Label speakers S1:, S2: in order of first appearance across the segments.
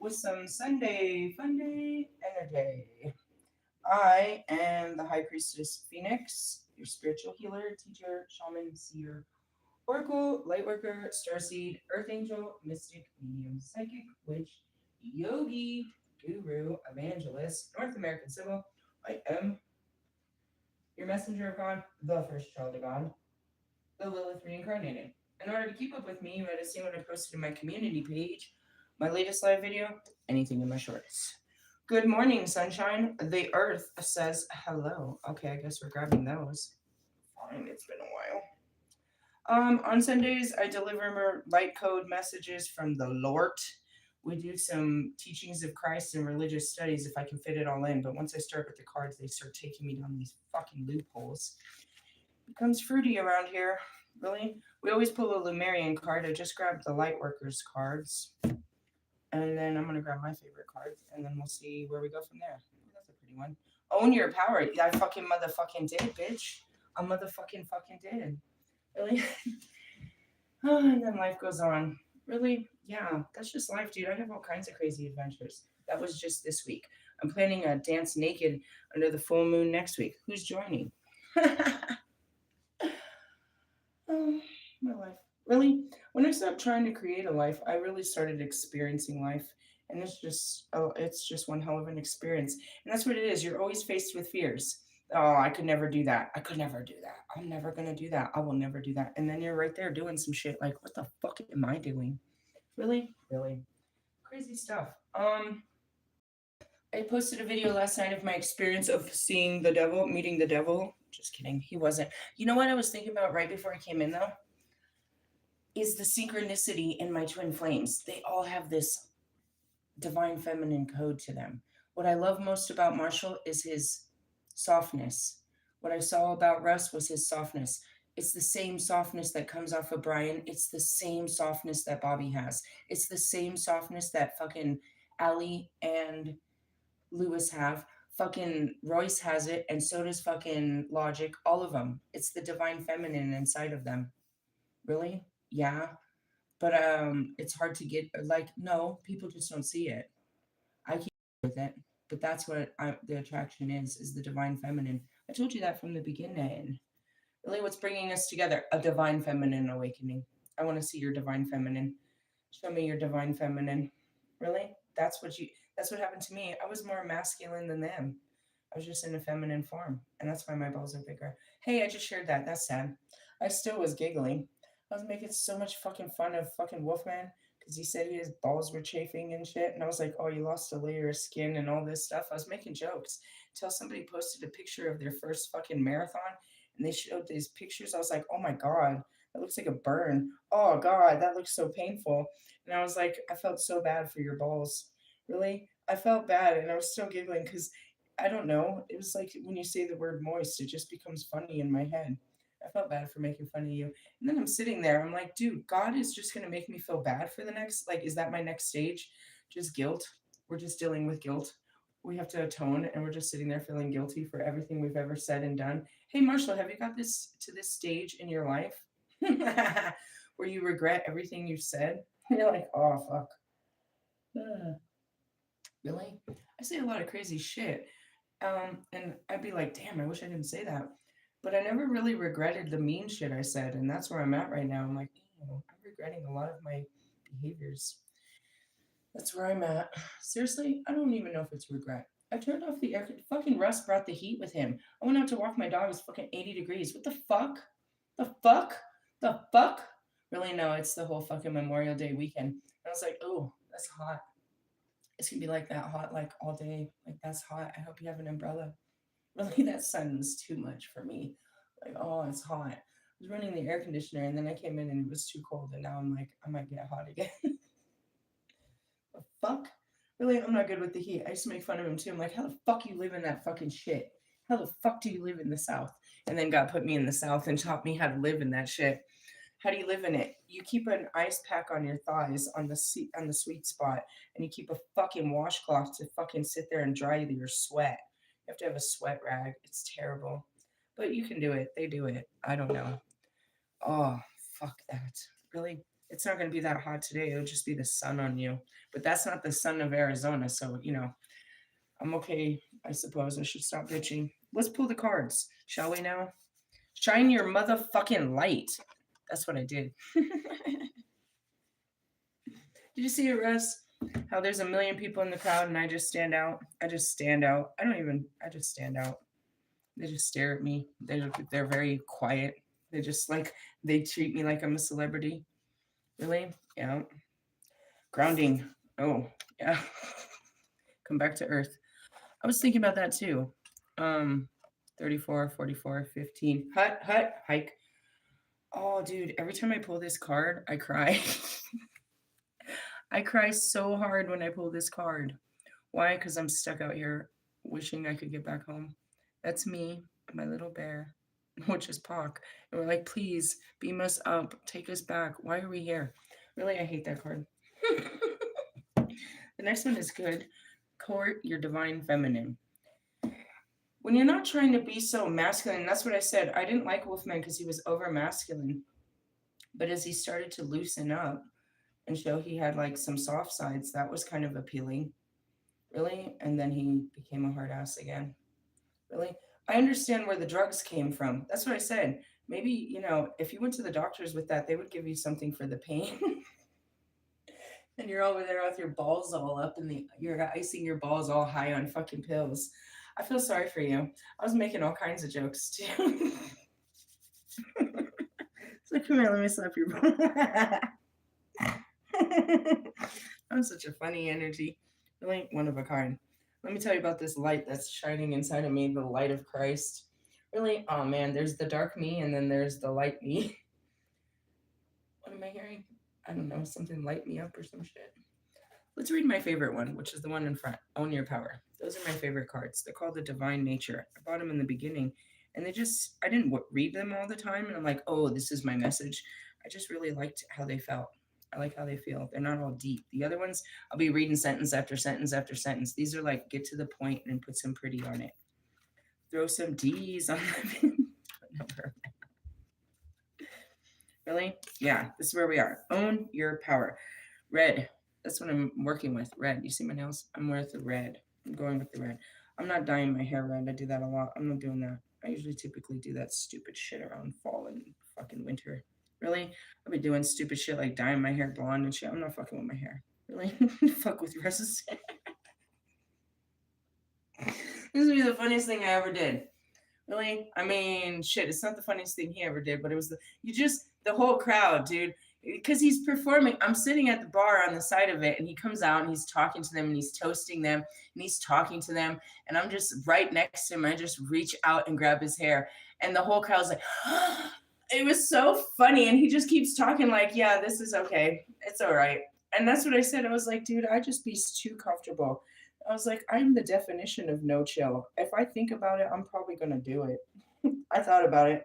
S1: with some Sunday fun day energy. I am the High Priestess Phoenix, your spiritual healer, teacher, shaman, seer, oracle, lightworker, starseed, earth angel, mystic, medium, psychic, witch, yogi, guru, evangelist, North American Sybil. I am your messenger of God, the first child of God, the Lilith reincarnated. In order to keep up with me, you might have seen what I posted in my community page, my latest live video, anything in my shorts. Good morning, sunshine. The earth says hello. Okay, I guess we're grabbing those. Fine, it's been a while. On Sundays, I deliver more light code messages from the Lord. We do some teachings of Christ and religious studies if I can fit it all in. But once I start with the cards, they start taking me down these fucking loopholes. Becomes fruity around here. Really? We always pull a Lumerian card. I just grabbed the Lightworkers cards. And then I'm going to grab my favorite cards. And then we'll see where we go from there. Ooh, that's a pretty one. Own your power. I fucking motherfucking did, bitch. I motherfucking fucking did. Really? And then life goes on. Really? Yeah, that's just life, dude. I have all kinds of crazy adventures. That was just this week. I'm planning a dance naked under the full moon next week. Who's joining? Oh, my life. Really, when I stopped trying to create a life, I really started experiencing life. And it's just one hell of an experience. And that's what it is. You're always faced with fears. Oh, I could never do that. I could never do that. I'm never going to do that. I will never do that. And then you're right there doing some shit like, what the fuck am I doing? Really? Really? Crazy stuff. I posted a video last night of my experience of seeing the devil, meeting the devil. Just kidding. He wasn't. You know what I was thinking about right before I came in, though? Is the synchronicity in my twin flames. They all have this divine feminine code to them. What I love most about Marshall is his softness. What I saw about Russ was his softness. It's the same softness that comes off of Brian. It's the same softness that Bobby has. It's the same softness that fucking Allie and Lewis have. Fucking Royce has it, and so does fucking Logic. All of them. It's the divine feminine inside of them. Really? Yeah. But it's hard to get like no, people just don't see it. I keep with it, but that's what the attraction is the divine feminine. I told you that from the beginning. Really, what's bringing us together? A divine feminine awakening. I want to see your divine feminine. Show me your divine feminine. Really? That's what happened to me. I was more masculine than them. I was just in a feminine form. And that's why my balls are bigger. Hey, I just shared that. That's sad. I still was giggling. I was making so much fucking fun of fucking Wolfman because he said his balls were chafing and shit. And I was like, oh, you lost a layer of skin and all this stuff. I was making jokes until somebody posted a picture of their first fucking marathon and they showed these pictures. I was like, oh my God, that looks like a burn. Oh God, that looks so painful. And I was like, I felt so bad for your balls. Really? I felt bad and I was still giggling because I don't know. It was like when you say the word moist, it just becomes funny in my head. I felt bad for making fun of you. And then I'm sitting there, I'm like, dude, God is just going to make me feel bad for the next, like, is that my next stage? Just guilt. We're just dealing with guilt. We have to atone and we're just sitting there feeling guilty for everything we've ever said and done. Hey, Marshall, have you got this to this stage in your life where you regret everything you've said? You're like, oh, fuck. Really? I say a lot of crazy shit. And I'd be like, damn, I wish I didn't say that. But I never really regretted the mean shit I said. And that's where I'm at right now. I'm like, I'm regretting a lot of my behaviors. That's where I'm at. Seriously, I don't even know if it's regret. I turned off the air. Fucking Russ brought the heat with him. I went out to walk my dog. It was fucking 80 degrees. What the fuck? The fuck? The fuck? Really? No, it's the whole fucking Memorial Day weekend. And I was like, oh, that's hot. It's gonna be like that hot, like all day. Like that's hot. I hope you have an umbrella. Really, that sun's too much for me. Like, oh, it's hot. I was running the air conditioner and then I came in and it was too cold. And now I'm like, I might get hot again. The fuck? Really, I'm not good with the heat. I used to make fun of him too. I'm like, how the fuck you live in that fucking shit? How the fuck do you live in the South? And then God put me in the South and taught me how to live in that shit. How do you live in it? You keep an ice pack on your thighs on the seat on the sweet spot, and you keep a fucking washcloth to fucking sit there and dry your sweat. You have to have a sweat rag. It's terrible, but you can do it. They do it. I don't know. Oh, fuck that. Really? It's not going to be that hot today. It'll just be the sun on you. But that's not the sun of Arizona. So, I'm okay. I suppose I should stop bitching. Let's pull the cards, shall we now? Shine your motherfucking light. That's what I did. Did you see it, Russ? How there's a million people in the crowd and I just stand out? I just stand out. I just stand out. They just stare at me. They're very quiet. They treat me like I'm a celebrity. Really? Yeah. Grounding. Oh, yeah. Come back to earth. I was thinking about that too. 34, 44, 15. Hut, hike. Oh, dude, every time I pull this card, I cry. I cry so hard when I pull this card. Why? Because I'm stuck out here wishing I could get back home. That's me, my little bear, which is Pock. And we're like, please beam us up, take us back. Why are we here? Really, I hate that card. The next one is good. Court your divine feminine. When you're not trying to be so masculine, that's what I said. I didn't like Wolfman because he was over masculine. But as he started to loosen up and show he had like some soft sides, that was kind of appealing. Really? And then he became a hard ass again. Really? I understand where the drugs came from. That's what I said. Maybe, if you went to the doctors with that, they would give you something for the pain. And you're over there with your balls all up and you're icing your balls all high on fucking pills. I feel sorry for you. I was making all kinds of jokes too. So come here, let me slap your ball. I'm such a funny energy. Really one of a kind. Let me tell you about this light that's shining inside of me, the light of Christ. Really, oh man, there's the dark me and then there's the light me. What am I hearing? I don't know, something light me up or some shit. Let's read my favorite one, which is the one in front. Own your power. Those are my favorite cards. They're called the Divine Nature. I bought them in the beginning, and I didn't read them all the time, and I'm like, oh, this is my message. I just really liked how they felt. I like how they feel. They're not all deep. The other ones, I'll be reading sentence after sentence after sentence. These are like, get to the point and put some pretty on it. Throw some D's on them. Really? Yeah, this is where we are. Own your power. Red. That's what I'm working with. Red. You see my nails? I'm with the red. I'm going with the red. I'm not dyeing my hair red. I do that a lot. I'm not doing that. I usually typically do that stupid shit around fall and fucking winter. Really? I'll be doing stupid shit like dyeing my hair blonde and shit. I'm not fucking with my hair. Really? Fuck with yours. This would be the funniest thing I ever did. Really? I mean, shit, it's not the funniest thing he ever did, but it was the whole crowd, dude. Because he's performing. I'm sitting at the bar on the side of it, and he comes out and he's talking to them and he's toasting them and he's talking to them. And I'm just right next to him. I just reach out and grab his hair. And the whole crowd's like, it was so funny. And he just keeps talking like, yeah, this is okay. It's all right. And that's what I said. I was like, dude, I just be too comfortable. I was like, I'm the definition of no chill. If I think about it, I'm probably going to do it. I thought about it.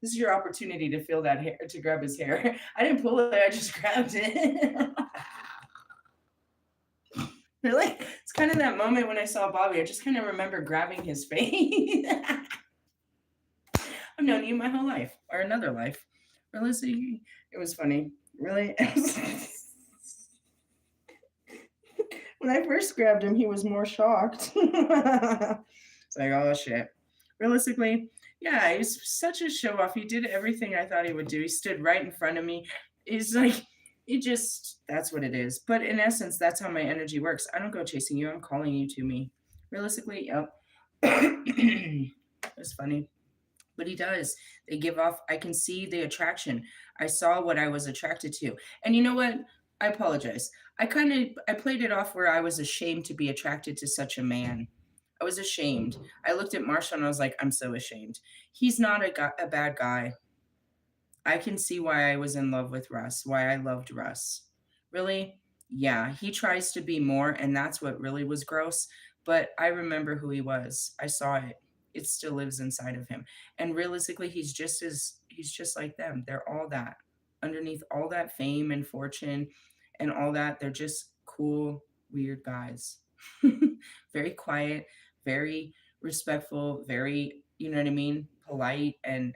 S1: This is your opportunity to feel that hair, to grab his hair. I didn't pull it, I just grabbed it. Really? It's kind of that moment when I saw Bobby. I just kind of remember grabbing his face. I've known you my whole life, or another life. Really, it was funny. Really? When I first grabbed him, he was more shocked. It's like, oh shit. Realistically, yeah, he's such a show off. He did everything I thought he would do. He stood right in front of me. He's like, that's what it is. But in essence, that's how my energy works. I don't go chasing you, I'm calling you to me. Realistically, yep. It's funny. But he does. They give off, I can see the attraction. I saw what I was attracted to. And you know what? I apologize. I played it off where I was ashamed to be attracted to such a man. I was ashamed. I looked at Marshall and I was like, I'm so ashamed. He's not a bad guy. I can see why I was in love with Russ, why I loved Russ. Really? Yeah, he tries to be more, and that's what really was gross. But I remember who he was. I saw it. It still lives inside of him. And realistically, he's just like them. They're all that. Underneath all that fame and fortune and all that, they're just cool, weird guys. Very quiet, very respectful, very, you know what I mean, polite and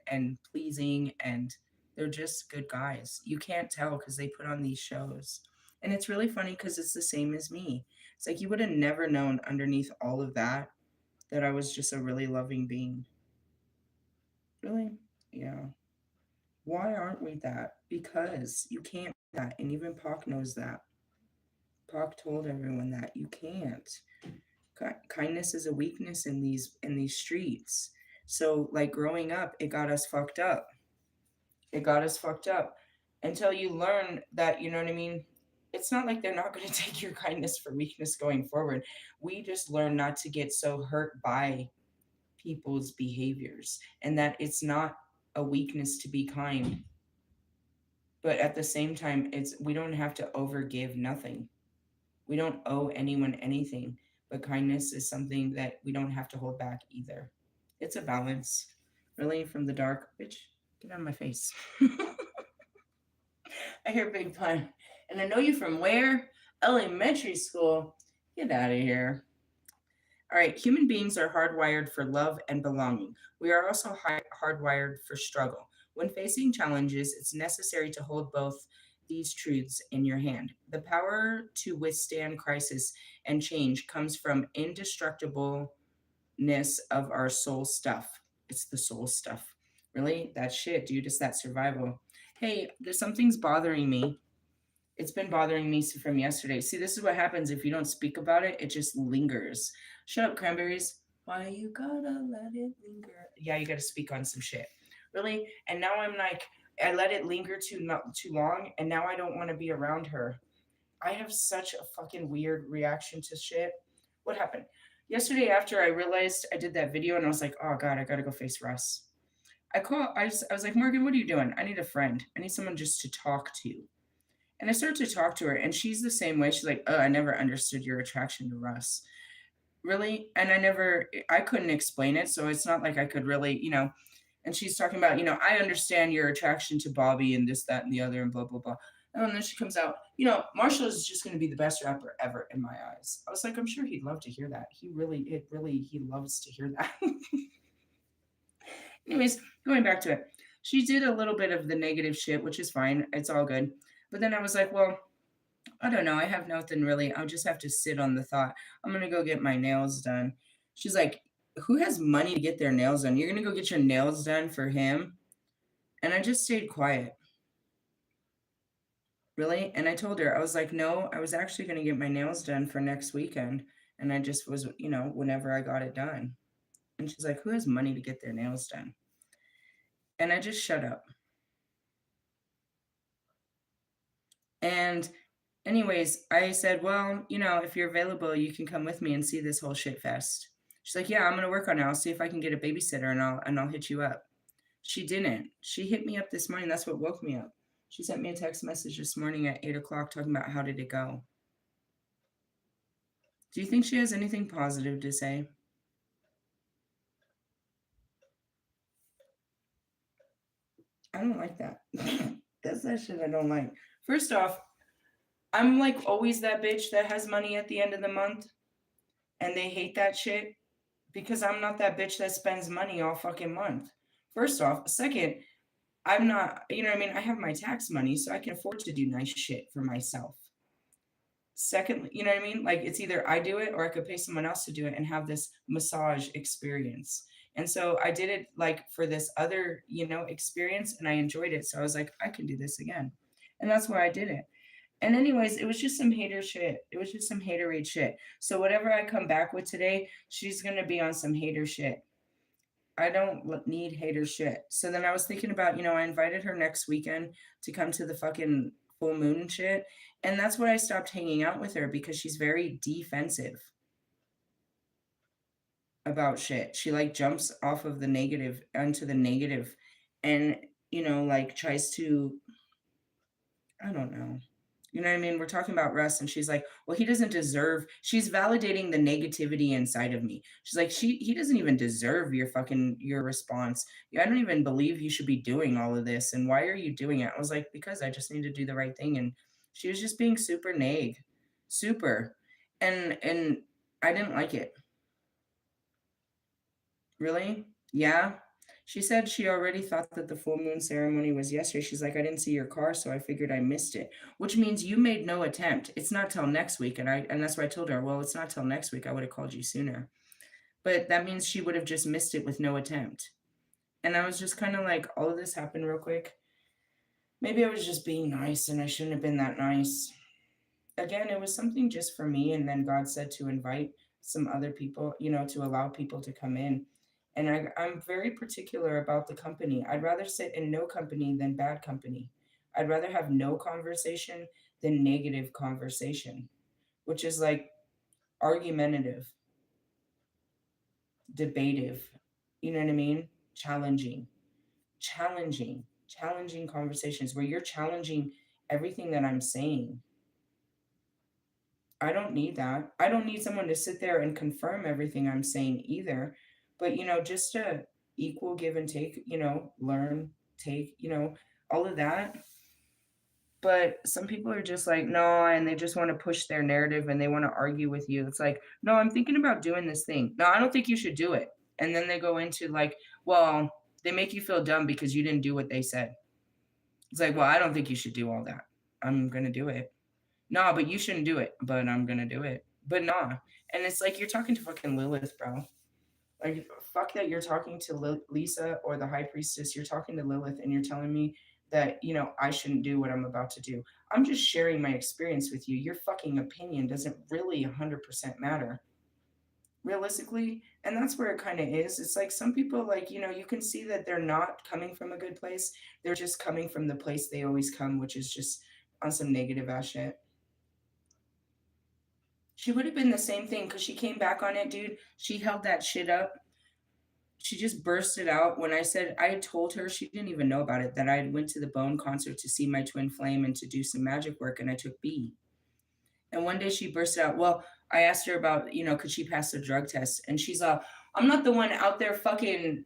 S1: pleasing, and They're just good guys. You can't tell because they put on these shows. And it's really funny because it's the same as me. It's like you would have never known underneath all of that that I was just a really loving being. Really? Yeah. Why aren't we that? Because you can't be that. And even Pac knows that. Pac told everyone that you can't. Kindness is a weakness in these streets. So like growing up, it got us fucked up. It got us fucked up until you learn that, you know what I mean? It's not like they're not going to take your kindness for weakness going forward. We just learn not to get so hurt by people's behaviors and that it's not a weakness to be kind. But at the same time, it's we don't have to overgive nothing. We don't owe anyone anything. But kindness is something that we don't have to hold back either. It's a balance. Really from the dark. Bitch, get out of my face. I hear big pun. And I know you from where? Elementary school. Get out of here. All right, human beings are hardwired for love and belonging. We are also hardwired for struggle. When facing challenges, it's necessary to hold both these truths in your hand. The power to withstand crisis and change comes from indestructibleness of our soul stuff. It's the soul stuff. Really? That shit, dude. It's that survival. Hey, there's something's bothering me. It's been bothering me from yesterday. See, this is what happens if you don't speak about it, it just lingers. Shut up, cranberries. Why you gotta let it linger? Yeah, you gotta speak on some shit. Really? And now I'm like, I let it linger not too long, and now I don't want to be around her. I have such a fucking weird reaction to shit. What happened? Yesterday after I realized I did that video and I was like, oh god, I gotta go face Russ. I was like, Morgan, what are you doing? I need a friend. I need someone just to talk to. And I started to talk to her, and she's the same way. She's like, oh, I never understood your attraction to Russ. Really? And I couldn't explain it. So it's not like I could really, and she's talking about, I understand your attraction to Bobby and this, that, and the other, and blah, blah, blah. And then she comes out, Marshall is just going to be the best rapper ever in my eyes. I was like, I'm sure he'd love to hear that. He loves to hear that. Anyways, going back to it, she did a little bit of the negative shit, which is fine. It's all good. But then I was like, well, I don't know. I have nothing really. I'll just have to sit on the thought. I'm going to go get my nails done. She's like, who has money to get their nails done? You're going to go get your nails done for him? And I just stayed quiet. Really? And I told her, I was like, no, I was actually going to get my nails done for next weekend. And I just was, whenever I got it done. And she's like, who has money to get their nails done? And I just shut up. And anyways, I said, well, if you're available, you can come with me and see this whole shit fest. She's like, yeah, I'm going to work on it. I'll see if I can get a babysitter and I'll hit you up. She didn't. She hit me up this morning. That's what woke me up. She sent me a text message this morning at 8:00 talking about how did it go. Do you think she has anything positive to say? I don't like that. That's that shit I don't like. First off, I'm like always that bitch that has money at the end of the month and they hate that shit because I'm not that bitch that spends money all fucking month. First off. Second, I'm not, I have my tax money, so I can afford to do nice shit for myself. Secondly, like it's either I do it or I could pay someone else to do it and have this massage experience. And so I did it like for this other, experience and I enjoyed it. So I was like, I can do this again. And that's why I did it. And anyways, it was just some hater shit. It was just some haterade shit. So whatever I come back with today, she's going to be on some hater shit. I don't need hater shit. So then I was thinking about, I invited her next weekend to come to the fucking full moon shit. And that's why I stopped hanging out with her because she's very defensive about shit. She like jumps off of the negative onto the negative and, like tries to, I don't know. You know what I mean? We're talking about Russ and she's like, well, he doesn't deserve, she's validating the negativity inside of me. She's like, he doesn't even deserve your response. I don't even believe you should be doing all of this. And why are you doing it? I was like, because I just need to do the right thing. And she was just being super neg, super. And I didn't like it. Really? Yeah. She said she already thought that the full moon ceremony was yesterday. She's like, I didn't see your car, so I figured I missed it. Which means you made no attempt. It's not till next week. And that's why I told her, well, it's not till next week. I would have called you sooner. But that means she would have just missed it with no attempt. And I was just kind of like, all of this happened real quick. Maybe I was just being nice and I shouldn't have been that nice. Again, it was something just for me. And then God said to invite some other people, to allow people to come in. And I'm very particular about the company. I'd rather sit in no company than bad company. I'd rather have no conversation than negative conversation, which is like argumentative, debative, you know what I mean? Challenging conversations where you're challenging everything that I'm saying. I don't need that. I don't need someone to sit there and confirm everything I'm saying either. But, just a equal give and take, learn, take, all of that. But some people are just like, no, and they just want to push their narrative and they want to argue with you. It's like, no, I'm thinking about doing this thing. No, I don't think you should do it. And then they go into like, well, they make you feel dumb because you didn't do what they said. It's like, well, I don't think you should do all that. I'm going to do it. Nah, but you shouldn't do it, but I'm gonna do it. But nah. And it's like you're talking to fucking Lilith, bro. Like, fuck that you're talking to Lisa or the high priestess. You're talking to Lilith and you're telling me that, I shouldn't do what I'm about to do. I'm just sharing my experience with you. Your fucking opinion doesn't really 100% matter. Realistically, and that's where it kind of is. It's like some people, like, you can see that they're not coming from a good place. They're just coming from the place they always come, which is just on some negative ass shit. She would have been the same thing because she came back on it, dude. She held that shit up. She just burst it out when I had told her, she didn't even know about it, that I went to the Bone concert to see my twin flame and to do some magic work, and I took B. And one day she burst out, well, I asked her about, could she pass the drug test? And she's like, I'm not the one out there fucking,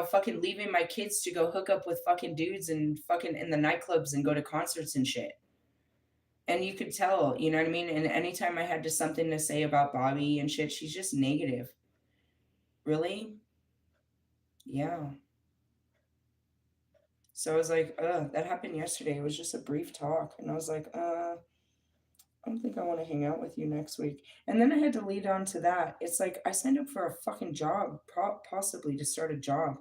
S1: fucking leaving my kids to go hook up with fucking dudes and fucking in the nightclubs and go to concerts and shit. And you could tell, you know what I mean? And anytime I had just something to say about Bobby and shit, she's just negative. Really? Yeah. So I was like, that happened yesterday. It was just a brief talk. And I was like, I don't think I want to hang out with you next week. And then I had to lead on to that. It's like I signed up for a fucking job, possibly to start a job.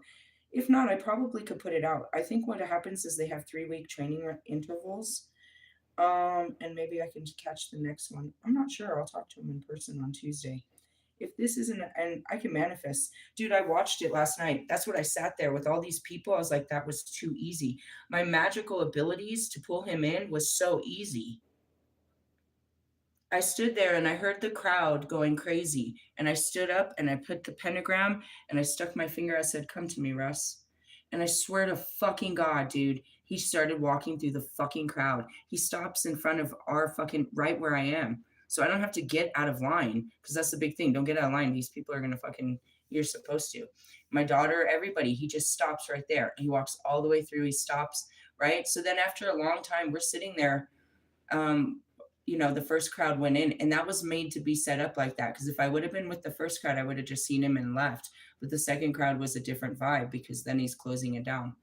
S1: If not, I probably could put it out. I think what happens is they have 3-week training intervals. And maybe I can catch the next one. I'm not sure. I'll talk to him in person on Tuesday. If this isn't, and I can manifest. Dude, I watched it last night. That's what I sat there with all these people. I was like, that was too easy. My magical abilities to pull him in was so easy. I stood there and I heard the crowd going crazy. And I stood up and I put the pentagram and I stuck my finger. I said, come to me, Russ. And I swear to fucking God, dude, he started walking through the fucking crowd. He stops in front of our fucking right where I am. So I don't have to get out of line because that's the big thing. Don't get out of line. These people are going to fucking, you're supposed to. My daughter, everybody, he just stops right there. He walks all the way through. He stops, right? So then after a long time, we're sitting there. The first crowd went in and that was made to be set up like that. Because if I would have been with the first crowd, I would have just seen him and left. But the second crowd was a different vibe because then he's closing it down.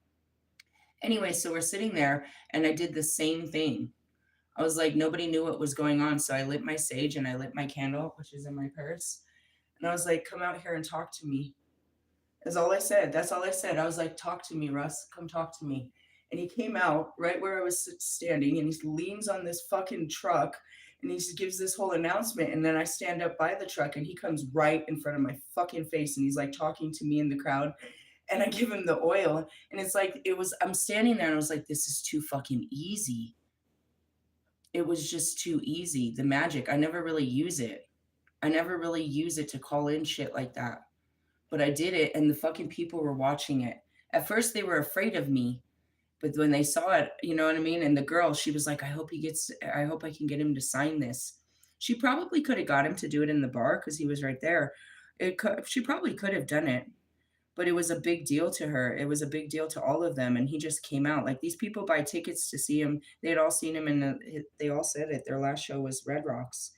S1: Anyway, so we're sitting there and I did the same thing. I was like, nobody knew what was going on. So I lit my sage and I lit my candle, which is in my purse. And I was like, come out here and talk to me. That's all I said. That's all I said. I was like, talk to me, Russ. Come talk to me. And he came out right where I was standing and he leans on this fucking truck and he gives this whole announcement. And then I stand up by the truck and he comes right in front of my fucking face and he's like talking to me in the crowd. And I give him the oil and it's like, I'm standing there and I was like, this is too fucking easy. It was just too easy. The magic, I never really use it. I never really use it to call in shit like that. But I did it and the fucking people were watching it. At first they were afraid of me. But when they saw it, you know what I mean? And the girl, she was like, I hope I can get him to sign this. She probably could have got him to do it in the bar because he was right there. She probably could have done it, but it was a big deal to her. It was a big deal to all of them. And he just came out. Like these people buy tickets to see him. They had all seen him and they all said it. Their last show was Red Rocks.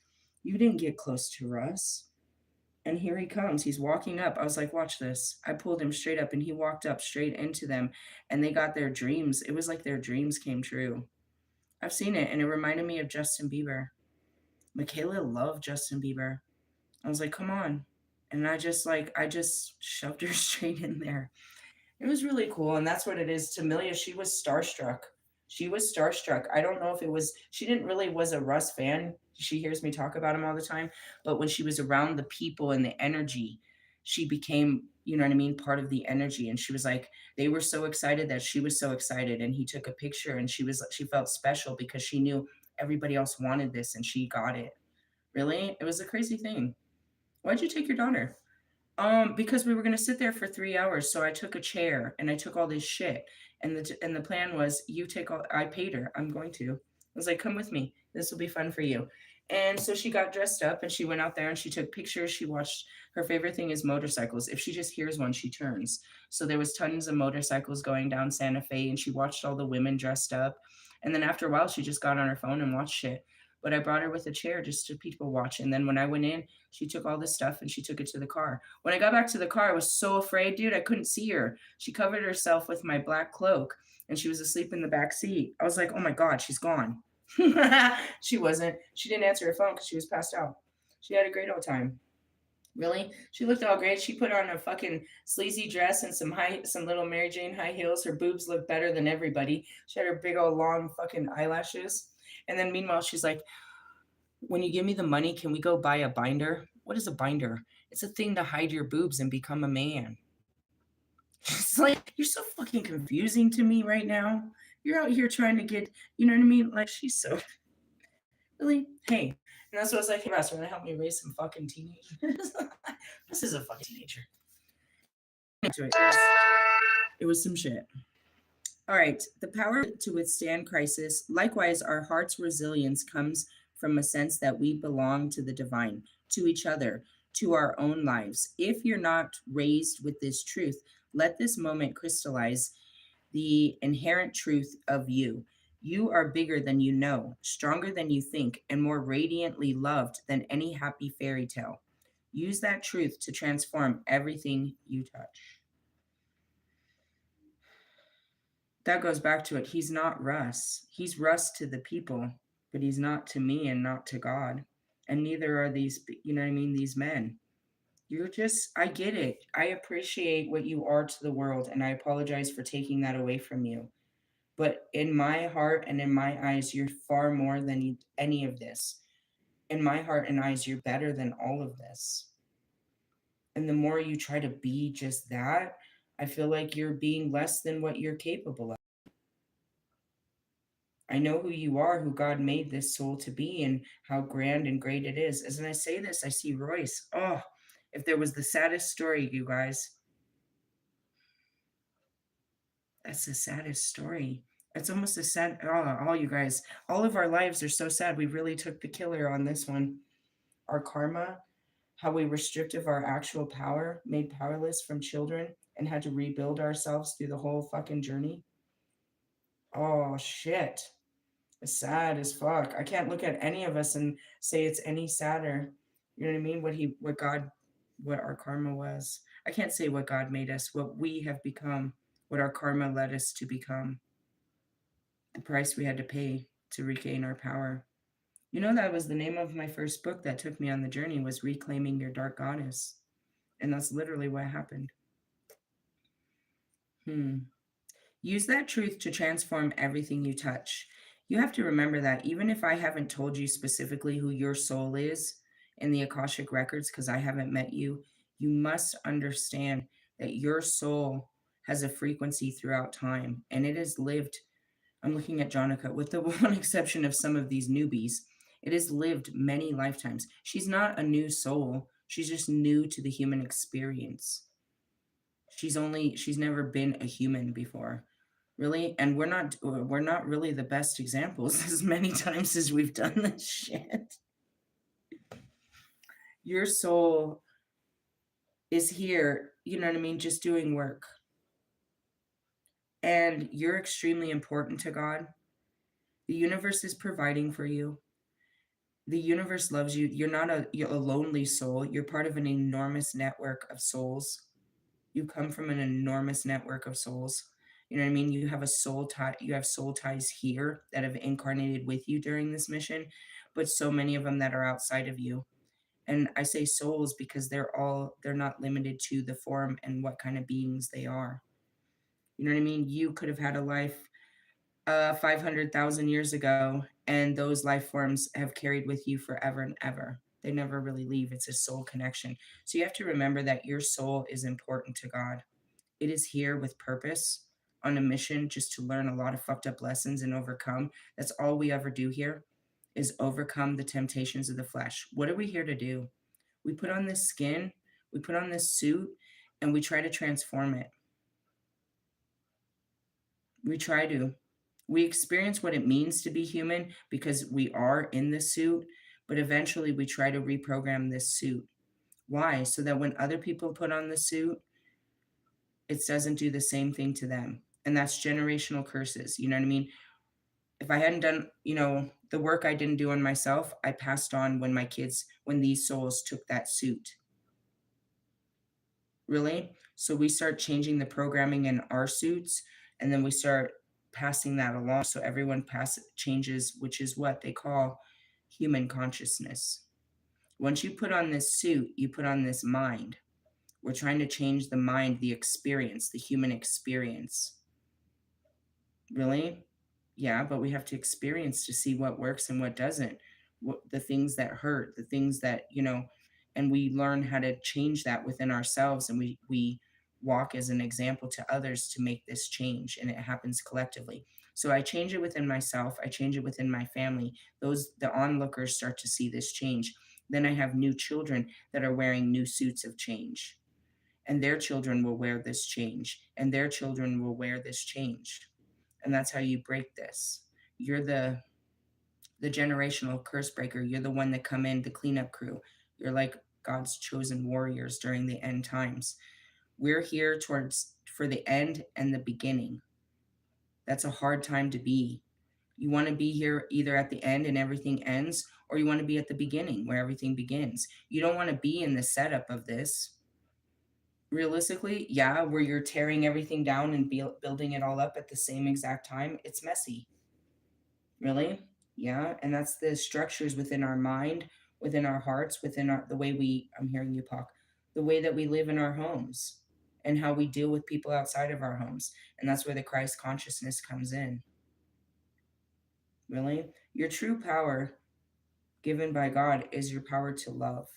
S1: You didn't get close to Russ. And here he comes. He's walking up. I was like, watch this. I pulled him straight up and he walked up straight into them and they got their dreams. It was like their dreams came true. I've seen it and it reminded me of Justin Bieber. Michaela loved Justin Bieber. I was like, come on. And I just shoved her straight in there. It was really cool. And that's what it is. Tamilia, she was starstruck. She was starstruck. I don't know if it was, she didn't really was a Russ fan. She hears me talk about him all the time. But when she was around the people and the energy, she became, you know what I mean, part of the energy. And she was like, they were so excited that she was so excited. And he took a picture and she felt special because she knew everybody else wanted this and she got it. Really? It was a crazy thing. Why'd you take your daughter? Because we were gonna sit there for 3 hours, so I took a chair and I took all this shit, and the plan was you take all. I paid her. I'm going to. I was like, come with me. This will be fun for you. And so she got dressed up and she went out there and she took pictures. She watched. Her favorite thing is motorcycles. If she just hears one, she turns. So there was tons of motorcycles going down Santa Fe, and she watched all the women dressed up. And then after a while, she just got on her phone and watched shit. But I brought her with a chair just to people watch. And then when I went in, she took all this stuff and she took it to the car. When I got back to the car, I was so afraid, dude. I couldn't see her. She covered herself with my black cloak and she was asleep in the back seat. I was like, oh my God, she's gone. She wasn't. She didn't answer her phone because she was passed out. She had a great old time. Really? She looked all great. She put on a fucking sleazy dress and some little Mary Jane high heels. Her boobs looked better than everybody. She had her big old long fucking eyelashes. And then meanwhile, she's like, when you give me the money, can we go buy a binder? What is a binder? It's a thing to hide your boobs and become a man. It's like, you're so fucking confusing to me right now. You're out here trying to get, you know what I mean? Like, she's so, really? Hey. And that's what I was like, hey, Master, want to help me raise some fucking teenagers? This is a fucking teenager. It was some shit. All right. The power to withstand crisis. Likewise, our heart's resilience comes from a sense that we belong to the divine, to each other, to our own lives. If you're not raised with this truth, let this moment crystallize the inherent truth of you. You are bigger than you know, stronger than you think, and more radiantly loved than any happy fairy tale. Use that truth to transform everything you touch. That goes back to it. He's not Russ. He's Russ to the people, but he's not to me and not to God. And neither are these, you know what I mean, these men. You're just, I get it. I appreciate what you are to the world, and I apologize for taking that away from you. But in my heart and in my eyes, you're far more than any of this. In my heart and eyes, you're better than all of this. And the more you try to be just that, I feel like you're being less than what you're capable of. I know who you are, who God made this soul to be, and how grand and great it is. As I say this, I see Royce. Oh, if there was the saddest story, you guys, that's the saddest story. It's almost a sad, oh, all you guys, all of our lives are so sad. We really took the killer on this one. Our karma, how we were stripped of our actual power, made powerless from children, and had to rebuild ourselves through the whole fucking journey. Oh, shit. It's sad as fuck. I can't look at any of us and say it's any sadder. You know what I mean? What our karma was. I can't say what God made us, what we have become, what our karma led us to become. The price we had to pay to regain our power. You know, that was the name of my first book that took me on the journey, was Reclaiming Your Dark Goddess. And that's literally what happened. Use that truth to transform everything you touch. You have to remember that even if I haven't told you specifically who your soul is in the Akashic records, because I haven't met you, you must understand that your soul has a frequency throughout time, and it has lived. I'm looking at Jonica, with the one exception of some of these newbies. It has lived many lifetimes. She's not a new soul. She's just new to the human experience. She's never been a human before. Really, and we're not really the best examples as many times as we've done this shit. Your soul is here, you know what I mean, just doing work. And you're extremely important to God. The universe is providing for you. The universe loves you. You're a lonely soul. You're part of an enormous network of souls. You come from an enormous network of souls. You know what I mean? You have a soul tie. You have soul ties here that have incarnated with you during this mission, but so many of them that are outside of you. And I say souls because they're not limited to the form and what kind of beings they are. You know what I mean? You could have had a life 500,000 years ago, and those life forms have carried with you forever and ever. They never really leave. It's a soul connection. So you have to remember that your soul is important to God. It is here with purpose on a mission just to learn a lot of fucked up lessons and overcome. That's all we ever do here is overcome the temptations of the flesh. What are we here to do? We put on this skin, we put on this suit, and we try to transform it. We try to. We experience what it means to be human because we are in this suit, but eventually we try to reprogram this suit. Why? So that when other people put on the suit, it doesn't do the same thing to them. And that's generational curses. You know what I mean? If I hadn't done, the work I didn't do on myself, I passed on when these souls took that suit. Really? So we start changing the programming in our suits, and then we start passing that along. So everyone changes, which is what they call human consciousness. Once you put on this suit, you put on this mind. We're trying to change the mind, the experience, the human experience. Really? Yeah, but we have to experience to see what works and what doesn't. The things that hurt, the things that, and we learn how to change that within ourselves, and we walk as an example to others to make this change, and it happens collectively. So I change it within myself, I change it within my family. The onlookers start to see this change. Then I have new children that are wearing new suits of change, and their children will wear this change, and their children will wear this change. And that's how you break this. You're the generational curse breaker. You're the one that come in, the cleanup crew. You're like God's chosen warriors during the end times. We're here for the end and the beginning. That's a hard time to be. You want to be here either at the end and everything ends, or you want to be at the beginning where everything begins. You don't want to be in the setup of this. Realistically, yeah, where you're tearing everything down and building it all up at the same exact time, it's messy. Really? Yeah, and that's the structures within our mind, within our hearts, the way I'm hearing you, Pac, the way that we live in our homes and how we deal with people outside of our homes. And that's where the Christ consciousness comes in. Really? Your true power given by God is your power to love.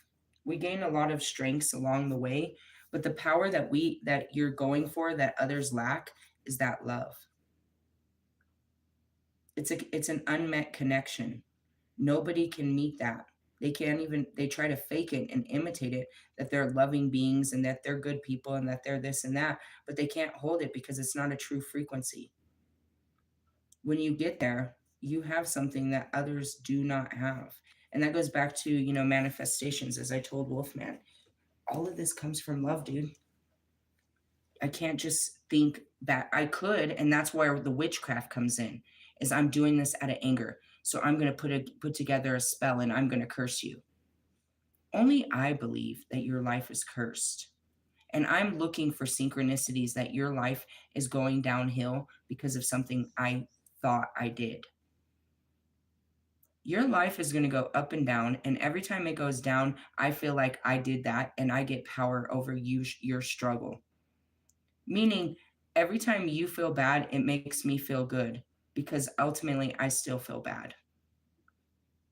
S1: We gain a lot of strengths along the way, but the power that you're going for that others lack is that love. It's an unmet connection. Nobody can meet that. They try to fake it and imitate it, that they're loving beings and that they're good people and that they're this and that, but they can't hold it because it's not a true frequency. When you get there, you have something that others do not have. And that goes back to, manifestations, as I told Wolfman. All of this comes from love, dude. I can't just think that I could, and that's where the witchcraft comes in, is I'm doing this out of anger. So I'm going to put together a spell and I'm going to curse you. Only I believe that your life is cursed. And I'm looking for synchronicities that your life is going downhill because of something I thought I did. Your life is going to go up and down, and every time it goes down, I feel like I did that and I get power over your struggle. Meaning, every time you feel bad, it makes me feel good because ultimately I still feel bad.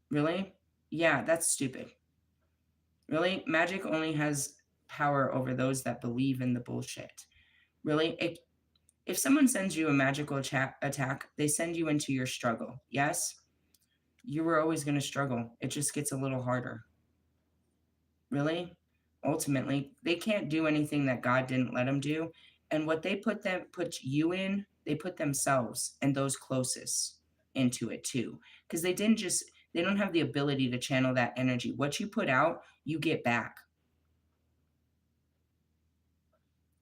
S1: Really? Yeah, that's stupid. Really? Magic only has power over those that believe in the bullshit. Really? If someone sends you a magical attack, they send you into your struggle. Yes? You were always going to struggle. It just gets a little harder. Really? Ultimately, they can't do anything that God didn't let them do. And what they put you in, they put themselves and those closest into it too. Because they don't have the ability to channel that energy. What you put out, you get back.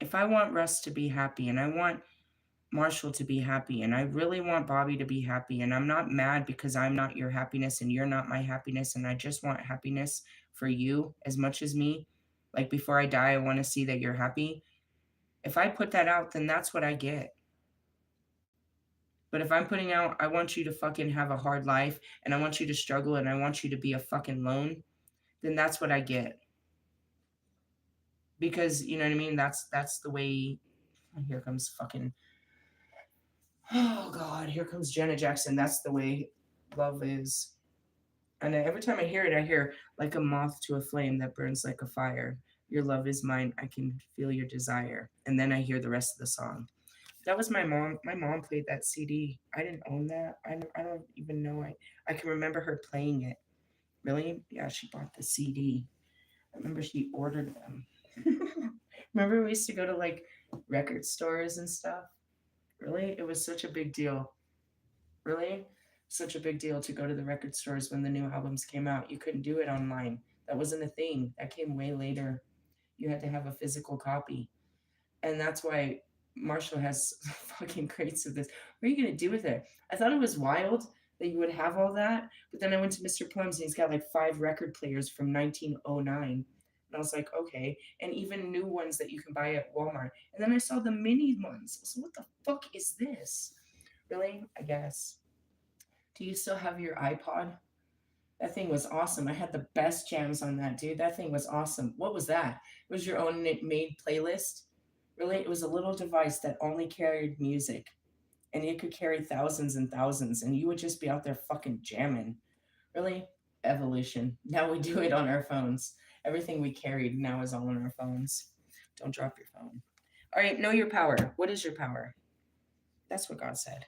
S1: If I want Russ to be happy and I want Marshall to be happy, and I really want Bobby to be happy, and I'm not mad because I'm not your happiness and you're not my happiness, and I just want happiness for you as much as me. Like before I die, I want to see that you're happy. If I put that out, then that's what I get. But if I'm putting out, I want you to fucking have a hard life and I want you to struggle and I want you to be a fucking lone, then that's what I get. Because you know what I mean? That's the way. Here comes fucking, oh god, here comes Janet Jackson. That's the way love is. And every time I hear it, I hear like a moth to a flame that burns like a fire. Your love is mine. I can feel your desire. And then I hear the rest of the song. That was my mom. My mom played that CD. I didn't own that. I don't even know. I can remember her playing it. Really? Yeah, she bought the CD. I remember she ordered them. Remember we used to go to like record stores and stuff? Really? It was such a big deal. Really? Such a big deal to go to the record stores when the new albums came out. You couldn't do it online. That wasn't a thing. That came way later. You had to have a physical copy. And that's why Marshall has fucking crates of this. What are you gonna do with it? I thought it was wild that you would have all that, but then I went to Mr. Plum's and he's got like 5 record players from 1909. And I was like, okay, and even new ones that you can buy at Walmart. And then I saw the mini ones. So what the fuck is this? Really? I guess. Do you still have your iPod? That thing was awesome. I had the best jams on that, dude. That thing was awesome. What was that? It was your own made playlist? Really? It was a little device that only carried music. And it could carry thousands and thousands, and you would just be out there fucking jamming. Really? Evolution. Now we do it on our phones. Everything we carried now is all on our phones. Don't drop your phone. All right, know your power. What is your power? That's what God said.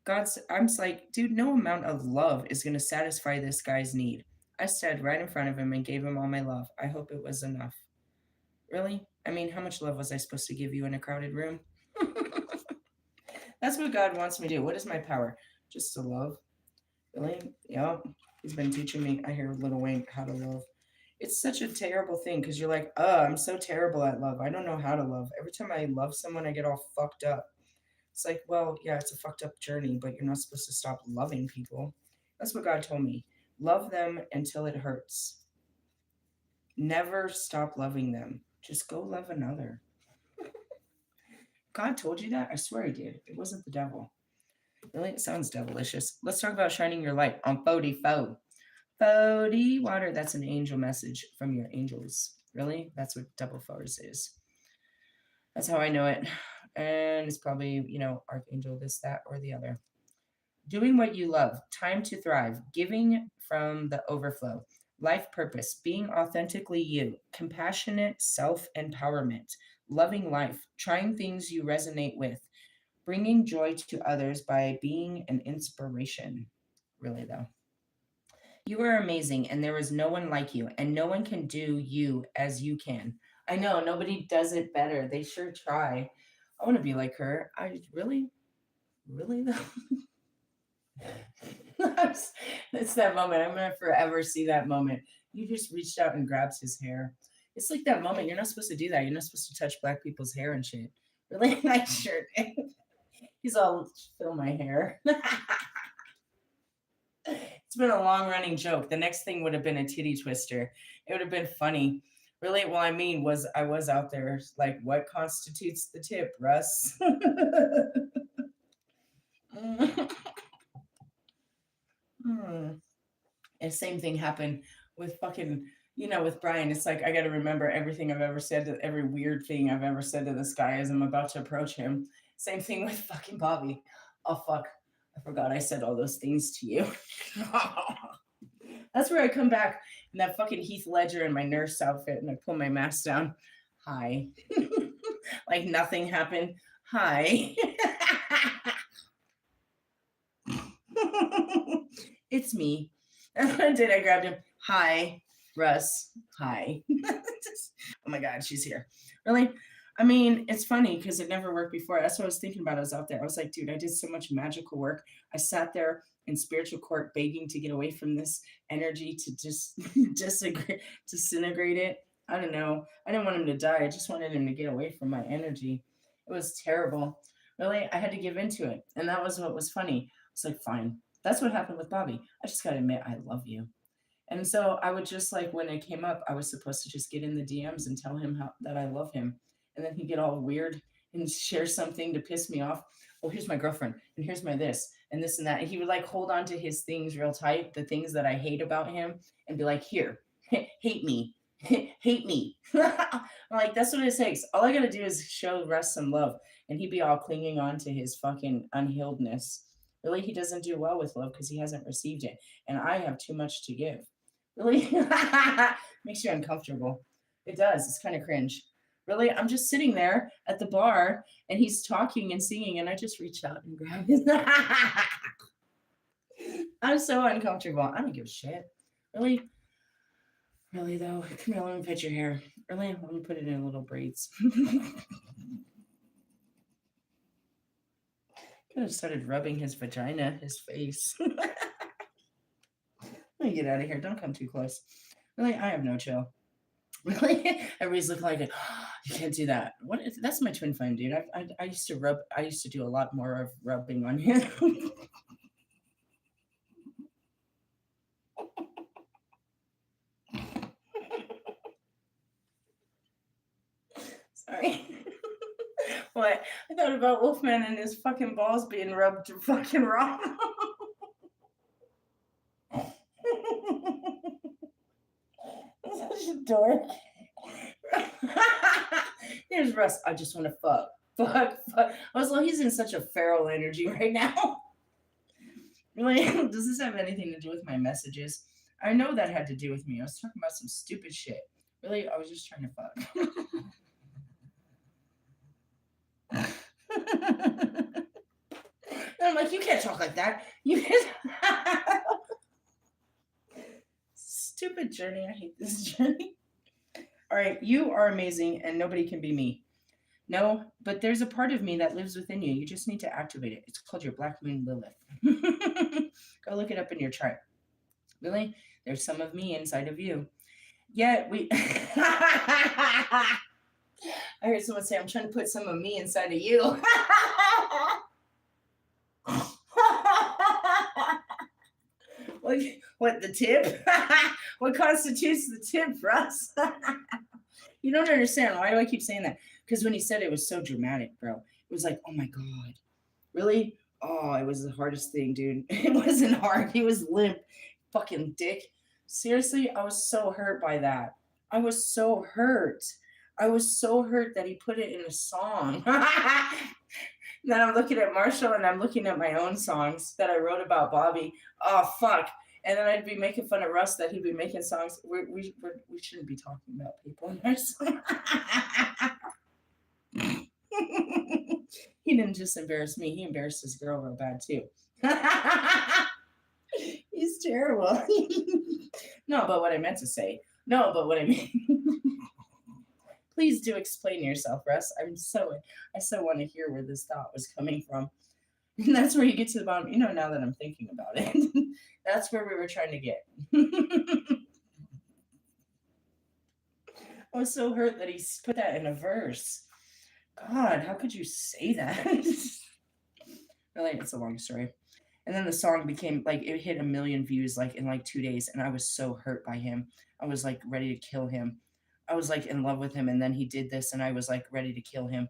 S1: I'm just like, dude, no amount of love is going to satisfy this guy's need. I stood right in front of him and gave him all my love. I hope it was enough. Really? I mean, how much love was I supposed to give you in a crowded room? That's what God wants me to do. What is my power? Just to love. Really? Yep. He's been teaching me. I hear Little Wayne how to love. It's such a terrible thing because you're like, I'm so terrible at love. I don't know how to love. Every time I love someone, I get all fucked up. It's like, well, yeah, it's a fucked up journey, but you're not supposed to stop loving people. That's what God told me. Love them until it hurts. Never stop loving them. Just go love another. God told you that? I swear he did. It wasn't the devil. Really? It sounds devilicious. Let's talk about shining your light on Fody Fo. Fody water. That's an angel message from your angels. Really? That's what double force is. That's how I know it. And it's probably, Archangel, this, that, or the other. Doing what you love. Time to thrive. Giving from the overflow. Life purpose. Being authentically you. Compassionate self-empowerment. Loving life. Trying things you resonate with. Bringing joy to others by being an inspiration. Really, though. You are amazing, and there is no one like you, and no one can do you as you can. I know, nobody does it better. They sure try. I want to be like her. Really though. It's that moment. I'm gonna forever see that moment. You just reached out and grabbed his hair. It's like that moment. You're not supposed to do that. You're not supposed to touch black people's hair and shit. Really nice shirt. He's all, fill my hair. It's been a long running joke. The next thing would have been a titty twister. It would have been funny. Really, well, I was out there like, what constitutes the tip, Russ? And same thing happened with fucking, with Brian. It's like I got to remember everything I've ever said, every weird thing I've ever said to this guy as I'm about to approach him. Same thing with fucking Bobby. Oh, fuck. I forgot I said all those things to you. That's where I come back in that fucking Heath Ledger in my nurse outfit and I pull my mask down. Hi. Like nothing happened. Hi. It's me. And what I did, I grabbed him. Hi, Russ. Hi. Oh my God, she's here. Really? I mean, it's funny because it never worked before. That's what I was thinking about. I was out there. I was like, dude, I did so much magical work. I sat there in spiritual court begging to get away from this energy to just disintegrate it. I don't know. I didn't want him to die. I just wanted him to get away from my energy. It was terrible. Really, I had to give into it. And that was what was funny. It's like, fine. That's what happened with Bobby. I just got to admit, I love you. And so I would just like when it came up, I was supposed to just get in the DMs and tell him that I love him. And then he'd get all weird and share something to piss me off. Oh, here's my girlfriend, and here's my this and that. And he would like hold on to his things real tight, the things that I hate about him, and be like, here, hate me. Hate me. I'm like, that's what it takes. All I gotta do is show Russ some love, and he'd be all clinging on to his fucking unhealedness. Really, he doesn't do well with love because he hasn't received it, and I have too much to give. Really? Makes you uncomfortable. It does. It's kind of cringe. Really? I'm just sitting there at the bar and he's talking and singing, and I just reach out and grab his. I'm so uncomfortable. I don't give a shit. Really? Really, though? Come here, let me pet your hair. Really? Let me put it in little braids. Could have started rubbing his vagina, his face. Let me get out of here. Don't come too close. Really, I have no chill. Really, everybody's looking like it. You can't do that. That's my twin flame, dude. I used to rub. I used to do a lot more of rubbing on him. Sorry. What? I thought about Wolfman and his fucking balls being rubbed fucking raw. Such a dork. Here's Russ. I just want to fuck. Fuck. I was like, he's in such a feral energy right now. Like, does this have anything to do with my messages? I know that had to do with me. I was talking about some stupid shit. Really, I was just trying to fuck. And I'm like, you can't talk like that. You can't. Stupid journey. I hate this journey. All right, you are amazing and nobody can be me. No, but there's a part of me that lives within you. You just need to activate it. It's called your Black Moon Lilith. Go look it up in your chart. Really? There's some of me inside of you. Yeah, we. I heard someone say, I'm trying to put some of me inside of you. What, the tip? What constitutes the tip, Russ? You don't understand. Why do I keep saying that? Because when he said it was so dramatic, bro. It was like, oh my God. Really? Oh, it was the hardest thing, dude. It wasn't hard. He was limp. Fucking dick. Seriously, I was so hurt by that. I was so hurt. I was so hurt that he put it in a song. Then I'm looking at Marshall and I'm looking at my own songs that I wrote about Bobby. Oh, fuck. And then I'd be making fun of Russ that he'd be making songs. We shouldn't be talking about people in our song. He didn't just embarrass me. He embarrassed his girl real bad, too. He's terrible. No, but what I meant to say. No, but what I mean. Please do explain yourself, Russ. I so want to hear where this thought was coming from. And that's where you get to the bottom. Now that I'm thinking about it, that's where we were trying to get. I was so hurt that he put that in a verse. God, how could you say that? Really, it's a long story. And then the song became like it hit 1 million views like in like 2 days, and I was so hurt by him. I was like ready to kill him. I was like in love with him, and then he did this, and I was like ready to kill him.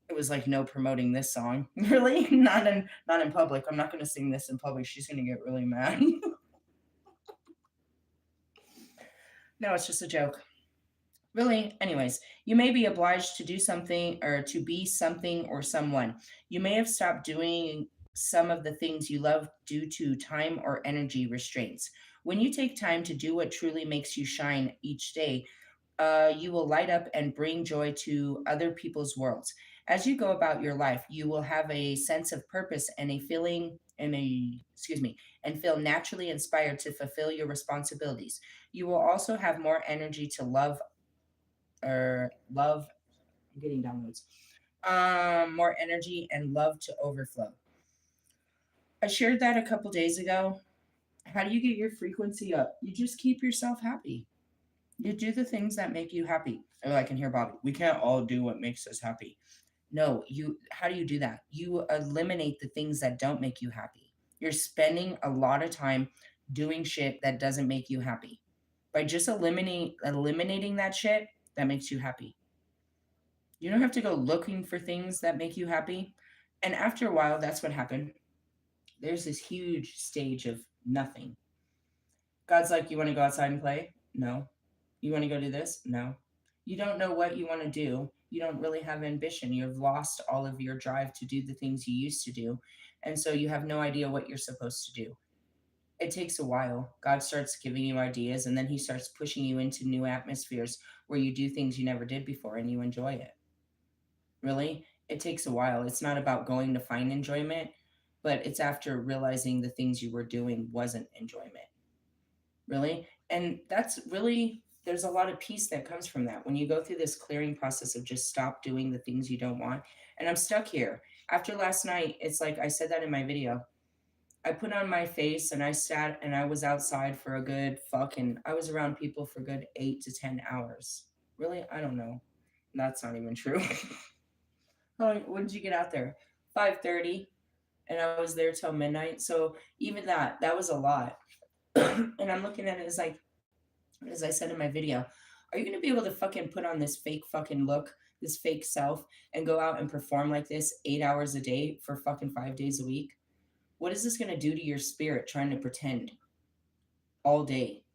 S1: It was like no promoting this song. Really, not in public. I'm not going to sing this in public. She's going to get really mad. No, it's just a joke. Really, anyways, you may be obliged to do something or to be something or someone. You may have stopped doing some of the things you love due to time or energy restraints. When you take time to do what truly makes you shine each day, you will light up and bring joy to other people's worlds. As you go about your life, you will have a sense of purpose and and feel naturally inspired to fulfill your responsibilities. You will also have more energy to love. I'm getting downloads. More energy and love to overflow. I shared that a couple days ago. How do you get your frequency up? You just keep yourself happy. You do the things that make you happy. Oh, I can hear Bobby. We can't all do what makes us happy. No, how do you do that? You eliminate the things that don't make you happy. You're spending a lot of time doing shit that doesn't make you happy. By just eliminating that shit, that makes you happy. You don't have to go looking for things that make you happy. And after a while, that's what happened. There's this huge stage of nothing. God's like, you want to go outside and play? No. You want to go do this? No. You don't know what you want to do. You don't really have ambition. You've lost all of your drive to do the things you used to do. And so you have no idea what you're supposed to do. It takes a while. God starts giving you ideas, and then he starts pushing you into new atmospheres where you do things you never did before and you enjoy it. Really? It takes a while. It's not about going to find enjoyment, but it's after realizing the things you were doing wasn't enjoyment. Really? And that's really, there's a lot of peace that comes from that. When you go through this clearing process of just stop doing the things you don't want. And I'm stuck here. After last night, it's like I said that in my video. I put on my face and I sat and I was outside for a good I was around people for good 8 to 10 hours. Really? I don't know. That's not even true. When did you get out there? 5:30, and I was there till midnight. So even that was a lot. And I'm looking at it as like, as I said in my video, are you gonna be able to fucking put on this fake fucking look, this fake self, and go out and perform like this 8 hours a day for fucking 5 days a week? What is this gonna do to your spirit trying to pretend all day?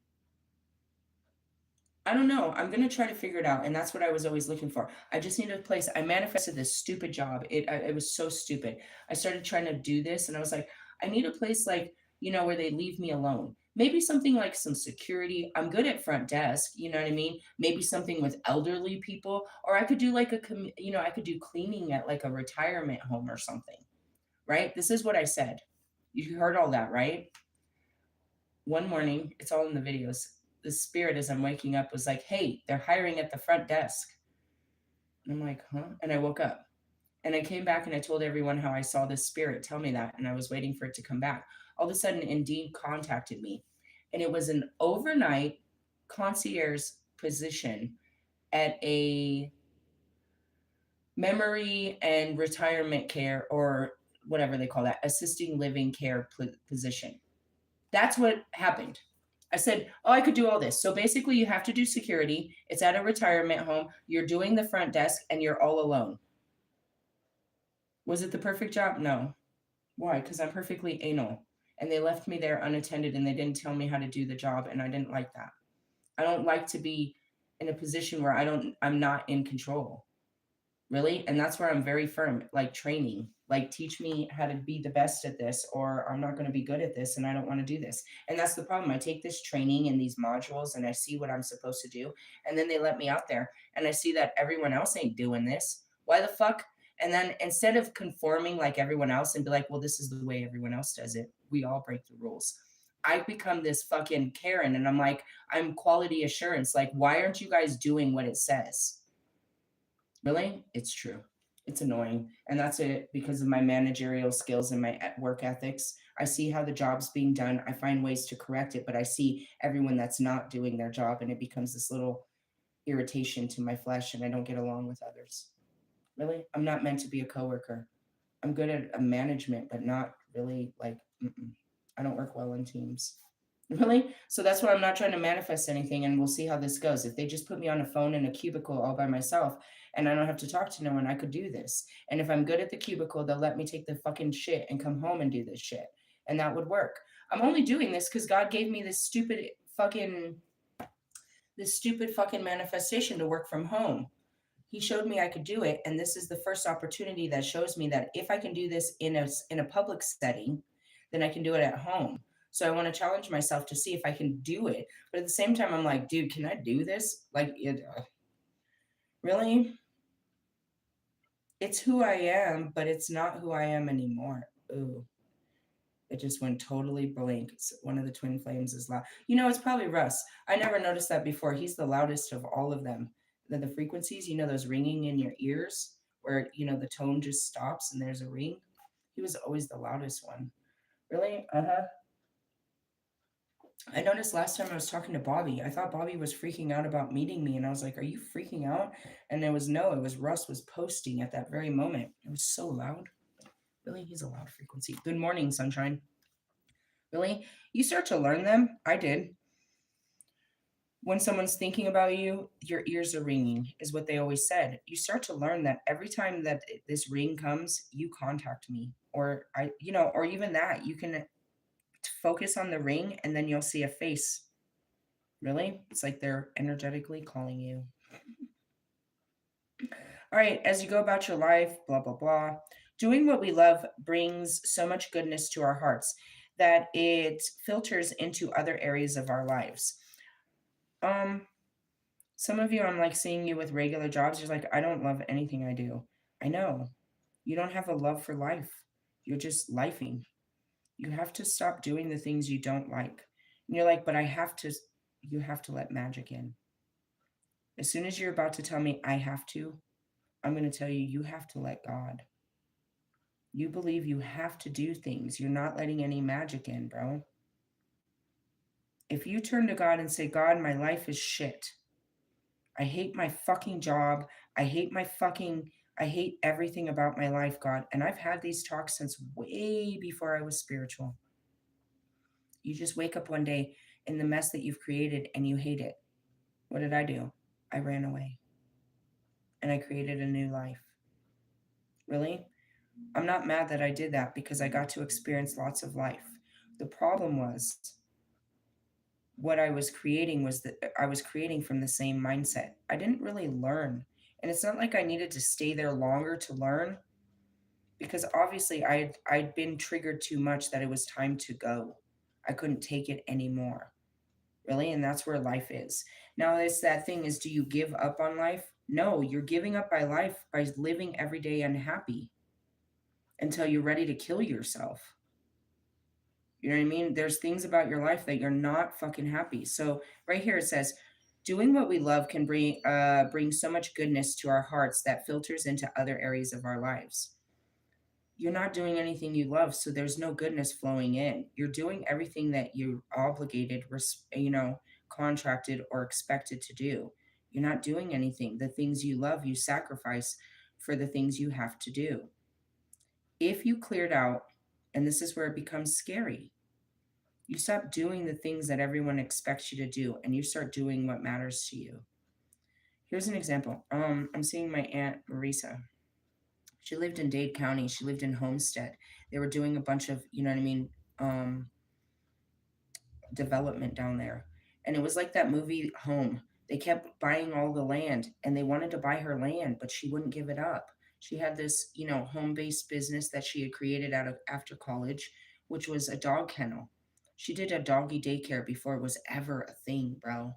S1: I don't know. I'm gonna try to figure it out, and that's what I was always looking for. I just need a place. I manifested this stupid job. It was so stupid. I started trying to do this, and I was like, I need a place like where they leave me alone. Maybe something like some security. I'm good at front desk. You know what I mean? Maybe something with elderly people, or I could do like I could do cleaning at like a retirement home or something. Right? This is what I said. You heard all that, right? One morning, it's all in the videos. The spirit, as I'm waking up, was like, hey, they're hiring at the front desk. And I'm like, huh? And I woke up and I came back and I told everyone how I saw this spirit tell me that. And I was waiting for it to come back. All of a sudden, Indeed contacted me. And it was an overnight concierge position at a memory and retirement care, or whatever they call that, assisting living care position. That's what happened. I said, oh, I could do all this. So basically, you have to do security. It's at a retirement home. You're doing the front desk and you're all alone. Was it the perfect job? No. Why? Because I'm perfectly anal. And they left me there unattended and they didn't tell me how to do the job. And I didn't like that. I don't like to be in a position where I'm not in control. Really? And that's where I'm very firm, like training, like teach me how to be the best at this, or I'm not going to be good at this and I don't want to do this. And that's the problem. I take this training and these modules and I see what I'm supposed to do. And then they let me out there and I see that everyone else ain't doing this. Why the fuck? And then instead of conforming like everyone else and be like, well, this is the way everyone else does it, we all break the rules. I become this fucking Karen and I'm like, I'm quality assurance. Like, why aren't you guys doing what it says? Really? It's true. It's annoying. And that's it because of my managerial skills and my work ethics. I see how the job's being done. I find ways to correct it, but I see everyone that's not doing their job and it becomes this little irritation to my flesh and I don't get along with others. Really? I'm not meant to be a coworker. I'm good at a management, but not really like, I don't work well in teams. Really? So that's why I'm not trying to manifest anything, and we'll see how this goes. If they just put me on a phone in a cubicle all by myself and I don't have to talk to no one, I could do this. And if I'm good at the cubicle, they'll let me take the fucking shit and come home and do this shit. And that would work. I'm only doing this because God gave me fucking this stupid fucking manifestation to work from home. He showed me I could do it, and this is the first opportunity that shows me that if I can do this in a public setting, then I can do it at home. So I want to challenge myself to see if I can do it. But at the same time, I'm like, dude, can I do this? Really? It's who I am, but it's not who I am anymore. Ooh, it just went totally blank. One of the twin flames is loud. It's probably Russ. I never noticed that before. He's the loudest of all of them. The frequencies, those ringing in your ears where, the tone just stops and there's a ring. He was always the loudest one. Really? Uh-huh. I noticed last time I was talking to Bobby, I thought Bobby was freaking out about meeting me, and I was like, "Are you freaking out?" And it was no, it was Russ was posting at that very moment. It was so loud. Really, he's a loud frequency. Good morning, sunshine. Really, you start to learn them. I did. When someone's thinking about you, your ears are ringing, is what they always said. You start to learn that every time that this ring comes, you contact me, or I, or even that you can focus on the ring, and then you'll see a face. Really, it's like they're energetically calling you. All right, as you go about your life, blah, blah, blah. Doing what we love brings so much goodness to our hearts that it filters into other areas of our lives. Um, some of you, I'm like seeing you with regular jobs. You're like, I don't love anything I do. I know. You don't have a love for life. You're just lifing. You have to stop doing the things you don't like. And you're like, but you have to let magic in. As soon as you're about to tell me I have to, I'm going to tell you, you have to let God. You believe you have to do things. You're not letting any magic in, bro. If you turn to God and say, God, my life is shit. I hate my fucking job. I hate everything about my life, God. And I've had these talks since way before I was spiritual. You just wake up one day in the mess that you've created and you hate it. What did I do? I ran away and I created a new life. Really? I'm not mad that I did that because I got to experience lots of life. The problem was what I was creating was that I was creating from the same mindset. I didn't really learn. And it's not like I needed to stay there longer to learn because obviously I'd been triggered too much that it was time to go. I couldn't take it anymore. Really, and that's where life is. Now it's that thing is do you give up on life? No, you're giving up by life by living every day unhappy until you're ready to kill yourself. You know what I mean? There's things about your life that you're not fucking happy. So right here it says, doing what we love can bring so much goodness to our hearts that filters into other areas of our lives. You're not doing anything you love, so there's no goodness flowing in. You're doing everything that you're obligated, contracted or expected to do. You're not doing anything. The things you love, you sacrifice for the things you have to do. If you cleared out, and this is where it becomes scary, you stop doing the things that everyone expects you to do and you start doing what matters to you. Here's an example. I'm seeing my Aunt Marisa. She lived in Dade County. She lived in Homestead. They were doing a bunch of, you know what I mean, development down there. And it was like that movie Home. They kept buying all the land and they wanted to buy her land, but she wouldn't give it up. She had this, home-based business that she had created out of after college, which was a dog kennel. She did a doggy daycare before it was ever a thing, bro.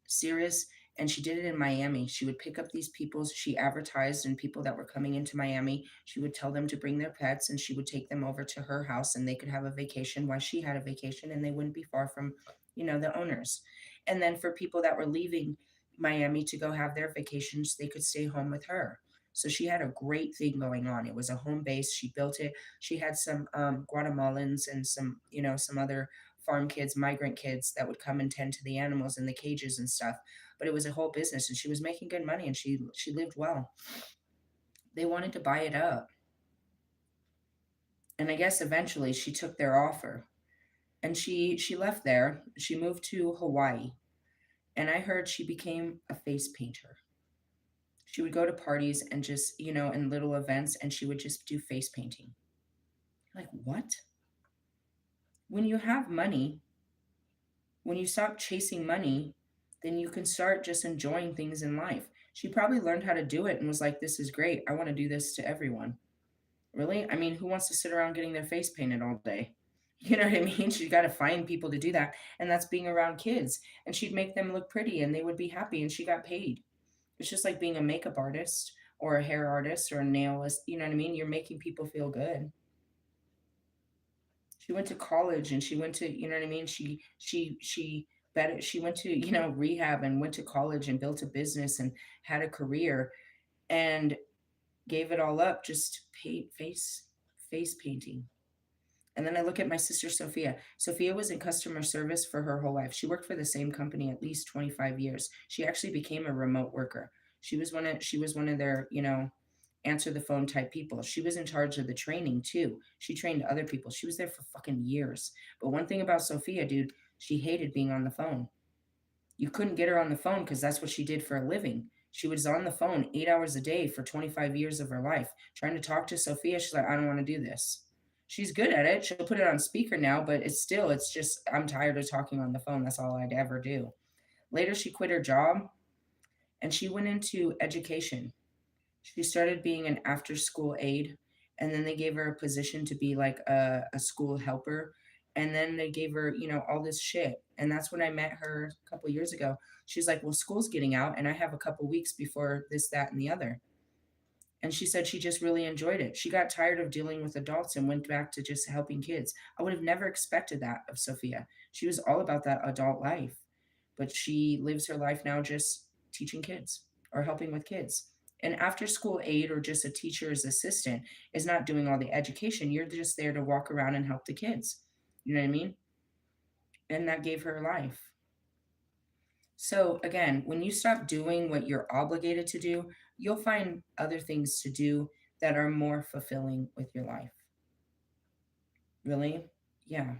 S1: Serious. And she did it in Miami. She would pick up these people. She advertised, and people that were coming into Miami, she would tell them to bring their pets and she would take them over to her house and they could have a vacation while she had a vacation and they wouldn't be far from, the owners. And then for people that were leaving Miami to go have their vacations, they could stay home with her. So she had a great thing going on. It was a home base. She built it. She had some Guatemalans and some other farm kids, migrant kids that would come and tend to the animals in the cages and stuff. But it was a whole business, and she was making good money, and she lived well. They wanted to buy it up, and I guess eventually she took their offer, and she left there. She moved to Hawaii, and I heard she became a face painter. She would go to parties and just in little events, and she would just do face painting. Like what? When you have money, when you stop chasing money, then you can start just enjoying things in life. She probably learned how to do it and was like, this is great. I want to do this to everyone. Really? I mean, who wants to sit around getting their face painted all day? You know what I mean? She got to find people to do that. And that's being around kids. And she'd make them look pretty and they would be happy and she got paid. It's just like being a makeup artist or a hair artist or a nailist. You know what I mean? You're making people feel good. She went to college and she went to, you know what I mean? She went to, rehab and went to college and built a business and had a career and gave it all up just paint face painting. And then I look at my sister Sophia. Sophia was in customer service for her whole life. She worked for the same company at least 25 years. She actually became a remote worker. She was one of their, answer the phone type people. She was in charge of the training too. She trained other people. She was there for fucking years. But one thing about Sophia, dude, she hated being on the phone. You couldn't get her on the phone because that's what she did for a living. She was on the phone 8 hours a day for 25 years of her life, trying to talk to Sophia. She's like, I don't want to do this. She's good at it. She'll put it on speaker now, but it's just, I'm tired of talking on the phone. That's all I'd ever do. Later, she quit her job and she went into education. She started being an after school aide, and then they gave her a position to be like a school helper. And then they gave her, all this shit. And that's when I met her a couple years ago. She's like, well, school's getting out, and I have a couple weeks before this, that, and the other. And she said she just really enjoyed it. She got tired of dealing with adults and went back to just helping kids. I would have never expected that of Sophia. She was all about that adult life, but she lives her life now just teaching kids or helping with kids. An after school aide or just a teacher's assistant is not doing all the education. You're just there to walk around and help the kids. You know what I mean? And that gave her life. So again, when you stop doing what you're obligated to do, you'll find other things to do that are more fulfilling with your life. Really? Yeah.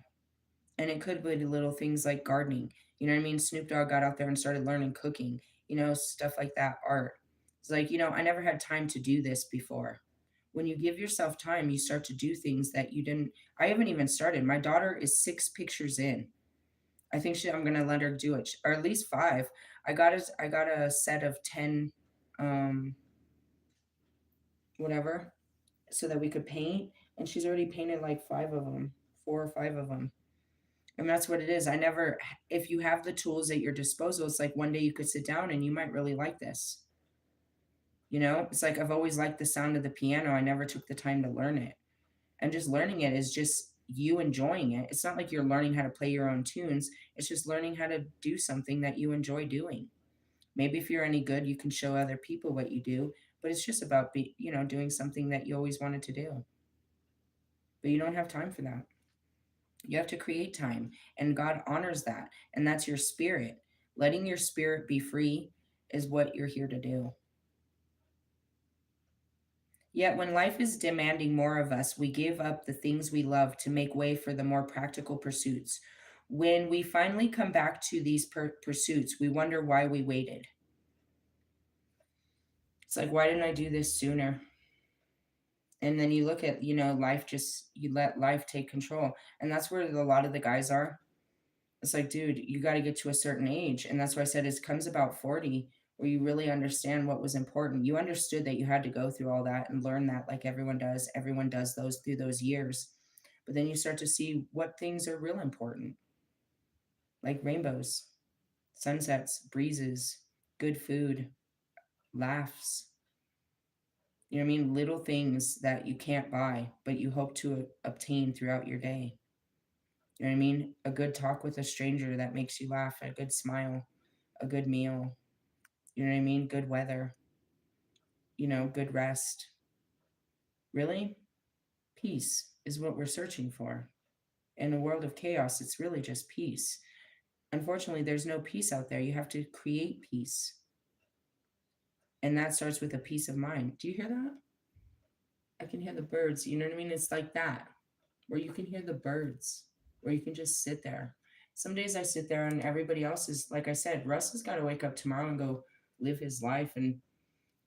S1: And it could be little things like gardening. You know what I mean? Snoop Dogg got out there and started learning cooking, stuff like that, art. It's like, I never had time to do this before. When you give yourself time, you start to do things that you didn't. I haven't even started. My daughter is 6 pictures in. I'm gonna let her do it, or at least five. I got a set of 10, um, whatever, so that we could paint, and she's already painted like five of them, 4 or 5 of them. And that's what it is. If you have the tools at your disposal, it's like one day you could sit down and you might really like this. It's like I've always liked the sound of the piano. I never took the time to learn it. And just learning it is just you enjoying it. It's not like you're learning how to play your own tunes. It's just learning how to do something that you enjoy doing. Maybe if you're any good, you can show other people what you do, but it's just about doing something that you always wanted to do. But you don't have time for that. You have to create time, and God honors that. And that's your spirit. Letting your spirit be free is what you're here to do. Yet, when life is demanding more of us, we give up the things we love to make way for the more practical pursuits. When we finally come back to these pursuits, we wonder why we waited. It's like, why didn't I do this sooner? And then you look at, life just, you let life take control. And that's where a lot of the guys are. It's like, dude, you got to get to a certain age. And that's why I said it comes about 40 where you really understand what was important. You understood that you had to go through all that and learn that like everyone does. Everyone does those through those years. But then you start to see what things are real important, like rainbows, sunsets, breezes, good food, laughs. You know what I mean? Little things that you can't buy, but you hope to obtain throughout your day. You know what I mean? A good talk with a stranger that makes you laugh, a good smile, a good meal. You know what I mean? Good weather, good rest. Really? Peace is what we're searching for. In a world of chaos, it's really just peace. Unfortunately, there's no peace out there. You have to create peace. And that starts with a peace of mind. Do you hear that? I can hear the birds. You know what I mean? It's like that, where you can hear the birds, where you can just sit there. Some days I sit there and everybody else is, like I said, Russ has got to wake up tomorrow and go live his life and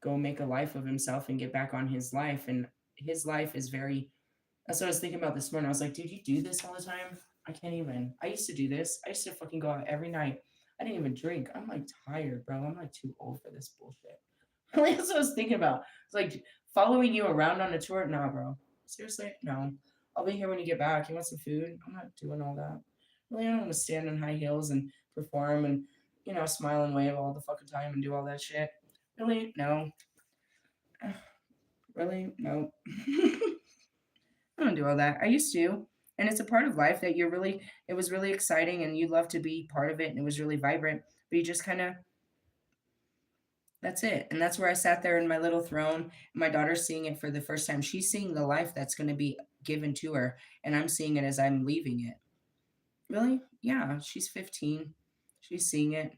S1: go make a life of himself and get back on his life. And his life is that's what I was thinking about this morning. I was like, dude, you do this all the time? I can't even. I used to do this. I used to fucking go out every night. I didn't even drink. I'm like tired, bro. I'm like too old for this bullshit. That's what I was thinking about. It's like following you around on a tour. Nah, bro. Seriously, no. I'll be here when you get back. You want some food? I'm not doing all that. Really, I don't want to stand on high heels and perform and, smile and wave all the fucking time and do all that shit. Really? No. Really? No. I don't do all that. I used to. And it's a part of life that it was really exciting and you love to be part of it and it was really vibrant. But you just kind of, That's it. And that's where I sat there in my little throne. My daughter's seeing it for the first time. She's seeing the life that's going to be given to her. And I'm seeing it as I'm leaving it. Really? Yeah. She's 15. She's seeing it.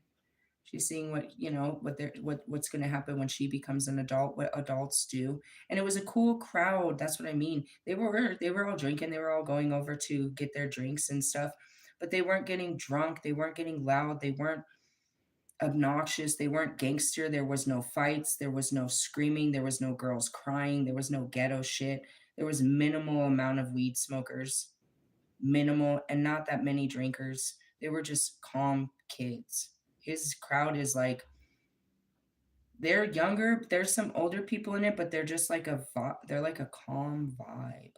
S1: She's seeing what, what's going to happen when she becomes an adult, what adults do. And it was a cool crowd. That's what I mean. They were all drinking. They were all going over to get their drinks and stuff, but they weren't getting drunk. They weren't getting loud. They weren't obnoxious. They weren't gangster. There was no fights. There was no screaming. There was no girls crying. There was no ghetto shit. There was minimal amount of weed smokers, minimal, and not that many drinkers. They were just calm kids. His crowd is like they're younger. There's some older people in it, but they're just like they're like a calm vibe.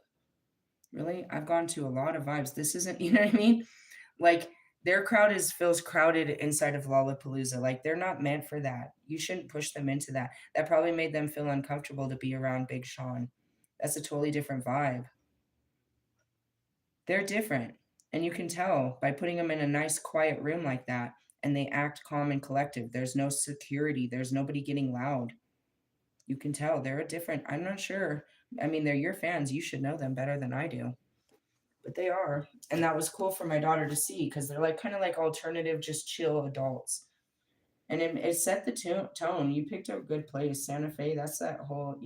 S1: Really, I've gone to a lot of vibes. This isn't, you know what I mean? Like their crowd is feels crowded inside of Lollapalooza. Like they're not meant for that. You shouldn't push them into that. That probably made them feel uncomfortable to be around Big Sean. That's a totally different vibe. They're different. And you can tell by putting them in a nice quiet room like that and they act calm and collective. There's no security. There's nobody getting loud. You can tell they're a different. I'm not sure. I mean, they're your fans. You should know them better than I do. But they are. And that was cool for my daughter to see because they're like kind of like alternative, just chill adults. And it set the tone. You picked a good place. Santa Fe, that's that whole,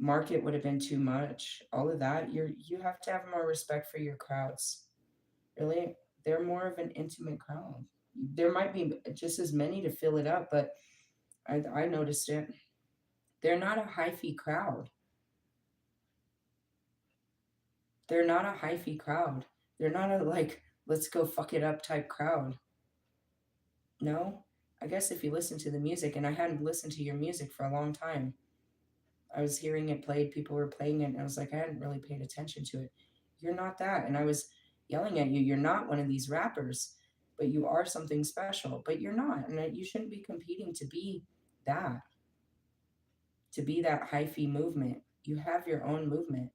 S1: market would have been too much. All of that. You have to have more respect for your crowds. Really, they're more of an intimate crowd. There might be just as many to fill it up, but I noticed it. They're not a hyphy crowd. They're not a hyphy crowd. They're not a like let's go fuck it up type crowd. No, I guess if you listen to the music, and I hadn't listened to your music for a long time, I was hearing it played, people were playing it, and I was like, I hadn't really paid attention to it. You're not that. And I was yelling at you, you're not one of these rappers, but you are something special, but you're not. And you shouldn't be competing that, to be that hyphy movement. You have your own movement,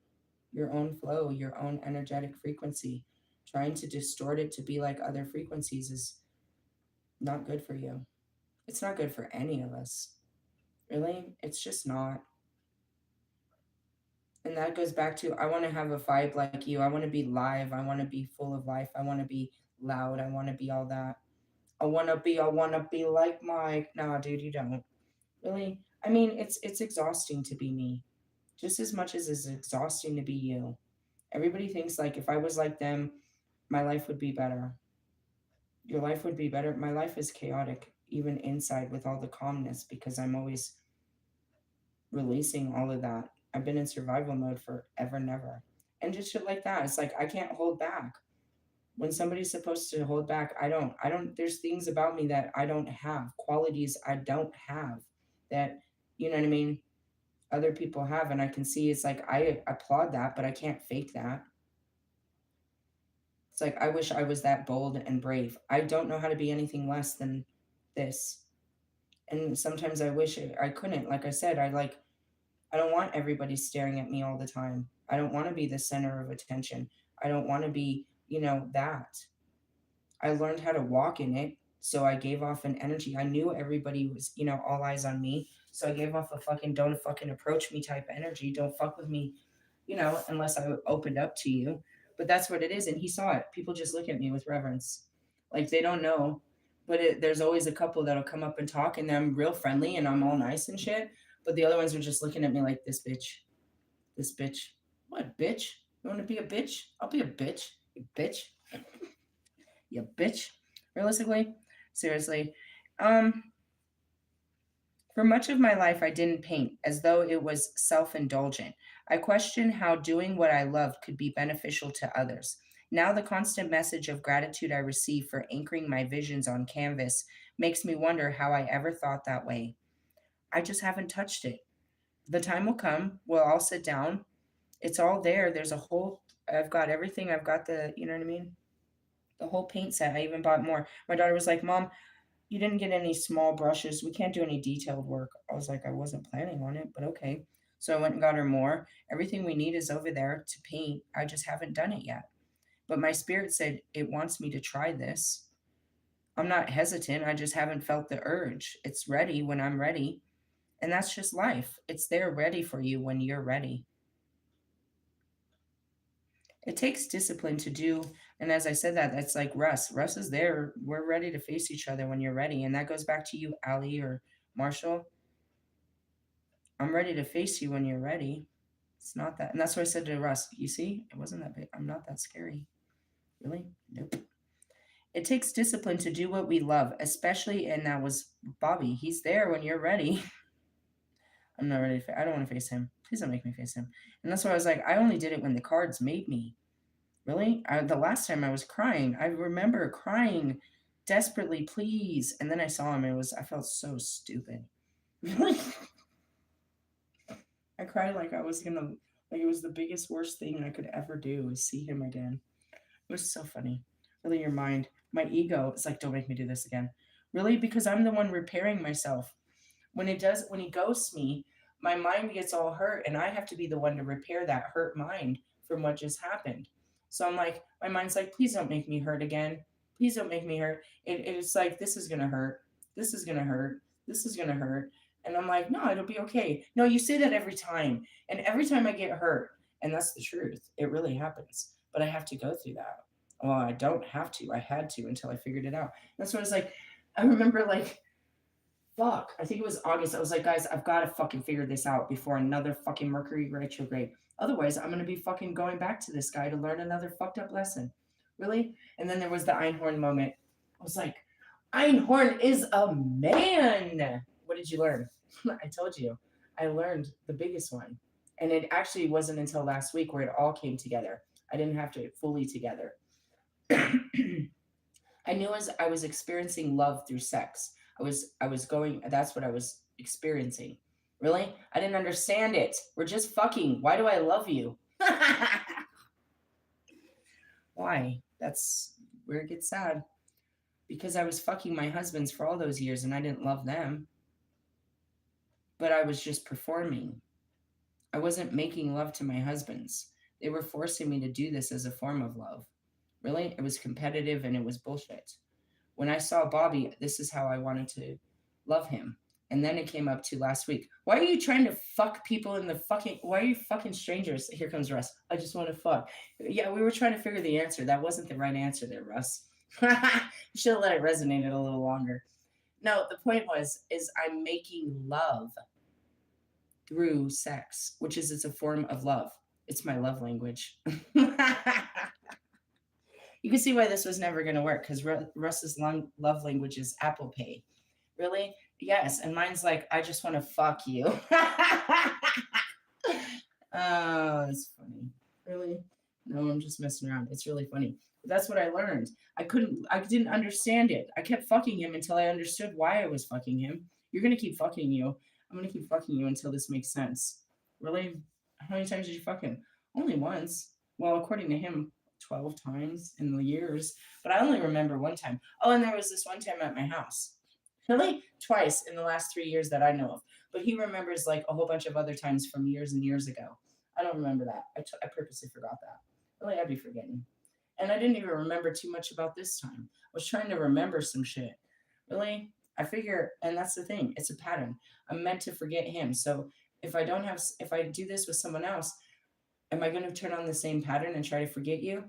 S1: your own flow, your own energetic frequency. Trying to distort it to be like other frequencies is not good for you. It's not good for any of us. Really, it's just not. And that goes back to I want to have a vibe like you. I want to be live. I want to be full of life. I want to be loud. I want to be all that. I want to be like Mike. Nah, dude, you don't. Really? I mean, it's exhausting to be me. Just as much as it's exhausting to be you. Everybody thinks like if I was like them, my life would be better. Your life would be better. My life is chaotic, even inside with all the calmness, because I'm always releasing all of that. I've been in survival mode forever and ever. And just shit like that. It's like I can't hold back. When somebody's supposed to hold back, I don't there's things about me that I don't have, qualities I don't have that, you know what I mean, other people have, and I can see it's like I applaud that, but I can't fake that. It's like I wish I was that bold and brave. I don't know how to be anything less than this. And sometimes I wish I couldn't. Like I said, I don't want everybody staring at me all the time. I don't want to be the center of attention. I don't want to be, that. I learned how to walk in it. So I gave off an energy. I knew everybody was, all eyes on me. So I gave off a fucking don't fucking approach me type energy. Don't fuck with me, unless I opened up to you. But that's what it is. And he saw it. People just look at me with reverence. Like they don't know. But there's always a couple that'll come up and talk, and I'm real friendly and I'm all nice and shit. But the other ones are just looking at me like this bitch. This bitch. What bitch? You want to be a bitch? I'll be a bitch. You bitch. You bitch. Realistically, seriously. Um, for much of my life, I didn't paint as though it was self indulgent. I questioned how doing what I loved could be beneficial to others. Now, the constant message of gratitude I receive for anchoring my visions on canvas makes me wonder how I ever thought that way. I just haven't touched it. The time will come. We'll all sit down. It's all there. I've got everything. I've got you know what I mean? The whole paint set. I even bought more. My daughter was like, Mom, you didn't get any small brushes. We can't do any detailed work. I was like, I wasn't planning on it, but okay. So I went and got her more. Everything we need is over there to paint. I just haven't done it yet. But my spirit said it wants me to try this. I'm not hesitant. I just haven't felt the urge. It's ready when I'm ready. And that's just life. It's there ready for you when you're ready. It takes discipline to do. And as I said that, that's like Russ. Russ is there. We're ready to face each other when you're ready. And that goes back to you, Ali or Marshall. I'm ready to face you when you're ready. It's not that. And that's what I said to Russ. You see, it wasn't that big. I'm not that scary. Really? Nope. It takes discipline to do what we love, especially, and that was Bobby. He's there when you're ready. I'm not ready. I don't want to face him. Please don't make me face him. And that's why I was like, I only did it when the cards made me. Really? The last time I was crying, I remember crying desperately, please. And then I saw him. I felt so stupid. Really? I cried like I was gonna, like it was the biggest, worst thing I could ever do is see him again. It was so funny. Really, your mind, my ego is like, don't make me do this again. Really? Because I'm the one repairing myself. When he ghosts me, my mind gets all hurt and I have to be the one to repair that hurt mind from what just happened. So I'm like, my mind's like, please don't make me hurt again. Please don't make me hurt. It's like, this is going to hurt. This is going to hurt. This is going to hurt. And I'm like, no, it'll be okay. No, you say that every time. And every time I get hurt, and that's the truth, it really happens. But I have to go through that. Well, I don't have to. I had to until I figured it out. That's what it's like. I remember like fuck. I think it was August. I was like, guys, I've got to fucking figure this out before another fucking Mercury retrograde. Otherwise, I'm going to be fucking going back to this guy to learn another fucked up lesson. Really? And then there was the Einhorn moment. I was like, Einhorn is a man. What did you learn? I told you. I learned the biggest one. And it actually wasn't until last week where it all came together. I didn't have to fully together. I knew as I was experiencing love through sex. I was going that's what I was experiencing. Really? I didn't understand it. We're just fucking. Why do I love you? Why? That's where it gets sad. Because I was fucking my husbands for all those years and I didn't love them. But I was just performing. I wasn't making love to my husbands. They were forcing me to do this as a form of love. Really? It was competitive and it was bullshit. When I saw Bobby, this is how I wanted to love him. And then it came up to last week. Why are you trying to fuck people in the fucking, why are you fucking strangers? Here comes Russ. I just want to fuck. Yeah, we were trying to figure the answer. That wasn't the right answer there, Russ. You should have let it resonate a little longer. No, the point is I'm making love through sex, which is it's a form of love. It's my love language. You can see why this was never going to work because Russ's love language is Apple Pay. Really? Yes. And mine's like, I just want to fuck you. Oh, it's funny. Really? No, I'm just messing around. It's really funny. But that's what I learned. I didn't understand it. I kept fucking him until I understood why I was fucking him. You're going to keep fucking you. I'm going to keep fucking you until this makes sense. Really? How many times did you fuck him? Only once. Well, according to him, 12 times in the years, but I only remember one time. Oh, and there was this one time at my house. Really? Twice in the last 3 years that I know of. But he remembers like a whole bunch of other times from years and years ago. I don't remember that. I purposely forgot that. Really, I'd be forgetting. And I didn't even remember too much about this time. I was trying to remember some shit. Really? I figure, and that's the thing, it's a pattern. I'm meant to forget him. So if I do this with someone else, am I going to turn on the same pattern and try to forget you?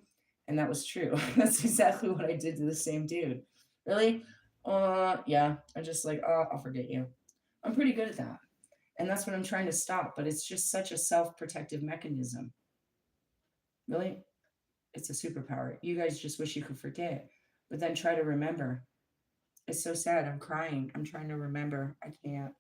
S1: And that was true. That's exactly what I did to the same dude. Really? Yeah. I'm just like, oh, I'll forget you. I'm pretty good at that. And that's what I'm trying to stop. But it's just such a self-protective mechanism. Really? It's a superpower. You guys just wish you could forget. But then try to remember. It's so sad. I'm crying. I'm trying to remember. I can't.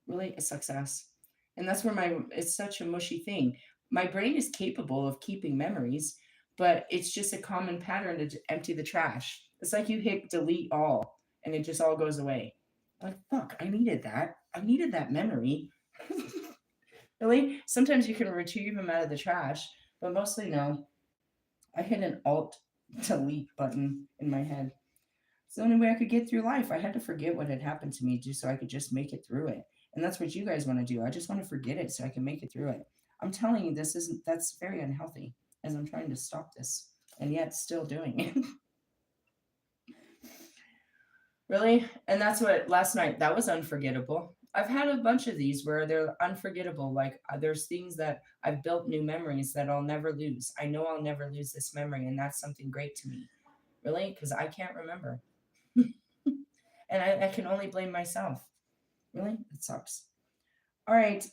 S1: Really? It sucks ass. And that's where it's such a mushy thing. My brain is capable of keeping memories, but it's just a common pattern to empty the trash. It's like you hit delete all and it just all goes away. Like, fuck, I needed that. I needed that memory. Really? Sometimes you can retrieve them out of the trash, but mostly no. I hit an alt delete button in my head. It's the only way I could get through life. I had to forget what had happened to me just so I could just make it through it. And that's what you guys want to do. I just want to forget it so I can make it through it. I'm telling you, that's very unhealthy as I'm trying to stop this and yet still doing it. Really? And that's what last night, that was unforgettable. I've had a bunch of these where they're unforgettable. Like there's things that I've built new memories that I'll never lose. I know I'll never lose this memory, and that's something great to me. Really? Because I can't remember. And I can only blame myself. Really? It sucks. All right.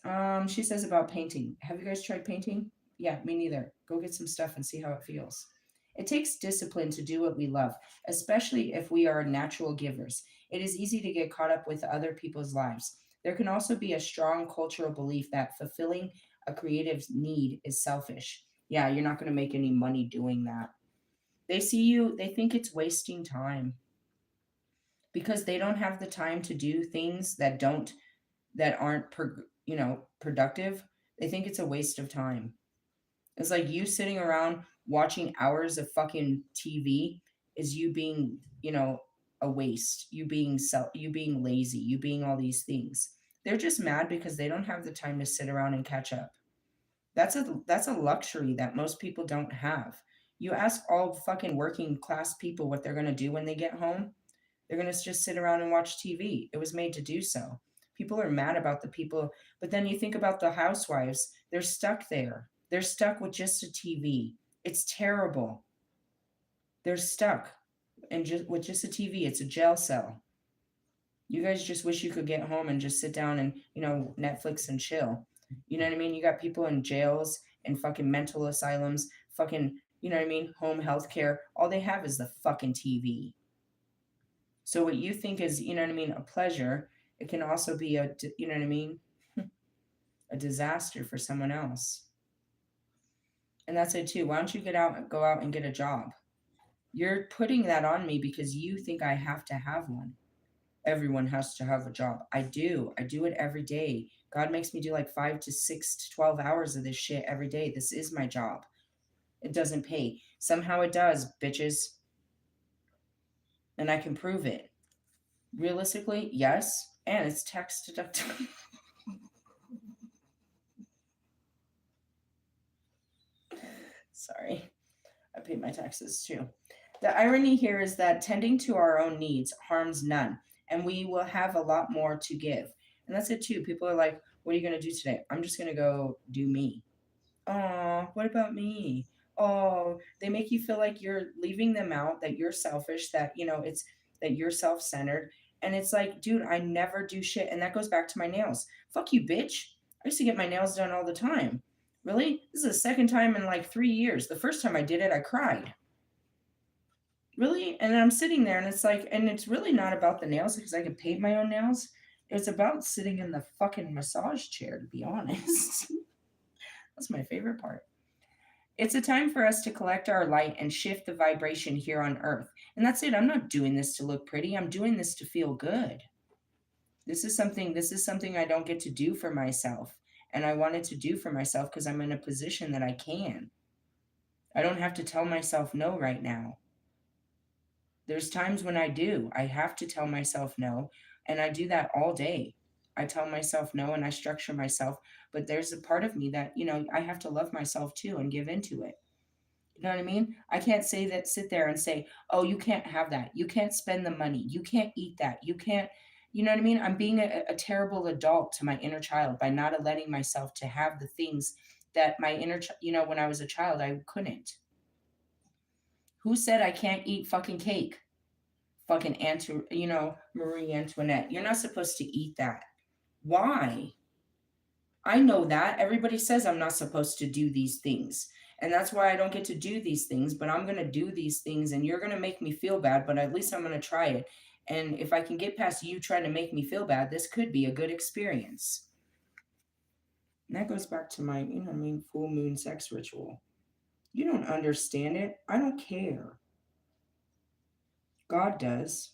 S1: She says about painting. Have you guys tried painting? Yeah, me neither. Go get some stuff and see how it feels. It takes discipline to do what we love, especially if we are natural givers. It is easy to get caught up with other people's lives. There can also be a strong cultural belief that fulfilling a creative need is selfish. Yeah, you're not going to make any money doing that. They see you, they think it's wasting time because they don't have the time to do things that aren't productive. They think it's a waste of time. It's like you sitting around watching hours of fucking TV is you being, a waste. You being lazy, you being all these things. They're just mad because they don't have the time to sit around and catch up. That's a luxury that most people don't have. You ask all fucking working class people what they're going to do when they get home. They're going to just sit around and watch TV. It was made to do so. People are mad about the people, but then you think about the housewives, they're stuck there. They're stuck with just a TV. It's terrible. They're stuck and just with just a TV. It's a jail cell. You guys just wish you could get home and just sit down and, Netflix and chill. You know what I mean? You got people in jails and fucking mental asylums, fucking, you know what I mean? Home health care. All they have is the fucking TV. So what you think is, you know what I mean, a pleasure, it can also be you know what I mean, a disaster for someone else. And that's it too. Why don't you go out and get a job? You're putting that on me because you think I have to have one. Everyone has to have a job. I do. I do it every day. God makes me do like 5 to 6 to 12 hours of this shit every day. This is my job. It doesn't pay. Somehow it does, bitches. And I can prove it. Realistically, yes. And it's tax deductible. Sorry. I pay my taxes too. The irony here is that tending to our own needs harms none, and we will have a lot more to give. And that's it too. People are like, what are you going to do today? I'm just going to go do me. Oh, what about me? Oh, they make you feel like you're leaving them out, that you're selfish, that, it's that you're self centered. And it's like, dude, I never do shit. And that goes back to my nails. Fuck you, bitch. I used to get my nails done all the time. Really? This is the second time in like 3 years. The first time I did it, I cried. Really? And I'm sitting there and it's like, and it's really not about the nails because I could paint my own nails. It's about sitting in the fucking massage chair, to be honest. That's my favorite part. It's a time for us to collect our light and shift the vibration here on earth. And that's it. I'm not doing this to look pretty. I'm doing this to feel good. This is something I don't get to do for myself. And I wanted to do for myself because I'm in a position that I can. I don't have to tell myself no right now. There's times when I do. I have to tell myself no, and I do that all day. I tell myself no and I structure myself, but there's a part of me that, I have to love myself too and give into it. You know what I mean? I can't sit there and say, "Oh, you can't have that. You can't spend the money. You can't eat that. You can't." You know what I mean? I'm being a terrible adult to my inner child by not letting myself to have the things that my when I was a child, I couldn't. Who said I can't eat fucking cake? Fucking Marie Antoinette. You're not supposed to eat that. Why? I know that. Everybody says I'm not supposed to do these things. And that's why I don't get to do these things, but I'm going to do these things and you're going to make me feel bad, but at least I'm going to try it. And if I can get past you trying to make me feel bad, this could be a good experience. And that goes back to my, full moon sex ritual. You don't understand it. I don't care. God does.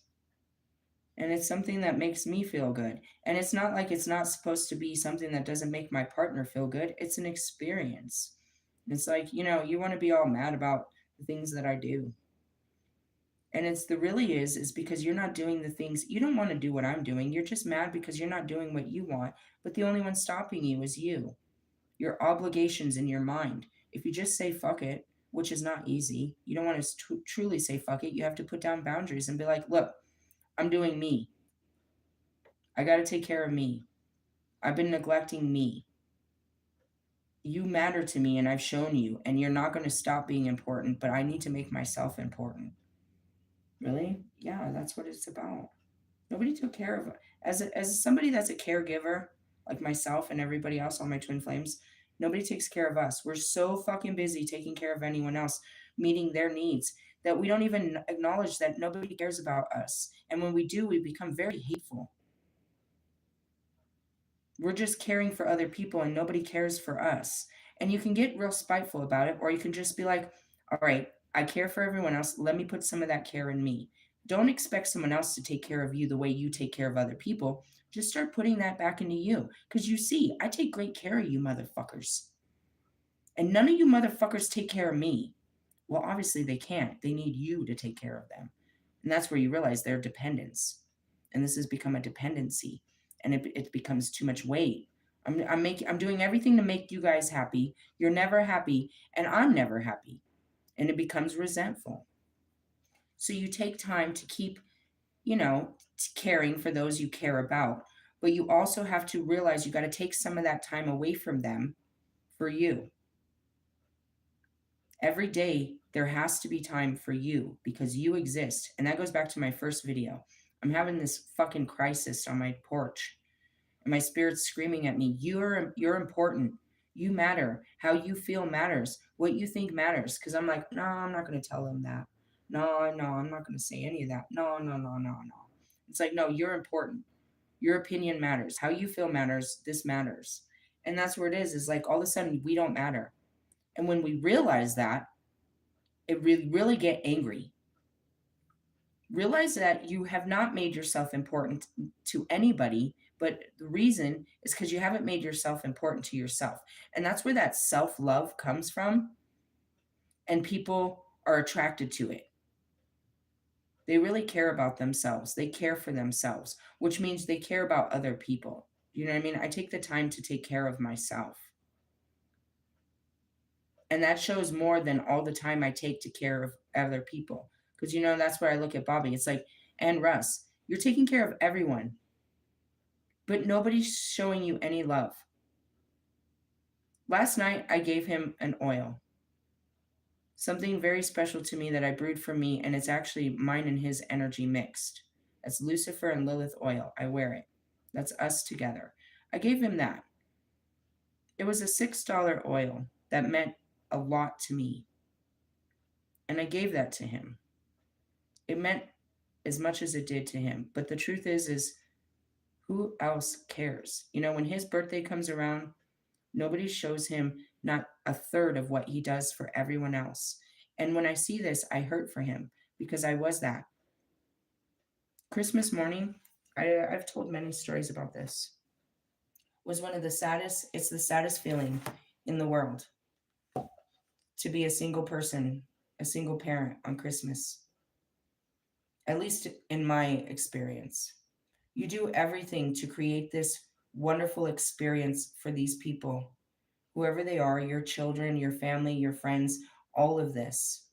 S1: And it's something that makes me feel good. And it's not like it's not supposed to be something that doesn't make my partner feel good. It's an experience. It's like, you want to be all mad about the things that I do. And it's the really is because you're not doing the things you don't want to do what I'm doing. You're just mad because you're not doing what you want. But the only one stopping you is you, your obligations in your mind. If you just say fuck it, which is not easy, you don't want to truly say fuck it. You have to put down boundaries and be like, look, I'm doing me. I got to take care of me. I've been neglecting me. You matter to me and I've shown you, and you're not going to stop being important, but I need to make myself important. Really? Yeah, that's what it's about. Nobody took care of as somebody that's a caregiver, like myself and everybody else on my twin flames. Nobody takes care of us. We're so fucking busy taking care of anyone else, meeting their needs, that we don't even acknowledge that nobody cares about us. And when we do, we become very hateful. We're just caring for other people and nobody cares for us. And you can get real spiteful about it, or you can just be like, all right, I care for everyone else. Let me put some of that care in me. Don't expect someone else to take care of you the way you take care of other people. Just start putting that back into you. Because you see, I take great care of you motherfuckers. And none of you motherfuckers take care of me. Well, obviously they can't. They need you to take care of them. And that's where you realize their dependence. And this has become a dependency, and it becomes too much weight. I'm doing everything to make you guys happy. You're never happy, and I'm never happy. And it becomes resentful. So you take time to keep, caring for those you care about. But you also have to realize you got to take some of that time away from them for you. Every day, there has to be time for you because you exist. And that goes back to my first video. I'm having this fucking crisis on my porch, and my spirit's screaming at me, you're important. You matter. How you feel matters. What you think matters. Because I'm like, no, I'm not going to tell them that. No, no, I'm not going to say any of that. No, no, no, no, no. It's like, no, you're important. Your opinion matters. How you feel matters. This matters. And that's where it is like all of a sudden we don't matter. And when we realize that, it really get angry. Realize that you have not made yourself important to anybody, but the reason is because you haven't made yourself important to yourself. And that's where that self-love comes from, and people are attracted to it. They really care about themselves. They care for themselves, which means they care about other people. You know what I mean? I take the time to take care of myself. And that shows more than all the time I take to care of other people. Because, that's where I look at Bobby. It's like, and Russ, you're taking care of everyone, but nobody's showing you any love. Last night, I gave him an oil, something very special to me that I brewed for me, and it's actually mine and his energy mixed. That's Lucifer and Lilith oil. I wear it. That's us together. I gave him that. It was a $6 oil that meant a lot to me, and I gave that to him. It meant as much as it did to him. But the truth is who else cares? When his birthday comes around, nobody shows him not a third of what he does for everyone else. And when I see this, I hurt for him because I was that. Christmas morning, I've told many stories about this, was one of the saddest, it's the saddest feeling in the world to be a single person, a single parent on Christmas. At least in my experience. You do everything to create this wonderful experience for these people, whoever they are, your children, your family, your friends, all of this.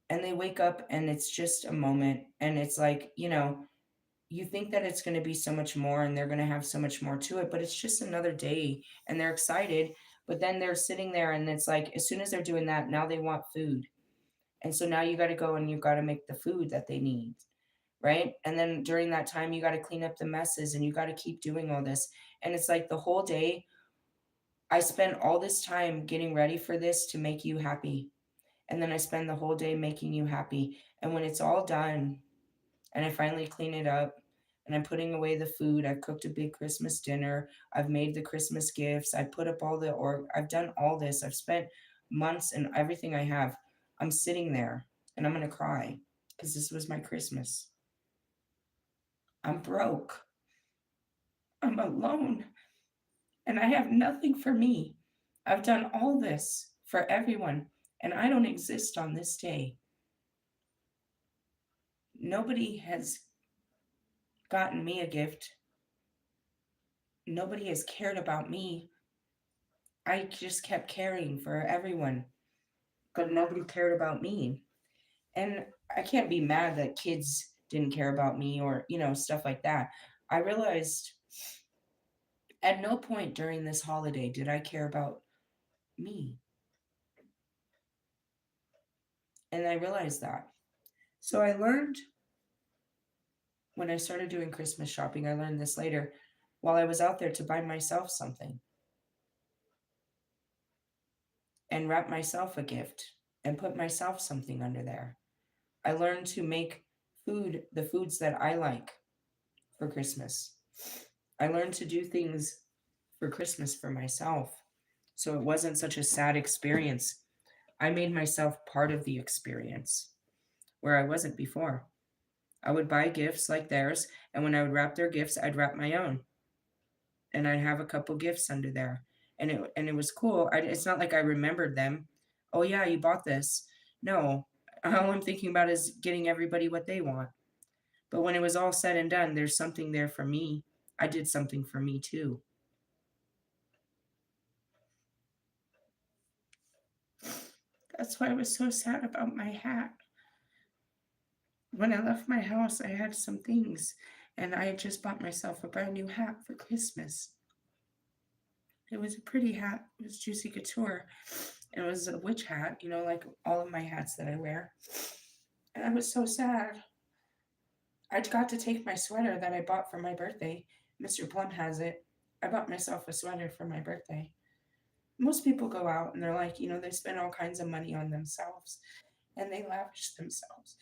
S1: And they wake up and it's just a moment. And it's like, you think that it's going to be so much more and they're going to have so much more to it, but it's just another day and they're excited. But then they're sitting there and it's like, as soon as they're doing that, now they want food. And so now you got to go and you got to make the food that they need. Right. And then during that time, you got to clean up the messes and you got to keep doing all this. And it's like the whole day, I spent all this time getting ready for this to make you happy. And then I spend the whole day making you happy. And when it's all done and I finally clean it up and I'm putting away the food, I've cooked a big Christmas dinner, I've made the Christmas gifts, I put up I've done all this. I've spent months and everything I have. I'm sitting there and I'm going to cry because this was my Christmas. I'm broke. I'm alone. And I have nothing for me. I've done all this for everyone, and I don't exist on this day. Nobody has gotten me a gift. Nobody has cared about me. I just kept caring for everyone, but nobody cared about me. And I can't be mad that kids didn't care about me or, stuff like that. I realized at no point during this holiday did I care about me. And I realized that. So I learned when I started doing Christmas shopping, I learned this later while I was out there to buy myself something and wrap myself a gift and put myself something under there. I learned to make the foods that I like for Christmas. I learned to do things for Christmas for myself. So it wasn't such a sad experience. I made myself part of the experience where I wasn't before. I would buy gifts like theirs, and when I would wrap their gifts, I'd wrap my own. And I'd have a couple gifts under there. And it was cool. It's not like I remembered them. Oh yeah, you bought this. No. All I'm thinking about is getting everybody what they want. But when it was all said and done, there's something there for me. I did something for me too. That's why I was so sad about my hat. When I left my house, I had some things, and I had just bought myself a brand new hat for Christmas. It was a pretty hat. It was Juicy Couture. It was a witch hat, like all of my hats that I wear. And I was so sad. I got to take my sweater that I bought for my birthday. Mr. Plum has it. I bought myself a sweater for my birthday. Most people go out and they're like, they spend all kinds of money on themselves and they lavish themselves.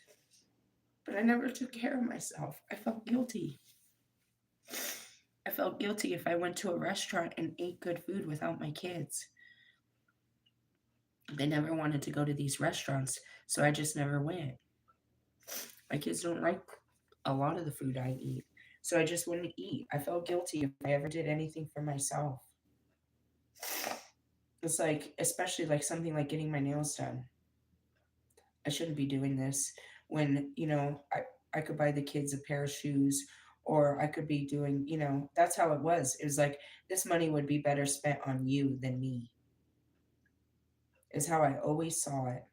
S1: But I never took care of myself. I felt guilty. I felt guilty if I went to a restaurant and ate good food without my kids. They never wanted to go to these restaurants, so I just never went. My kids don't like a lot of the food I eat, so I just wouldn't eat. I felt guilty if I ever did anything for myself. It's like, especially like something like getting my nails done. I shouldn't be doing this when, I could buy the kids a pair of shoes or I could be doing, that's how it was. It was like this money would be better spent on you than me, is how I always saw it.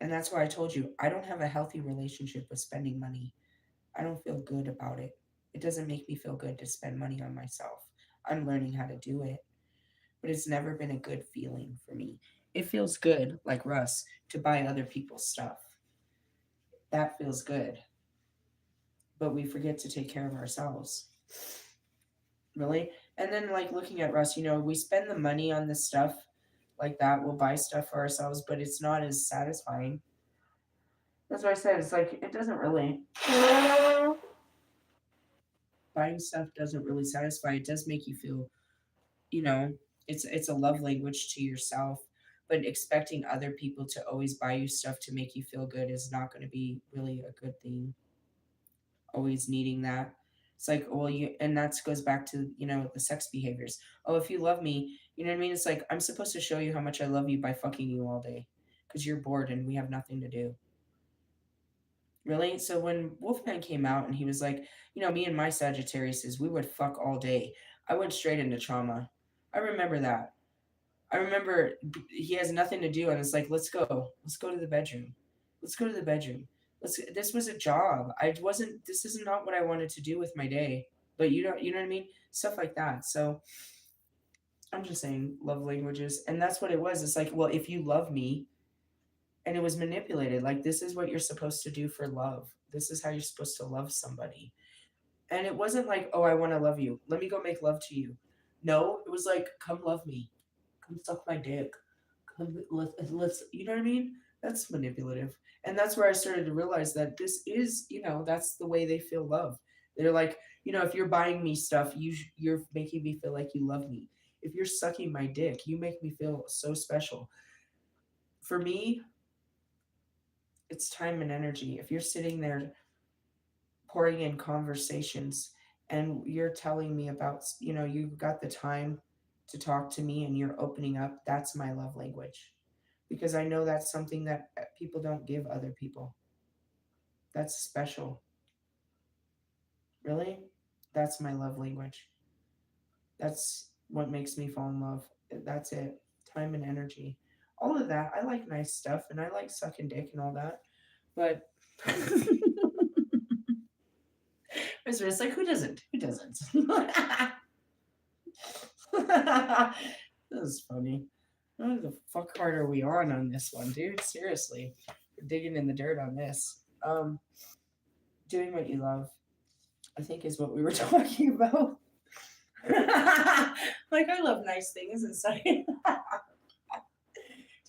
S1: And that's why I told you I don't have a healthy relationship with spending money. I don't feel good about it. It doesn't make me feel good to spend money on myself. I'm learning how to do it, but it's never been a good feeling for me. It feels good, like Russ, to buy other people's stuff. That feels good. But we forget to take care of ourselves. Really? And then, like, looking at Russ, we spend the money on this stuff like that. We'll buy stuff for ourselves, but it's not as satisfying. That's why I said it's like, it doesn't really. Buying stuff doesn't really satisfy. It does make you feel, you know, it's a love language to yourself. But expecting other people to always buy you stuff to make you feel good is not going to be really a good thing. Always needing that. It's like, well, and that goes back to, the sex behaviors. Oh, if you love me, you know what I mean? It's like, I'm supposed to show you how much I love you by fucking you all day because you're bored and we have nothing to do. Really? So when Wolfman came out and he was like, me and my Sagittarius, we would fuck all day. I went straight into trauma. I remember that. I remember he has nothing to do and it's like, let's go. Let's go to the bedroom. Let's go to the bedroom. This was a job. This is not what I wanted to do with my day. But you know what I mean? Stuff like that. So I'm just saying love languages. And that's what it was. It's like, well, if you love me, and it was manipulated, like this is what you're supposed to do for love. This is how you're supposed to love somebody. And it wasn't like, oh, I want to love you. Let me go make love to you. No, it was like, come love me. Come suck my dick. Come, let's, you know what I mean? That's manipulative. And that's where I started to realize that this is, that's the way they feel love. They're like, if you're buying me stuff, you're making me feel like you love me. If you're sucking my dick, you make me feel so special. For me, it's time and energy. If you're sitting there pouring in conversations and you're telling me about, you've got the time to talk to me and you're opening up, that's my love language. Because I know that's something that people don't give other people. That's special. Really? That's my love language. That's what makes me fall in love. That's it. Time and energy. All of that. I like nice stuff and I like sucking dick and all that. But It's like, who doesn't? Who doesn't? That was funny. What the fuck card are we on this one, dude? Seriously. We're digging in the dirt on this. Doing what you love, I think, is what we were talking about. Like, I love nice things inside. Do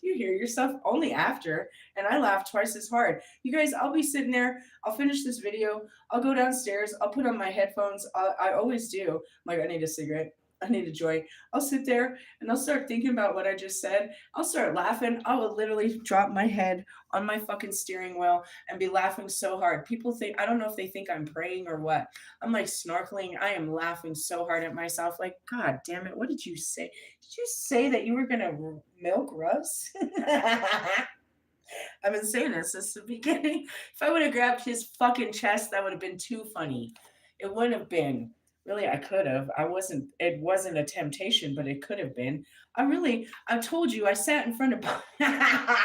S1: you hear yourself? Only after. And I laugh twice as hard. You guys, I'll be sitting there. I'll finish this video. I'll go downstairs. I'll put on my headphones. I always do. I'm like, I need a cigarette. I need a joint. I'll sit there and I'll start thinking about what I just said. I'll start laughing. I will literally drop my head on my fucking steering wheel and be laughing so hard. People think, I don't know if they think I'm praying or what. I'm like snorkeling. I am laughing so hard at myself. Like, God damn it. What did you say? Did you say that you were going to milk Russ? I've been saying this since the beginning. If I would have grabbed his fucking chest, that would have been too funny. It wouldn't have been. Really, I could have. It wasn't a temptation, but it could have been. I told you, I sat in front of. I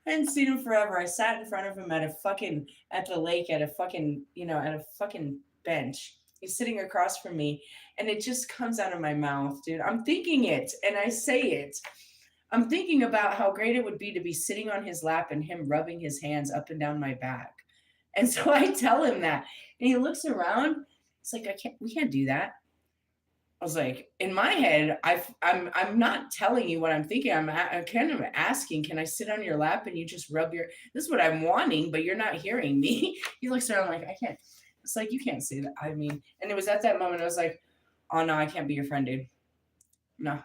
S1: hadn't seen him forever. I sat in front of him at the lake, at a fucking, at a fucking bench. He's sitting across from me, and it just comes out of my mouth, dude. I'm thinking it, and I say it. I'm thinking about how great it would be to be sitting on his lap and him rubbing his hands up and down my back. And so I tell him that, and he looks around. It's like, we can't do that. I was like, in my head, I'm not telling you what I'm thinking. I'm kind of asking, can I sit on your lap and you just rub your? This is what I'm wanting, but you're not hearing me. He looks around like, I can't. It's like, you can't say that. I mean, and it was at that moment I was like, oh no, I can't be your friend, dude. No,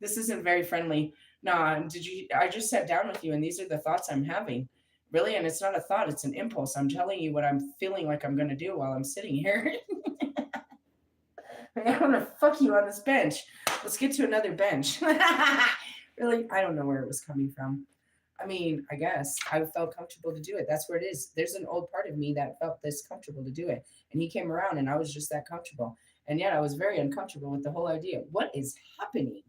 S1: this isn't very friendly. No, I just sat down with you, and these are the thoughts I'm having. Really, and it's not a thought, it's an impulse. I'm telling you what I'm feeling like I'm going to do while I'm sitting here. I want to fuck you on this bench. Let's get to another bench. Really, I don't know where it was coming from. I mean, I guess I felt comfortable to do it. That's where it is. There's an old part of me that felt this comfortable to do it. And he came around and I was just that comfortable. And yet I was very uncomfortable with the whole idea. What is happening?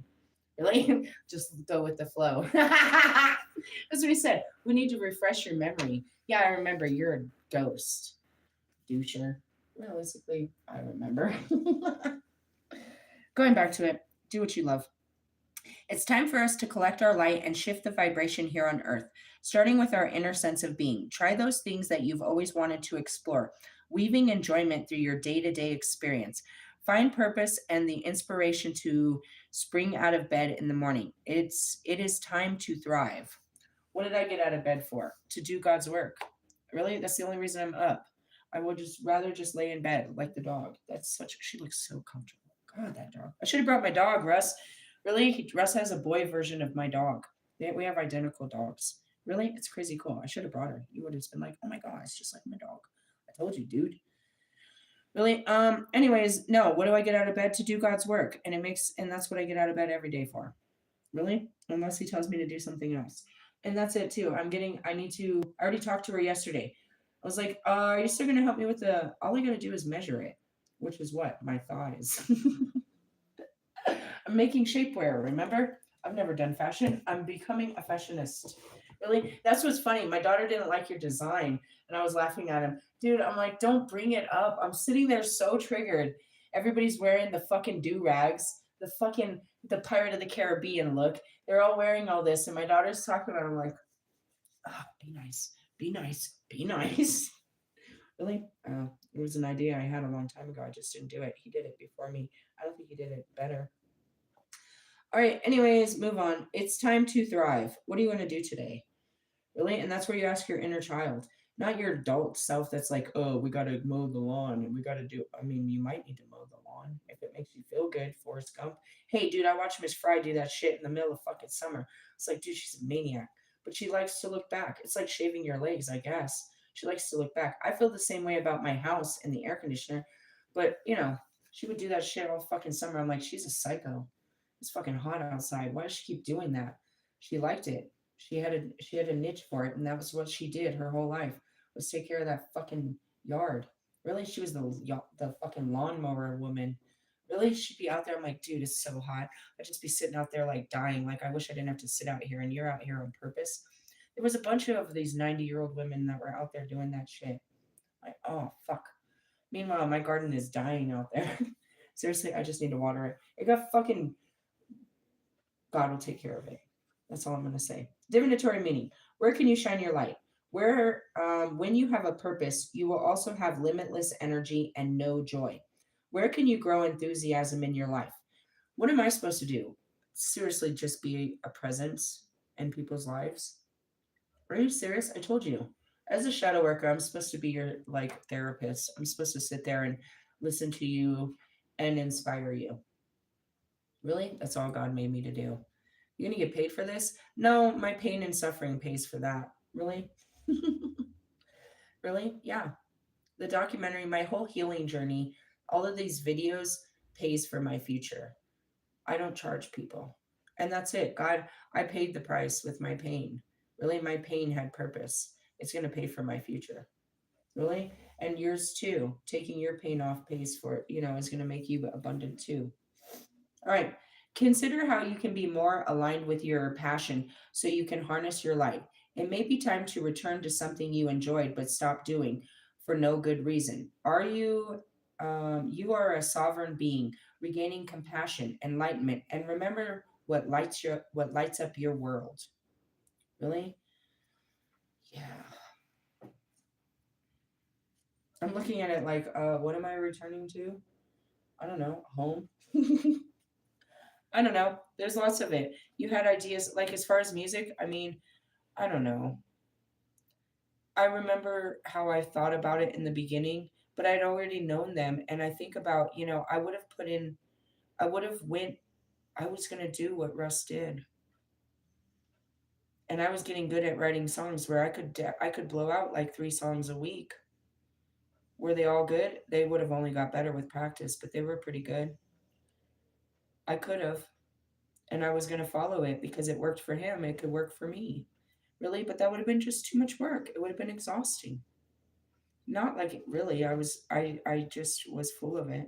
S1: Really? Just go with the flow. That's what he said. We need to refresh your memory. Yeah, I remember. You're a ghost. Doucher. Realistically, I remember. Going back to it, do what you love. It's time for us to collect our light and shift the vibration here on Earth, starting with our inner sense of being. Try those things that you've always wanted to explore, weaving enjoyment through your day-to-day experience. Find purpose and the inspiration to spring out of bed in the morning. It is time to thrive. What did I get out of bed for? To do God's work. Really? That's the only reason I'm up. I would just rather just lay in bed like the dog. She looks so comfortable. God, that dog. I should have brought my dog, Russ. Really? Russ has a boy version of my dog. We have identical dogs. Really? It's crazy cool. I should have brought her. You would have been like, oh my God, it's just like my dog. I told you, dude. Really? Anyways, no, what do I get out of bed? To do God's work. And that's what I get out of bed every day for. Really? Unless he tells me to do something else. And that's it too. I already talked to her yesterday. I was like, are you still gonna help me with all I gotta do is measure it, which is what? My thighs. I'm making shapewear, remember? I've never done fashion. I'm becoming a fashionist. Really? That's what's funny. My daughter didn't like your design, and I was laughing at him. Dude, I'm like, don't bring it up. I'm sitting there so triggered. Everybody's wearing the fucking do-rags, the Pirate of the Caribbean look. They're all wearing all this, and my daughter's talking about it. I'm like, be nice, be nice, be nice. Really? It was an idea I had a long time ago. I just didn't do it. He did it before me. I don't think he did it better. All right, anyways, move on. It's time to thrive. What do you want to do today? Really? And that's where you ask your inner child, not your adult self that's like, oh, we got to mow the lawn and we got to do. I mean, you might need to mow the lawn if it makes you feel good, Forrest Gump. Hey, dude, I watched Miss Fry do that shit in the middle of fucking summer. It's like, dude, she's a maniac. But she likes to look back. It's like shaving your legs, I guess. She likes to look back. I feel the same way about my house and the air conditioner. But, she would do that shit all fucking summer. I'm like, she's a psycho. It's fucking hot outside. Why does she keep doing that? She liked it. She had a niche for it, and that was what she did her whole life, was take care of that fucking yard. Really, she was the fucking lawnmower woman. Really, she'd be out there. I'm like, dude, it's so hot. I'd just be sitting out there like dying. Like, I wish I didn't have to sit out here, and you're out here on purpose. There was a bunch of these 90-year-old women that were out there doing that shit. Like, oh fuck. Meanwhile, my garden is dying out there. Seriously, I just need to water it. It got fucking. God will take care of it. That's all I'm gonna say. Divinatory meaning. Where can you shine your light? Where, when you have a purpose, you will also have limitless energy and no joy. Where can you grow enthusiasm in your life? What am I supposed to do? Seriously, just be a presence in people's lives? Are you serious? I told you. As a shadow worker, I'm supposed to be your like therapist. I'm supposed to sit there and listen to you and inspire you. Really? That's all God made me to do. You gonna get paid for this? No, my pain and suffering pays for that. Really? Really? Yeah. The documentary, my whole healing journey, all of these videos pays for my future. I don't charge people. And that's it. God, I paid the price with my pain. Really, my pain had purpose. It's going to pay for my future. Really? And yours too. Taking your pain off pays for it, is going to make you abundant too. All right. Consider how you can be more aligned with your passion so you can harness your light. It may be time to return to something you enjoyed but stopped doing for no good reason. You are a sovereign being, regaining compassion, enlightenment, and remember what lights up your world. Really? Yeah. I'm looking at it like, what am I returning to? I don't know. Home. I don't know. There's lots of it. You had ideas like as far as music, I mean, I don't know. I remember how I thought about it in the beginning, but I'd already known them and I think about, I would have went I was going to do what Russ did. And I was getting good at writing songs where I could blow out like 3 songs a week. Were they all good? They would have only got better with practice, but they were pretty good. I could have and I was going to follow it because it worked for him, it could work for me. Really, but that would have been just too much work. It would have been exhausting. Not like really. I just was full of it.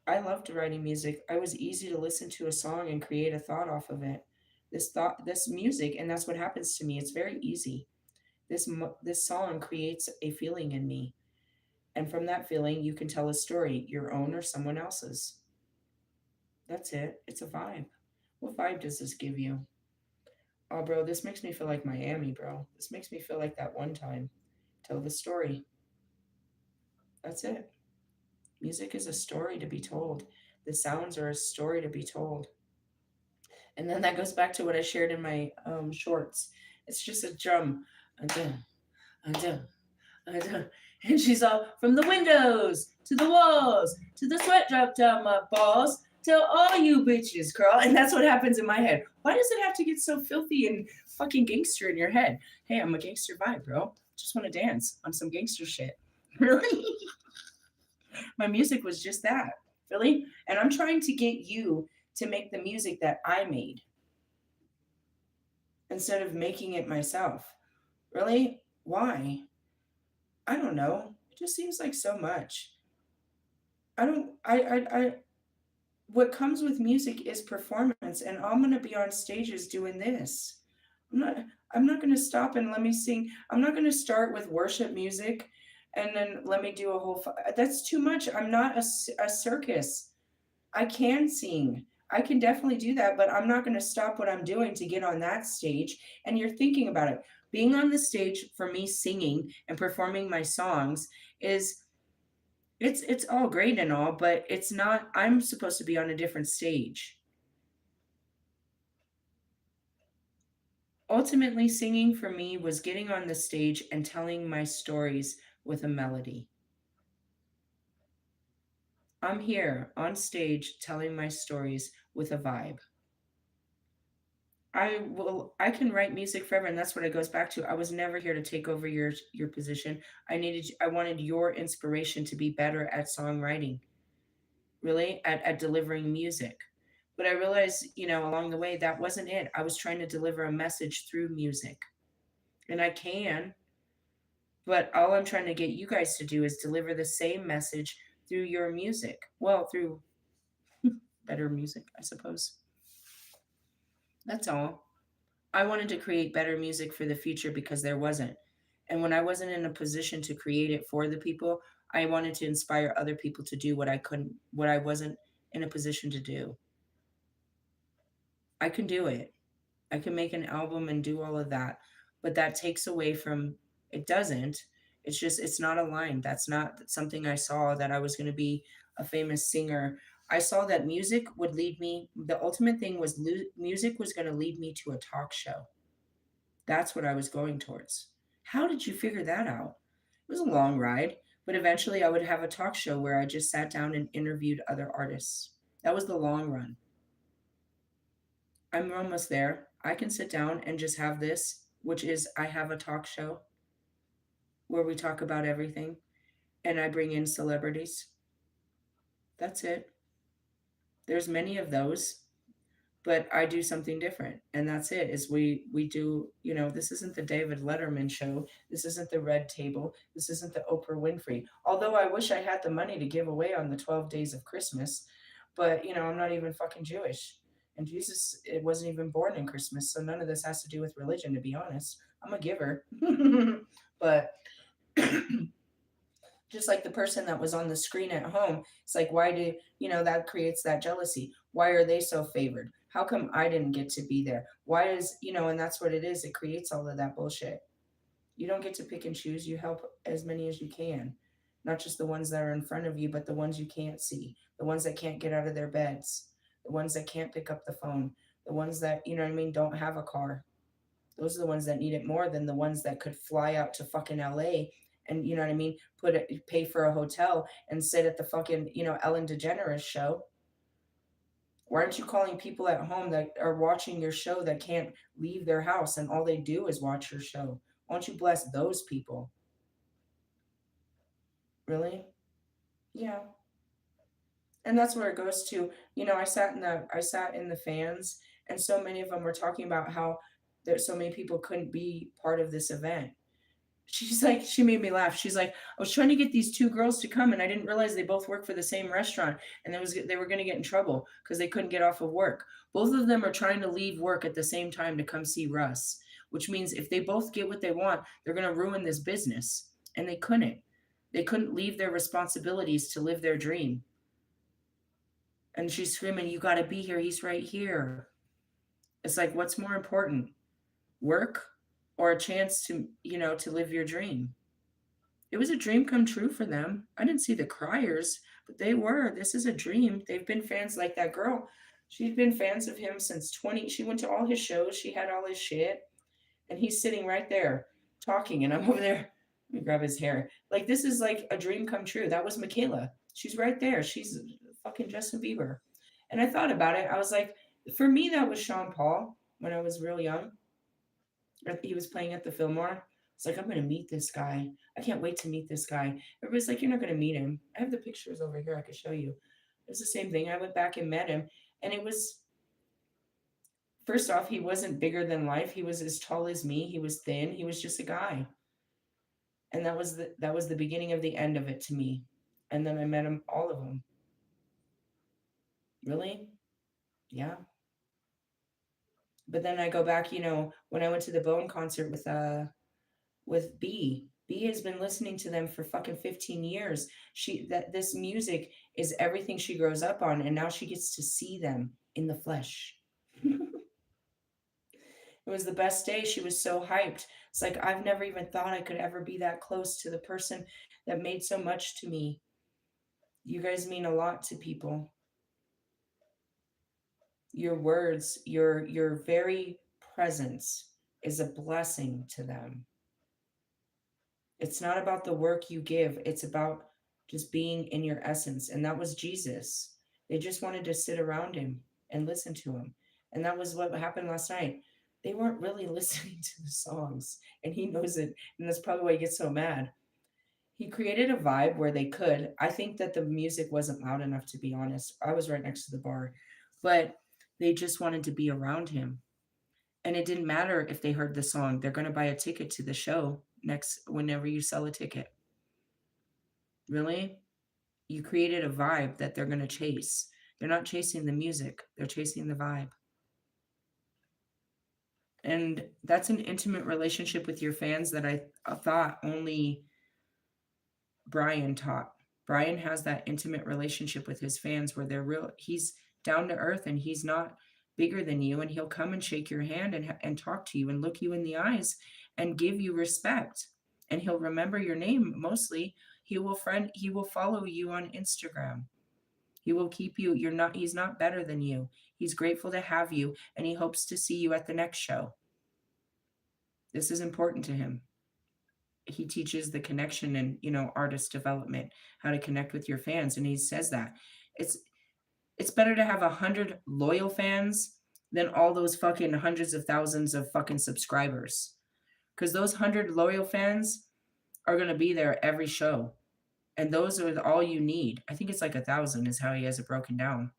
S1: I loved writing music. I was easy to listen to a song and create a thought off of it. This music, and that's what happens to me. It's very easy. This song creates a feeling in me, and from that feeling, you can tell a story, your own or someone else's. That's it. It's a vibe. What vibe does this give you? Oh, bro, this makes me feel like Miami, bro. This makes me feel like that one time. Tell the story. That's it. Music is a story to be told. The sounds are a story to be told. And then that goes back to what I shared in my shorts. It's just a drum. Dun, dun, dun. And she's all from the windows to the walls to the sweat drop down my balls. Tell all you bitches, girl. And that's what happens in my head. Why does it have to get so filthy and fucking gangster in your head? Hey, I'm a gangster vibe, bro. Just want to dance on some gangster shit. Really? My music was just that. Really? And I'm trying to get you to make the music that I made instead of making it myself. Really? Why? I don't know. It just seems like so much. I don't I what comes with music is performance and I'm going to be on stages doing this. I'm not I'm not going to stop and let me sing. I'm not going to start with worship music and then let me do a whole that's too much. I'm not a circus. I can sing. I can definitely do that, but I'm not going to stop what I'm doing to get on that stage. And you're thinking about it. Being on the stage for me singing and performing my songs is it's all great and all, but it's not I'm supposed to be on a different stage. Ultimately, singing for me was getting on the stage and telling my stories with a melody. I'm here on stage telling my stories with a vibe. I can write music forever and that's what it goes back to. I was never here to take over your position. I wanted your inspiration to be better at songwriting, really at delivering music. But I realized, along the way that wasn't it. I was trying to deliver a message through music. And I can, but all I'm trying to get you guys to do is deliver the same message through your music. Well, through better music, I suppose. That's all. I wanted to create better music for the future because there wasn't. And when I wasn't in a position to create it for the people, I wanted to inspire other people to do what I wasn't in a position to do. I can do it. I can make an album and do all of that. But that takes away from it doesn't. It's just it's not aligned. That's not something I saw that I was going to be a famous singer. I saw that music would lead me. The ultimate thing was music was going to lead me to a talk show. That's what I was going towards. How did you figure that out? It was a long ride, but eventually I would have a talk show where I just sat down and interviewed other artists. That was the long run. I'm almost there. I can sit down and just have this, which is I have a talk show where we talk about everything and I bring in celebrities. That's it. There's many of those, but I do something different. And that's it. Is we do, this isn't the David Letterman show. This isn't the Red Table. This isn't the Oprah Winfrey. Although I wish I had the money to give away on the 12 days of Christmas, but I'm not even fucking Jewish. And Jesus, it wasn't even born in Christmas, so none of this has to do with religion, to be honest. I'm a giver. But just like the person that was on the screen at home, it's like, why do, that creates that jealousy. Why are they so favored? How come I didn't get to be there? Why is, and that's what it is. It creates all of that bullshit. You don't get to pick and choose. You help as many as you can, not just the ones that are in front of you, but the ones you can't see, the ones that can't get out of their beds, the ones that can't pick up the phone, the ones that, don't have a car. Those are the ones that need it more than the ones that could fly out to fucking LA and pay for a hotel and sit at the fucking, Ellen DeGeneres show. Why aren't you calling people at home that are watching your show that can't leave their house and all they do is watch your show? Why don't you bless those people? Really? Yeah. And that's where it goes to, I sat in the fans and so many of them were talking about how there so many people couldn't be part of this event. She's like, she made me laugh. She's like, I was trying to get these two girls to come, and I didn't realize they both work for the same restaurant, and they were going to get in trouble because they couldn't get off of work. Both of them are trying to leave work at the same time to come see Russ, which means if they both get what they want, they're going to ruin this business, and they couldn't. They couldn't leave their responsibilities to live their dream. And she's screaming, "You got to be here. He's right here." It's like, what's more important, work or a chance to, to live your dream? It was a dream come true for them. I didn't see the criers, but they were. This is a dream. They've been fans like that girl. She's been fans of him since 20. She went to all his shows. She had all his shit. And he's sitting right there talking. And I'm over there. Let me grab his hair. Like, this is like a dream come true. That was Michaela. She's right there. She's fucking Justin Bieber. And I thought about it. I was like, for me, that was Sean Paul when I was real young. He was playing at the Fillmore. It's like, I'm going to meet this guy. I can't wait to meet this guy. Everybody's like, you're not going to meet him. I have the pictures over here. I could show you. It was the same thing. I went back and met him. And it was, first off, he wasn't bigger than life. He was as tall as me. He was thin. He was just a guy. And that was the beginning of the end of it to me. And then I met him, all of them. Really? Yeah. But then I go back, when I went to the Bone concert with B. B has been listening to them for fucking 15 years. This music is everything she grows up on, and now she gets to see them in the flesh. It was the best day. She was so hyped. It's like, I've never even thought I could ever be that close to the person that made so much to me. You guys mean a lot to people. Your words, your very presence is a blessing to them. It's not about the work you give, it's about just being in your essence. And that was Jesus. They just wanted to sit around him and listen to him. And that was what happened last night. They weren't really listening to the songs, and he knows it. And that's probably why he gets so mad. He created a vibe where they could. I think that the music wasn't loud enough, to be honest. I was right next to the bar, but they just wanted to be around him. And it didn't matter if they heard the song. They're going to buy a ticket to the show next whenever you sell a ticket. Really? You created a vibe that they're going to chase. They're not chasing the music, they're chasing the vibe. And that's an intimate relationship with your fans that I thought only Brian taught. Brian has that intimate relationship with his fans where he's down to earth and he's not bigger than you, and he'll come and shake your hand and talk to you and look you in the eyes and give you respect. And he'll remember your name mostly. He will follow you on Instagram. He will keep you. He's not better than you. He's grateful to have you and he hopes to see you at the next show. This is important to him. He teaches the connection and, artist development, how to connect with your fans, and he says that it's it's better to have 100 loyal fans than all those fucking hundreds of thousands of fucking subscribers, because those 100 loyal fans are going to be there every show, and those are all you need. I think it's like 1,000 is how he has it broken down.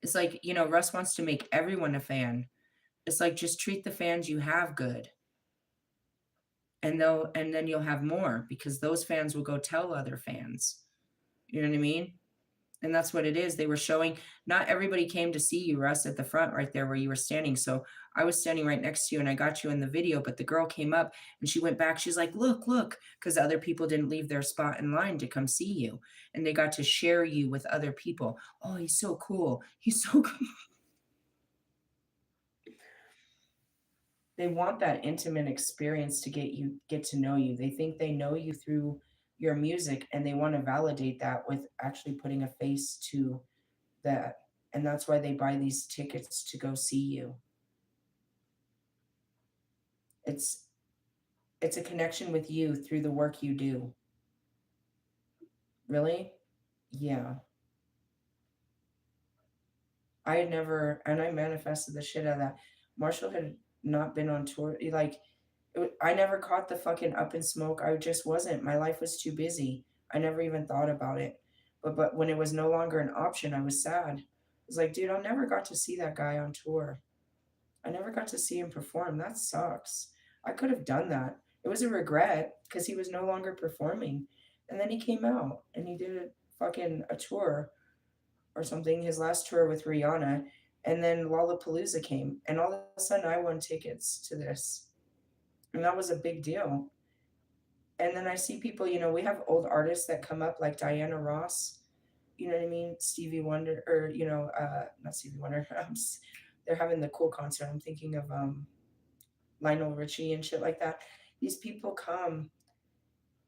S1: It's like, Russ wants to make everyone a fan. It's like, just treat the fans you have good, and then you'll have more, because those fans will go tell other fans. You know what I mean? And that's what it is. They were showing, not everybody came to see you, Russ, at the front right there where you were standing. So I was standing right next to you and I got you in the video, but the girl came up and she went back. She's like, look, because other people didn't leave their spot in line to come see you. And they got to share you with other people. Oh, he's so cool. He's so cool. They want that intimate experience to get to know you. They think they know you through your music, and they want to validate that with actually putting a face to that. And that's why they buy these tickets to go see you. It's it's a connection with you through the work you do. Really? Yeah. I had never, and I manifested the shit out of that. Marshall had not been on tour. I never caught the fucking Up in Smoke. I just wasn't. My life was too busy. I never even thought about it. But when it was no longer an option, I was sad. I was like, dude, I never got to see that guy on tour. I never got to see him perform. That sucks. I could have done that. It was a regret because he was no longer performing. And then he came out and he did a tour or something, his last tour with Rihanna. And then Lollapalooza came. And all of a sudden, I won tickets to this. And that was a big deal. And then I see people, we have old artists that come up like Diana Ross, you know what I mean? Stevie Wonder, or, not Stevie Wonder. They're having the cool concert. I'm thinking of Lionel Richie and shit like that. These people come,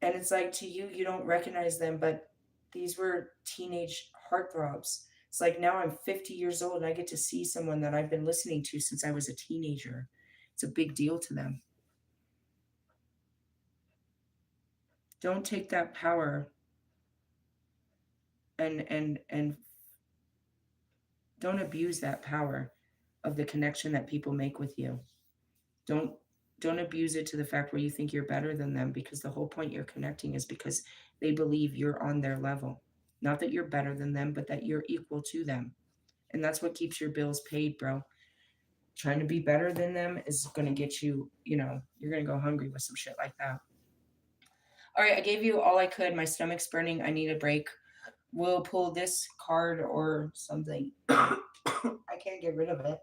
S1: and it's like, to you, you don't recognize them, but these were teenage heartthrobs. It's like, now I'm 50 years old and I get to see someone that I've been listening to since I was a teenager. It's a big deal to them. Don't take that power and don't abuse that power of the connection that people make with you. Don't don't abuse it to the fact where you think you're better than them, because the whole point you're connecting is because they believe you're on their level. Not that you're better than them, but that you're equal to them. And that's what keeps your bills paid, bro. Trying to be better than them is going to get you, you're going to go hungry with some shit like that. All right, I gave you all I could. My stomach's burning. I need a break. We'll pull this card or something. I can't get rid of it.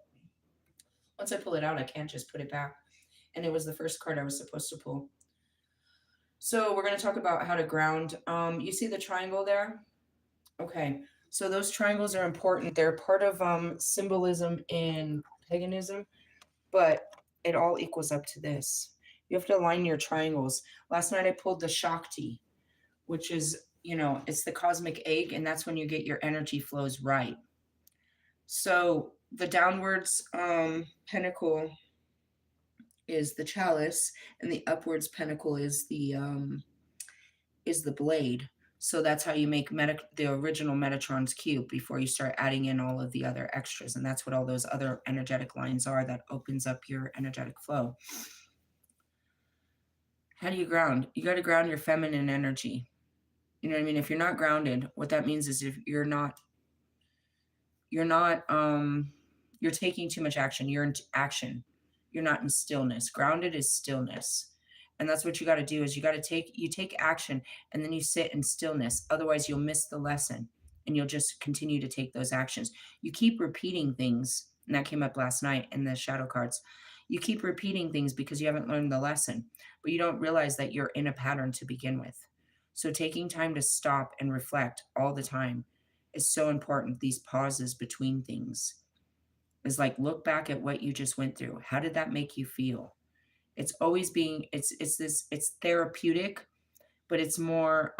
S1: Once I pull it out, I can't just put it back. And it was the first card I was supposed to pull. So we're going to talk about how to ground. You see the triangle there? Okay. So those triangles are important. They're part of symbolism in paganism, but it all equals up to this. You have to align your triangles. Last night I pulled the Shakti, which is, it's the cosmic egg, and that's when you get your energy flows right. So the downwards pentacle is the chalice, and the upwards pentacle is the blade. So that's how you make the original Metatron's cube before you start adding in all of the other extras. And that's what all those other energetic lines are that opens up your energetic flow. How do you ground? You got to ground your feminine energy. You know what I mean? If you're not grounded, what that means is if you're taking too much action. You're in action. You're not in stillness. Grounded is stillness. And that's what you got to do is you take action and then you sit in stillness. Otherwise you'll miss the lesson and you'll just continue to take those actions. You keep repeating things. And that came up last night in the shadow cards. You keep repeating things because you haven't learned the lesson, but you don't realize that you're in a pattern to begin with. So taking time to stop and reflect all the time is so important. These pauses between things is like look back at what you just went through. How did that make you feel? It's always being it's therapeutic, but it's more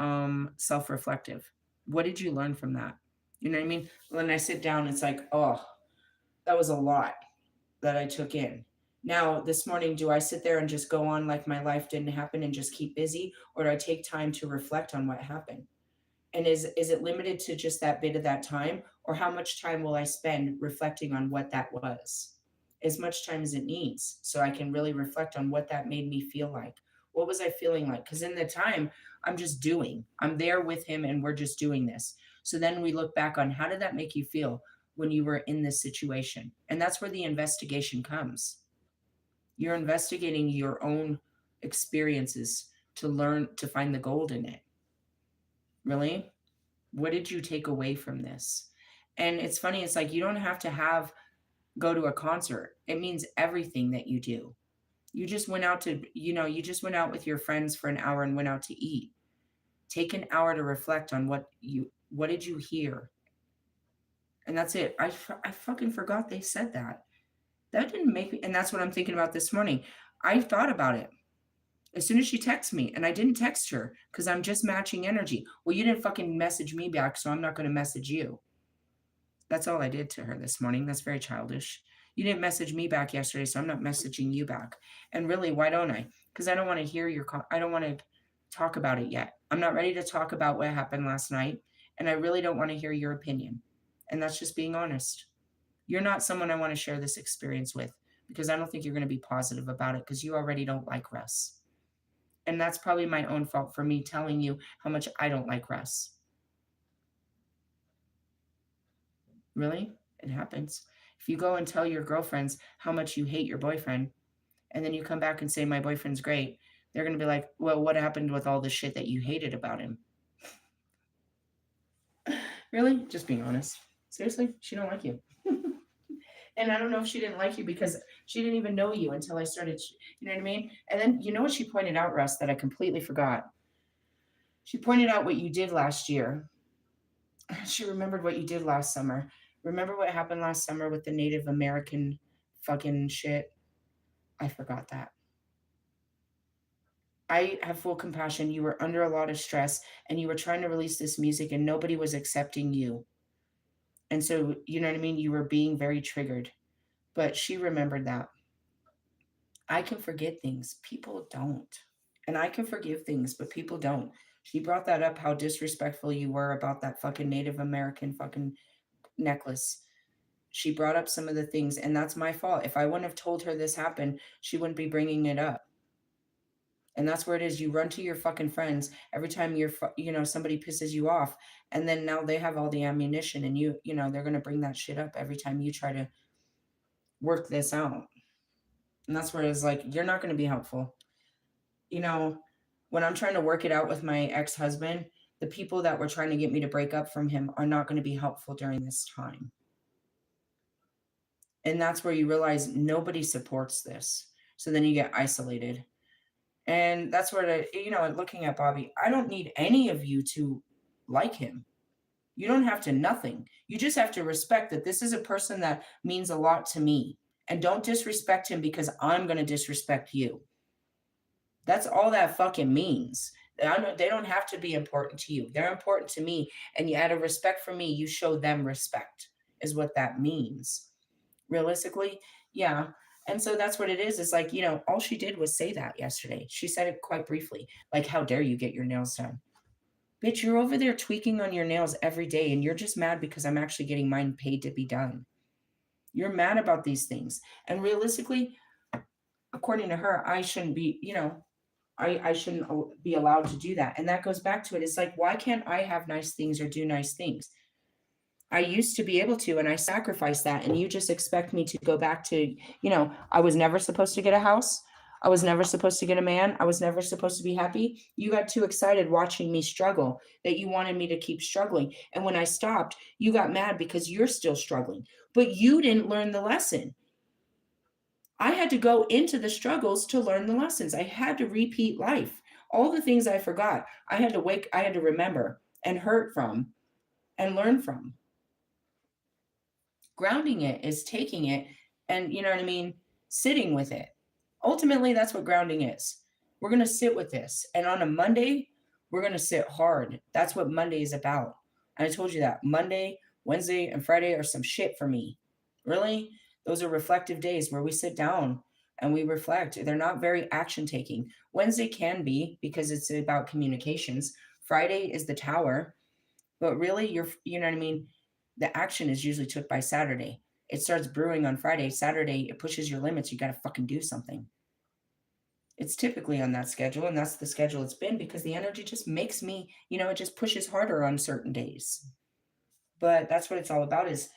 S1: self-reflective. What did you learn from that? You know what I mean? When I sit down, it's like, oh, that was a lot that I took in. Now, this morning, do I sit there and just go on like my life didn't happen and just keep busy, or do I take time to reflect on what happened? And is it limited to just that bit of that time, or how much time will I spend reflecting on what that was? As much time as it needs, so I can really reflect on what that made me feel like. What was I feeling like? Because in the time, I'm just doing. I'm there with him, and we're just doing this. So then we look back on how did that make you feel when you were in this situation, and that's where the investigation comes. You're investigating your own experiences to learn to find the gold in it. Really? What did you take away from this? And it's funny, it's like you don't have to have go to a concert. It means everything that you do. You just went out to, you just went out with your friends for an hour and went out to eat. Take an hour to reflect on what did you hear? And that's it. I fucking forgot they said that. That didn't make me, and that's what I'm thinking about this morning. I thought about it as soon as she texted me, and I didn't text her because I'm just matching energy. Well, you didn't fucking message me back, so I'm not going to message you. That's all I did to her this morning. That's very childish. You didn't message me back yesterday, so I'm not messaging you back. And really, why don't I? Because I don't want to hear I don't want to talk about it yet. I'm not ready to talk about what happened last night, and I really don't want to hear your opinion. And that's just being honest. You're not someone I want to share this experience with because I don't think you're going to be positive about it because you already don't like Russ. And that's probably my own fault for me telling you how much I don't like Russ. Really? It happens. If you go and tell your girlfriends how much you hate your boyfriend, and then you come back and say, my boyfriend's great, they're going to be like, well, what happened with all the shit that you hated about him? Really? Just being honest. Seriously? She don't like you. And I don't know if she didn't like you because she didn't even know you until I started, you know what I mean? And then you know what she pointed out, Russ, that I completely forgot? She pointed out what you did last year. She remembered what you did last summer. Remember what happened last summer with the Native American fucking shit? I forgot that. I have full compassion. You were under a lot of stress and you were trying to release this music and nobody was accepting you. And so, you know what I mean? You were being very triggered. But she remembered that. I can forget things. People don't. And I can forgive things, but people don't. She brought that up, how disrespectful you were about that fucking Native American fucking necklace. She brought up some of the things, and that's my fault. If I wouldn't have told her this happened, she wouldn't be bringing it up. And that's where it is. You run to your fucking friends every time somebody pisses you off, and then now they have all the ammunition, and they're gonna bring that shit up every time you try to work this out. And that's where it's like you're not gonna be helpful. When I'm trying to work it out with my ex-husband, the people that were trying to get me to break up from him are not going to be helpful during this time. And that's where you realize nobody supports this. So then you get isolated. And that's where, looking at Bobby, I don't need any of you to like him. You don't have to nothing. You just have to respect that this is a person that means a lot to me. And don't disrespect him because I'm going to disrespect you. That's all that fucking means. They don't have to be important to you. They're important to me. And out of respect for me, you show them respect, is what that means. Realistically, yeah. And so that's what it is. It's like, all she did was say that yesterday. She said it quite briefly. Like, how dare you get your nails done? Bitch, you're over there tweaking on your nails every day, and you're just mad because I'm actually getting mine paid to be done. You're mad about these things. And realistically, according to her, I shouldn't be, I shouldn't be allowed to do that. And that goes back to it. It's like, why can't I have nice things or do nice things? I used to be able to, and I sacrificed that. And you just expect me to go back to, I was never supposed to get a house. I was never supposed to get a man. I was never supposed to be happy. You got too excited watching me struggle that you wanted me to keep struggling. And when I stopped, you got mad because you're still struggling, but you didn't learn the lesson. I had to go into the struggles to learn the lessons. I had to repeat life. All the things I forgot, I had to remember and hurt from and learn from. Grounding it is taking it and, you know what I mean, sitting with it. Ultimately, that's what grounding is. We're going to sit with this. And on a Monday, we're going to sit hard. That's what Monday is about. And I told you that Monday, Wednesday, and Friday are some shit for me. Really? Those are reflective days where we sit down and we reflect. They're not very action taking. Wednesday can be because it's about communications. Friday is the tower. But really, you know what I mean? The action is usually took by Saturday. It starts brewing on Friday. Saturday, it pushes your limits. You got to fucking do something. It's typically on that schedule, and that's the schedule it's been because the energy just makes me, it just pushes harder on certain days. But that's what it's all about is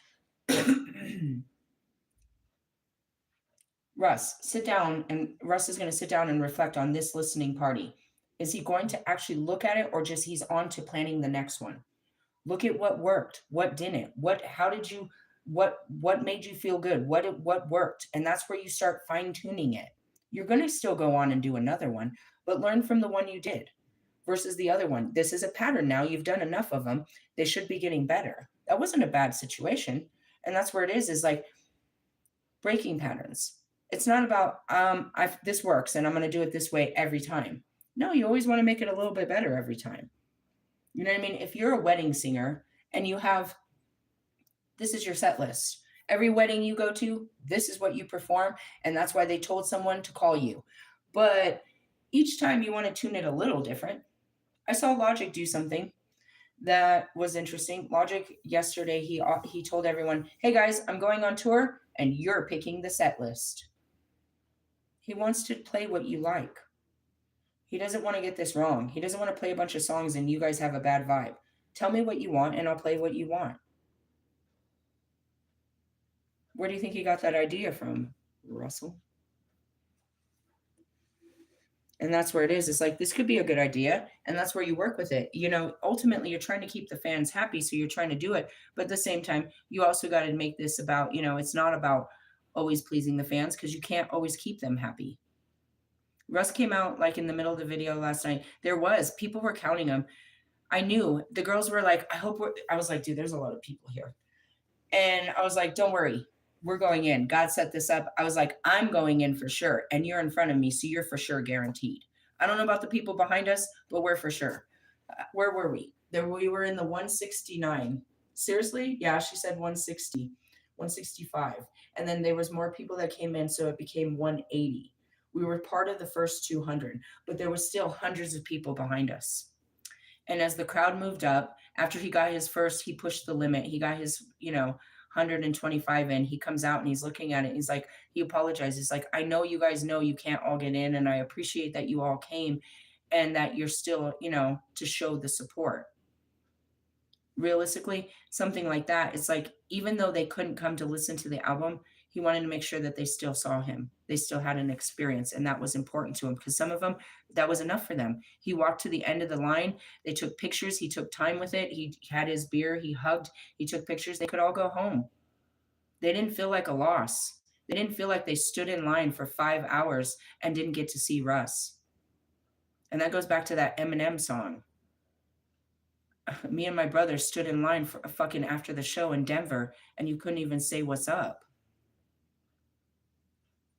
S1: Russ, sit down, and Russ is going to sit down and reflect on this listening party. Is he going to actually look at it or just he's on to planning the next one? Look at what worked, what didn't, what made you feel good, what worked, and that's where you start fine tuning it. You're going to still go on and do another one, but learn from the one you did versus the other one. This is a pattern now. You've done enough of them. They should be getting better. That wasn't a bad situation, and that's where it is like breaking patterns. It's not about this works and I'm going to do it this way every time. No, you always want to make it a little bit better every time. You know what I mean? If you're a wedding singer and you have this is your set list. Every wedding you go to, this is what you perform, and that's why they told someone to call you. But each time you want to tune it a little different. I saw Logic do something that was interesting. Logic yesterday he told everyone, "Hey guys, I'm going on tour and you're picking the set list." He wants to play what you like. He doesn't want to get this wrong. He doesn't want to play a bunch of songs and you guys have a bad vibe. Tell me what you want and I'll play what you want. Where do you think he got that idea from, Russell? And that's where it is. It's like, this could be a good idea. And that's where you work with it. Ultimately, you're trying to keep the fans happy. So you're trying to do it. But at the same time, you also got to make this about, it's not about always pleasing the fans because you can't always keep them happy. Russ came out like in the middle of the video last night. People were counting him. I knew the girls were like, I was like, dude, there's a lot of people here. And I was like, don't worry. We're going in. God set this up. I was like, I'm going in for sure. And you're in front of me. So you're for sure guaranteed. I don't know about the people behind us, but we're for sure. Where were we? We were in the 169. Seriously? Yeah, she said 160, 165. And then there was more people that came in. So it became 180. We were part of the first 200, but there was still hundreds of people behind us. And as the crowd moved up, after he got his first, he pushed the limit. He got his, 125 in. He comes out and he's looking at it. He's like, he apologizes. Like, I know you guys know you can't all get in, and I appreciate that you all came and that you're still, to show the support. Realistically, something like that. It's like, even though they couldn't come to listen to the album, he wanted to make sure that they still saw him. They still had an experience, and that was important to him because some of them, that was enough for them. He walked to the end of the line. They took pictures. He took time with it. He had his beer. He hugged. He took pictures. They could all go home. They didn't feel like a loss. They didn't feel like they stood in line for 5 hours and didn't get to see Russ. And that goes back to that Eminem song. Me and my brother stood in line for fucking after the show in Denver, and you couldn't even say what's up.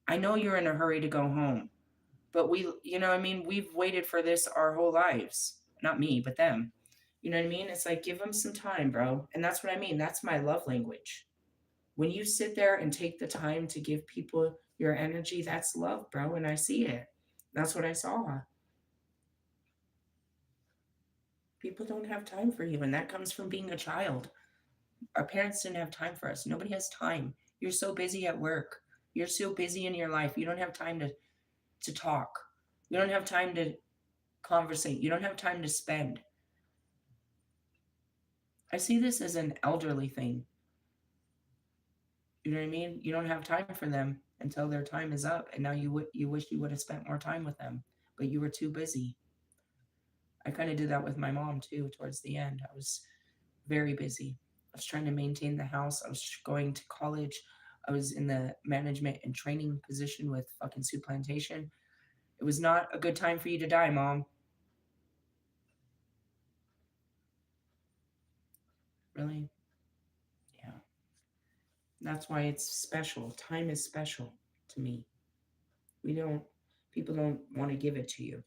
S1: I know you're in a hurry to go home, but we've waited for this our whole lives. Not me, but them. You know what I mean? It's like, give them some time, bro. And that's what I mean. That's my love language. When you sit there and take the time to give people your energy, that's love, bro. And I see it. That's what I saw. People don't have time for you, and that comes from being a child. Our parents didn't have time for us. Nobody has time. You're so busy at work. You're so busy in your life. You don't have time to talk. You don't have time to conversate. You don't have time to spend. I see this as an elderly thing. You know what I mean? You don't have time for them until their time is up, and now you wish you would have spent more time with them, but you were too busy. I kind of did that with my mom too. Towards the end, I was very busy. I was trying to maintain the house. I was going to college. I was in the management and training position with fucking Soup Plantation. It was not a good time for you to die, Mom. Really? Yeah. That's why it's special. Time is special to me. We don't, people don't want to give it to you.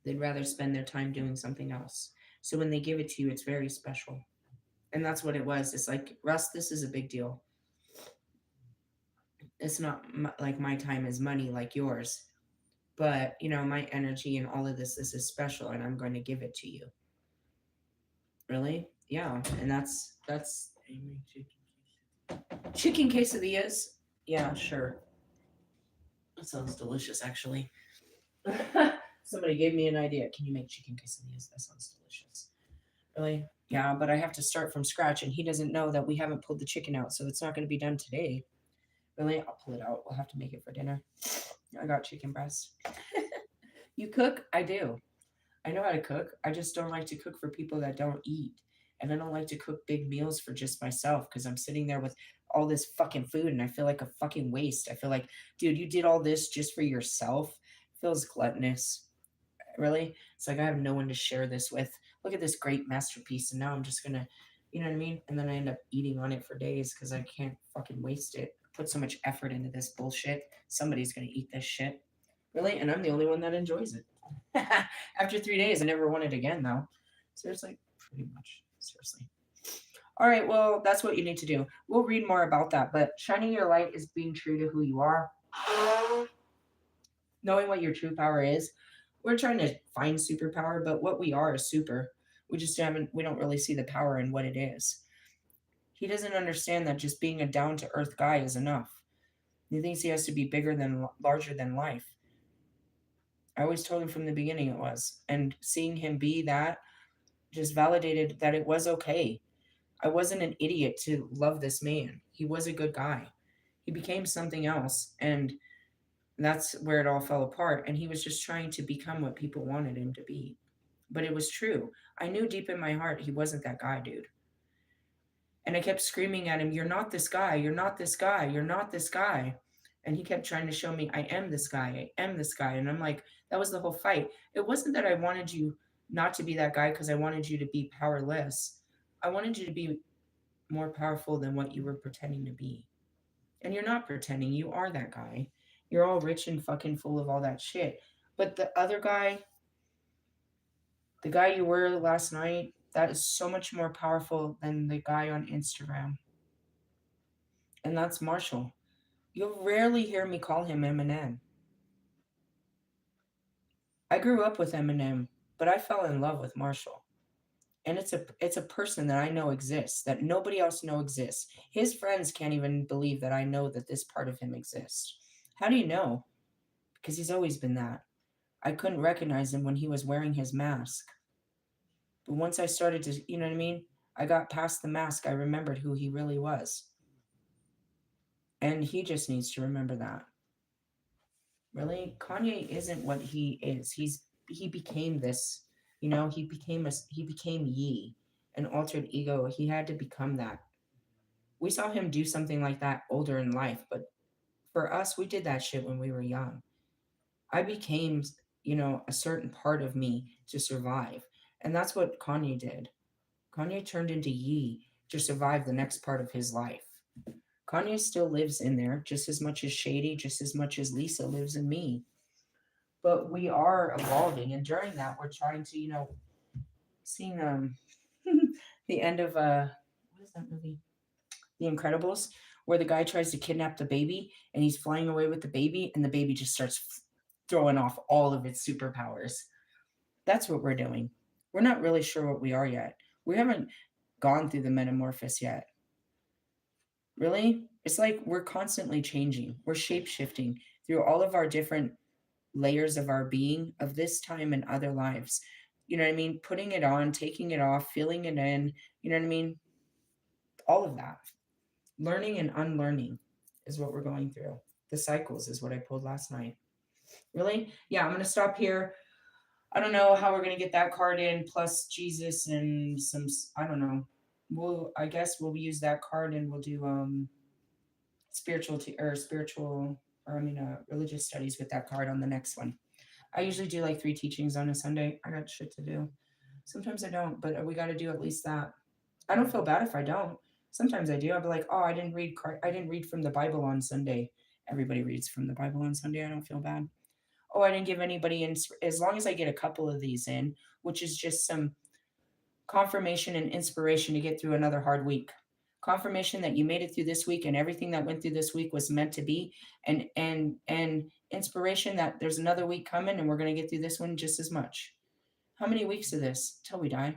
S1: They'd rather spend their time doing something else. So when they give it to you, it's very special. And that's what it was. It's like, Russ, this is a big deal. It's not like my time is money like yours, but my energy and all of this is special, and I'm going to give it to you. Really? Yeah. And that's chicken quesadillas. Yeah, sure. That sounds delicious, actually. Somebody gave me an idea. Can you make chicken quesadillas? That sounds delicious. Really? Yeah, but I have to start from scratch, and he doesn't know that we haven't pulled the chicken out, so it's not going to be done today. Really? I'll pull it out. We'll have to make it for dinner. I got chicken breast. You cook? I do. I know how to cook. I just don't like to cook for people that don't eat. And I don't like to cook big meals for just myself because I'm sitting there with all this fucking food and I feel like a fucking waste. I feel like, dude, you did all this just for yourself. It feels gluttonous. Really? It's like I have no one to share this with. Look at this great masterpiece. And now I'm just going to, you know what I mean? And then I end up eating on it for days because I can't fucking waste it. I put so much effort into this bullshit. Somebody's going to eat this shit. Really? And I'm the only one that enjoys it. After 3 days, I never want it again, though. Seriously, pretty much. Seriously. All right, well, that's what you need to do. We'll read more about that, but shining your light is being true to who you are, knowing what your true power is. We're trying to find superpower, but what we are is super. We just we don't really see the power in what it is. He doesn't understand that just being a down to earth guy is enough. He thinks he has to be bigger than larger than life. I always told him from the beginning it was. And seeing him be that just validated that it was okay. I wasn't an idiot to love this man. He was a good guy. He became something else. And that's where it all fell apart. And he was just trying to become what people wanted him to be. But it was true. I knew deep in my heart he wasn't that guy, dude. And I kept screaming at him, "You're not this guy. You're not this guy. You're not this guy." And he kept trying to show me, "I am this guy. I am this guy." And I'm like, that was the whole fight. It wasn't that I wanted you not to be that guy because I wanted you to be powerless. I wanted you to be more powerful than what you were pretending to be. And you're not pretending. You are that guy. You're all rich and fucking full of all that shit. But the other guy, the guy you were last night, that is so much more powerful than the guy on Instagram. And that's Marshall. You'll rarely hear me call him Eminem. I grew up with Eminem, but I fell in love with Marshall. And it's a person that I know exists, that nobody else know exists. His friends can't even believe that I know that this part of him exists. How do you know? Because he's always been that. I couldn't recognize him when he was wearing his mask. But once I started to, you know what I mean? I got past the mask, I remembered who he really was. And he just needs to remember that. Really, Kanye isn't what he is. He became this, he became Ye, an altered ego. He had to become that. We saw him do something like that older in life, but for us, we did that shit when we were young. I became, a certain part of me to survive. And that's what Kanye did. Kanye turned into Ye to survive the next part of his life. Kanye still lives in there just as much as Shady, just as much as Lisa lives in me. But we are evolving, and during that, we're trying to, seeing the end of what is that movie? The Incredibles, where the guy tries to kidnap the baby, and he's flying away with the baby, and the baby just starts throwing off all of its superpowers. That's what we're doing. We're not really sure what we are yet. We haven't gone through the metamorphosis yet. Really? It's like we're constantly changing. We're shape shifting through all of our different layers of our being of this time and other lives. You know what I mean? Putting it on, taking it off, feeling it in. You know what I mean? All of that. Learning and unlearning is what we're going through. The cycles is what I pulled last night. Really? Yeah, I'm going to stop here. I don't know how we're going to get that card in, plus Jesus and some, I don't know. I guess we'll use that card and we'll do religious studies with that card on the next one. I usually do like 3 teachings on a Sunday. I got shit to do. Sometimes I don't, but we got to do at least that. I don't feel bad if I don't. Sometimes I do. I'll be like, oh, I didn't read from the Bible on Sunday. Everybody reads from the Bible on Sunday. I don't feel bad. Oh, I didn't give anybody in. As long as I get a couple of these in, which is just some confirmation and inspiration to get through another hard week. Confirmation that you made it through this week and everything that went through this week was meant to be, and inspiration that there's another week coming and we're going to get through this one just as much. How many weeks of this till we die?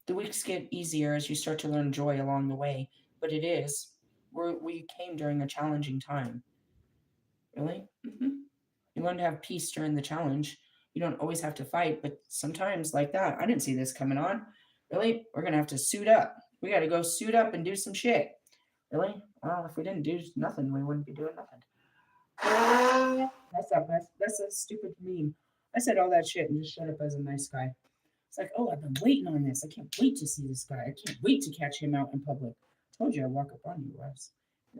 S1: The weeks get easier as you start to learn joy along the way, but it is. We came during a challenging time. Really? You learn to have peace during the challenge. You don't always have to fight, but sometimes like that, I didn't see this coming on. Really? We're going to have to suit up. We got to go suit up and do some shit. Really? Well, if we didn't do nothing, we wouldn't be doing nothing. That's a stupid meme. I said all that shit and just shut up as a nice guy. It's like, oh, I've been waiting on this. I can't wait to see this guy. I can't wait to catch him out in public. I told you I'd walk up on you, Russ.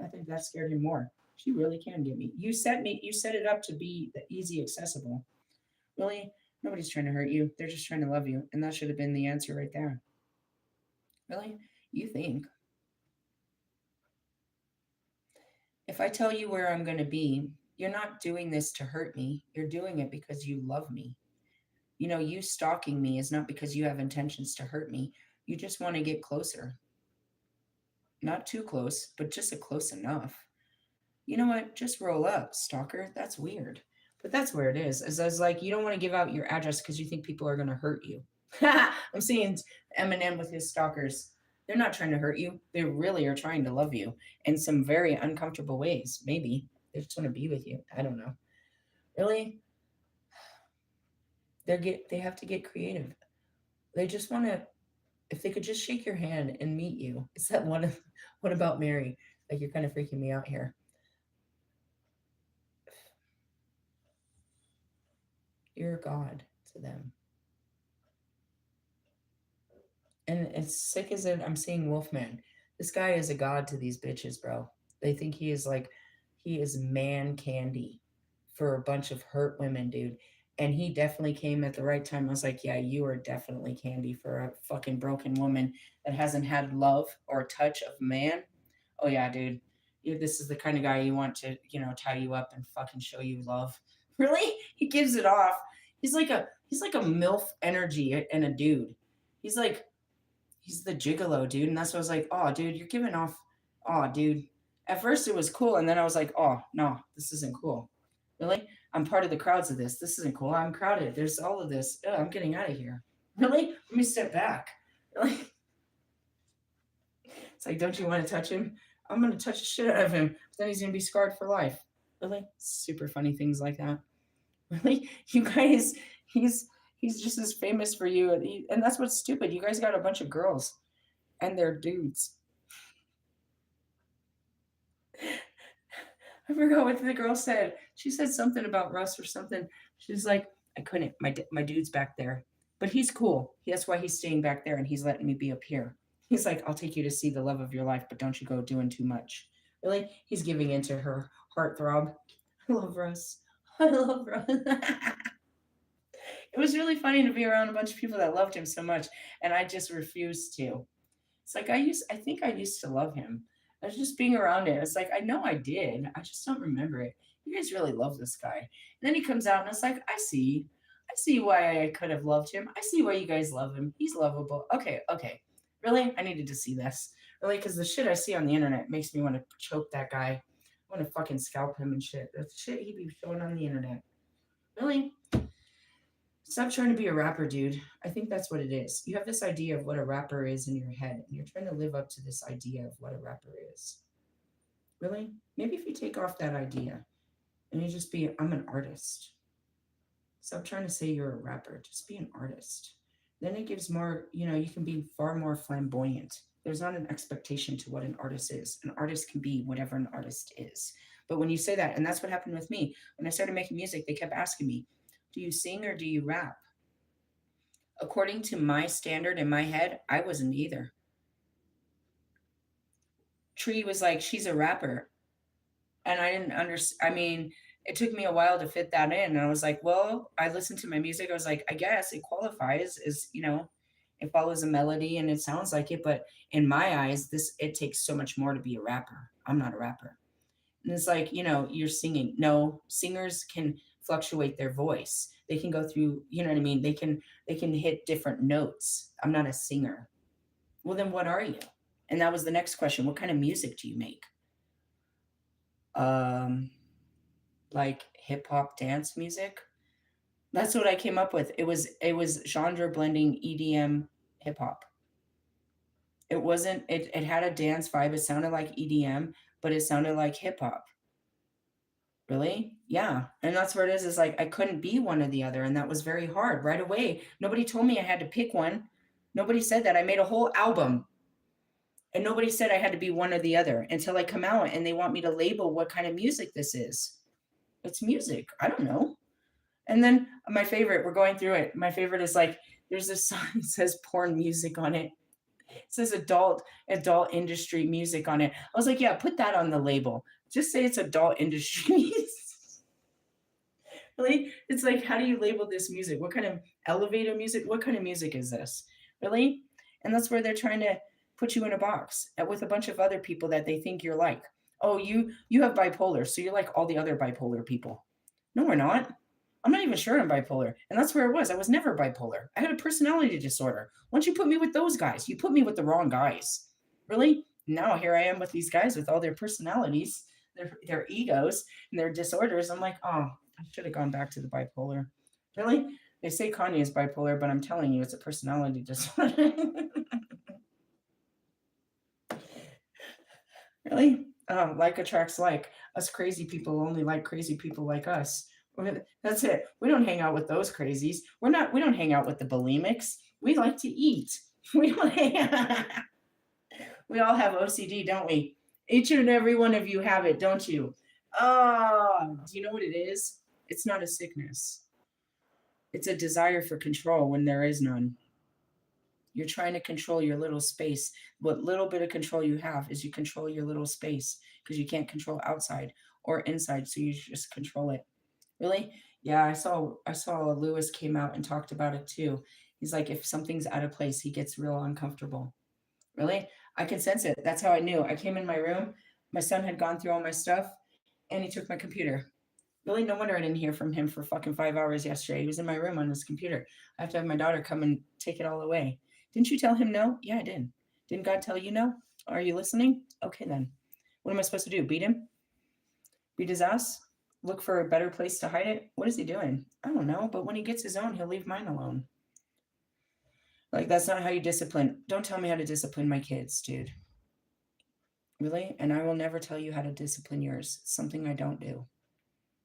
S1: I think that scared him more. She really can get me. You set it up to be the easy accessible. Really? Nobody's trying to hurt you. They're just trying to love you. And that should have been the answer right there. Really? You think? If I tell you where I'm going to be, you're not doing this to hurt me. You're doing it because you love me. You stalking me is not because you have intentions to hurt me. You just want to get closer. Not too close, but just close enough. You know what? Just roll up, stalker. That's weird. But that's where it is. As like, you don't want to give out your address because you think people are going to hurt you. I'm seeing Eminem with his stalkers. They're not trying to hurt you. They really are trying to love you in some very uncomfortable ways. Maybe they just want to be with you. I don't know. Really? They have to get creative. They just want to, if they could just shake your hand and meet you. Is that what about Mary? Like, you're kind of freaking me out here. You're a god to them. And as sick as it, I'm seeing Wolfman. This guy is a god to these bitches, bro. They think he is man candy for a bunch of hurt women, dude. And he definitely came at the right time. I was like, yeah, you are definitely candy for a fucking broken woman that hasn't had love or touch of man. Oh yeah, dude. This is the kind of guy you want to, tie you up and fucking show you love. Really? He gives it off. He's like a MILF energy and a dude. He's the gigolo, dude. And that's what I was like, oh, dude, you're giving off. Oh, dude. At first it was cool, and then I was like, oh no, this isn't cool. Really? I'm part of the crowds of this. This isn't cool. I'm crowded. There's all of this. Oh, I'm getting out of here. Really? Let me step back. Really? It's like, don't you want to touch him? I'm going to touch the shit out of him. But then he's going to be scarred for life. Really? Super funny things like that. Really? You guys, he's just as famous for you. And that's what's stupid. You guys got a bunch of girls and they're dudes. I forgot what the girl said. She said something about Russ or something. She's like, I couldn't. My dude's back there, but he's cool. That's why he's staying back there and he's letting me be up here. He's like, I'll take you to see the love of your life, but don't you go doing too much. Really? He's giving into her heartthrob. I love Russ. I love Russ. It was really funny to be around a bunch of people that loved him so much, and I just refused to. It's like I think I used to love him. I was just being around it. It's like, I know I did. I just don't remember it. You guys really love this guy. And then he comes out and it's like, I see why I could have loved him. I see why you guys love him. He's lovable. Okay. Really? I needed to see this. Really? Because the shit I see on the internet makes me want to choke that guy. I want to fucking scalp him and shit. The shit he be showing on the internet. Really? Stop trying to be a rapper, dude. I think that's what it is. You have this idea of what a rapper is in your head, and you're trying to live up to this idea of what a rapper is. Really? Maybe if you take off that idea and you just be, I'm an artist. Stop trying to say you're a rapper. Just be an artist. Then it gives more, you can be far more flamboyant. There's not an expectation to what an artist is. An artist can be whatever an artist is. But when you say that, and that's what happened with me, when I started making music, they kept asking me, do you sing or do you rap? According to my standard in my head, I wasn't either. Tree was like, she's a rapper. And I didn't understand. I mean, it took me a while to fit that in. And I was like, well, I listened to my music. I was like, I guess it qualifies as, it follows a melody and it sounds like it. But in my eyes, it takes so much more to be a rapper. I'm not a rapper. And it's like, you're singing. No, singers can fluctuate their voice. They can go through, you know what I mean? They can hit different notes. I'm not a singer. Well, then what are you? And that was the next question. What kind of music do you make? Um, like hip hop dance music. That's what I came up with. It was genre blending EDM hip hop. It had a dance vibe. It sounded like EDM, but it sounded like hip hop. Really? Yeah. And that's where it is like I couldn't be one or the other. And that was very hard right away. Nobody told me I had to pick one. Nobody said that. I made a whole album and nobody said I had to be one or the other until I come out and they want me to label what kind of music this is. It's music. I don't know. And then my favorite, we're going through it. My favorite is like, there's this song that says porn music on it. It says adult industry music on it. I was like, yeah, put that on the label. Just say it's adult industry music. Really? It's like, how do you label this music? What kind of elevator music? What kind of music is this? Really? And that's where they're trying to put you in a box with a bunch of other people that they think you're like. Oh, you have bipolar, so you're like all the other bipolar people. No, we're not. I'm not even sure I'm bipolar. And that's where it was. I was never bipolar. I had a personality disorder. Once you put me with those guys, you put me with the wrong guys. Really? Now here I am with these guys with all their personalities, their egos, and their disorders. I'm like, oh, I should have gone back to the bipolar. Really? They say Kanye is bipolar, but I'm telling you, it's a personality disorder. Really? Like attracts like. Us crazy people only like crazy people like us. That's it. We don't hang out with those crazies. We don't hang out with the bulimics. We like to eat. We don't we all have OCD, don't we? Each and every one of you have it, don't you? Oh, do you know what it is? It's not a sickness. It's a desire for control when there is none. You're trying to control your little space. What little bit of control you have is you control your little space because you can't control outside or inside, so you just control it. Really? Yeah, I saw Lewis came out and talked about it too. He's like, if something's out of place, he gets real uncomfortable. Really? I can sense it. That's how I knew. I came in my room, my son had gone through all my stuff, and he took my computer. Really, no wonder I didn't hear from him for fucking 5 hours yesterday. He was in my room on his computer. I have to have my daughter come and take it all away. Didn't you tell him no? Yeah, I did. Didn't God tell you no? Are you listening? Okay, then. What am I supposed to do? Beat him? Beat his ass? Look for a better place to hide it? What is he doing? I don't know, but when he gets his own, he'll leave mine alone. Like, that's not how you discipline. Don't tell me how to discipline my kids, dude. Really? And I will never tell you how to discipline yours. It's something I don't do.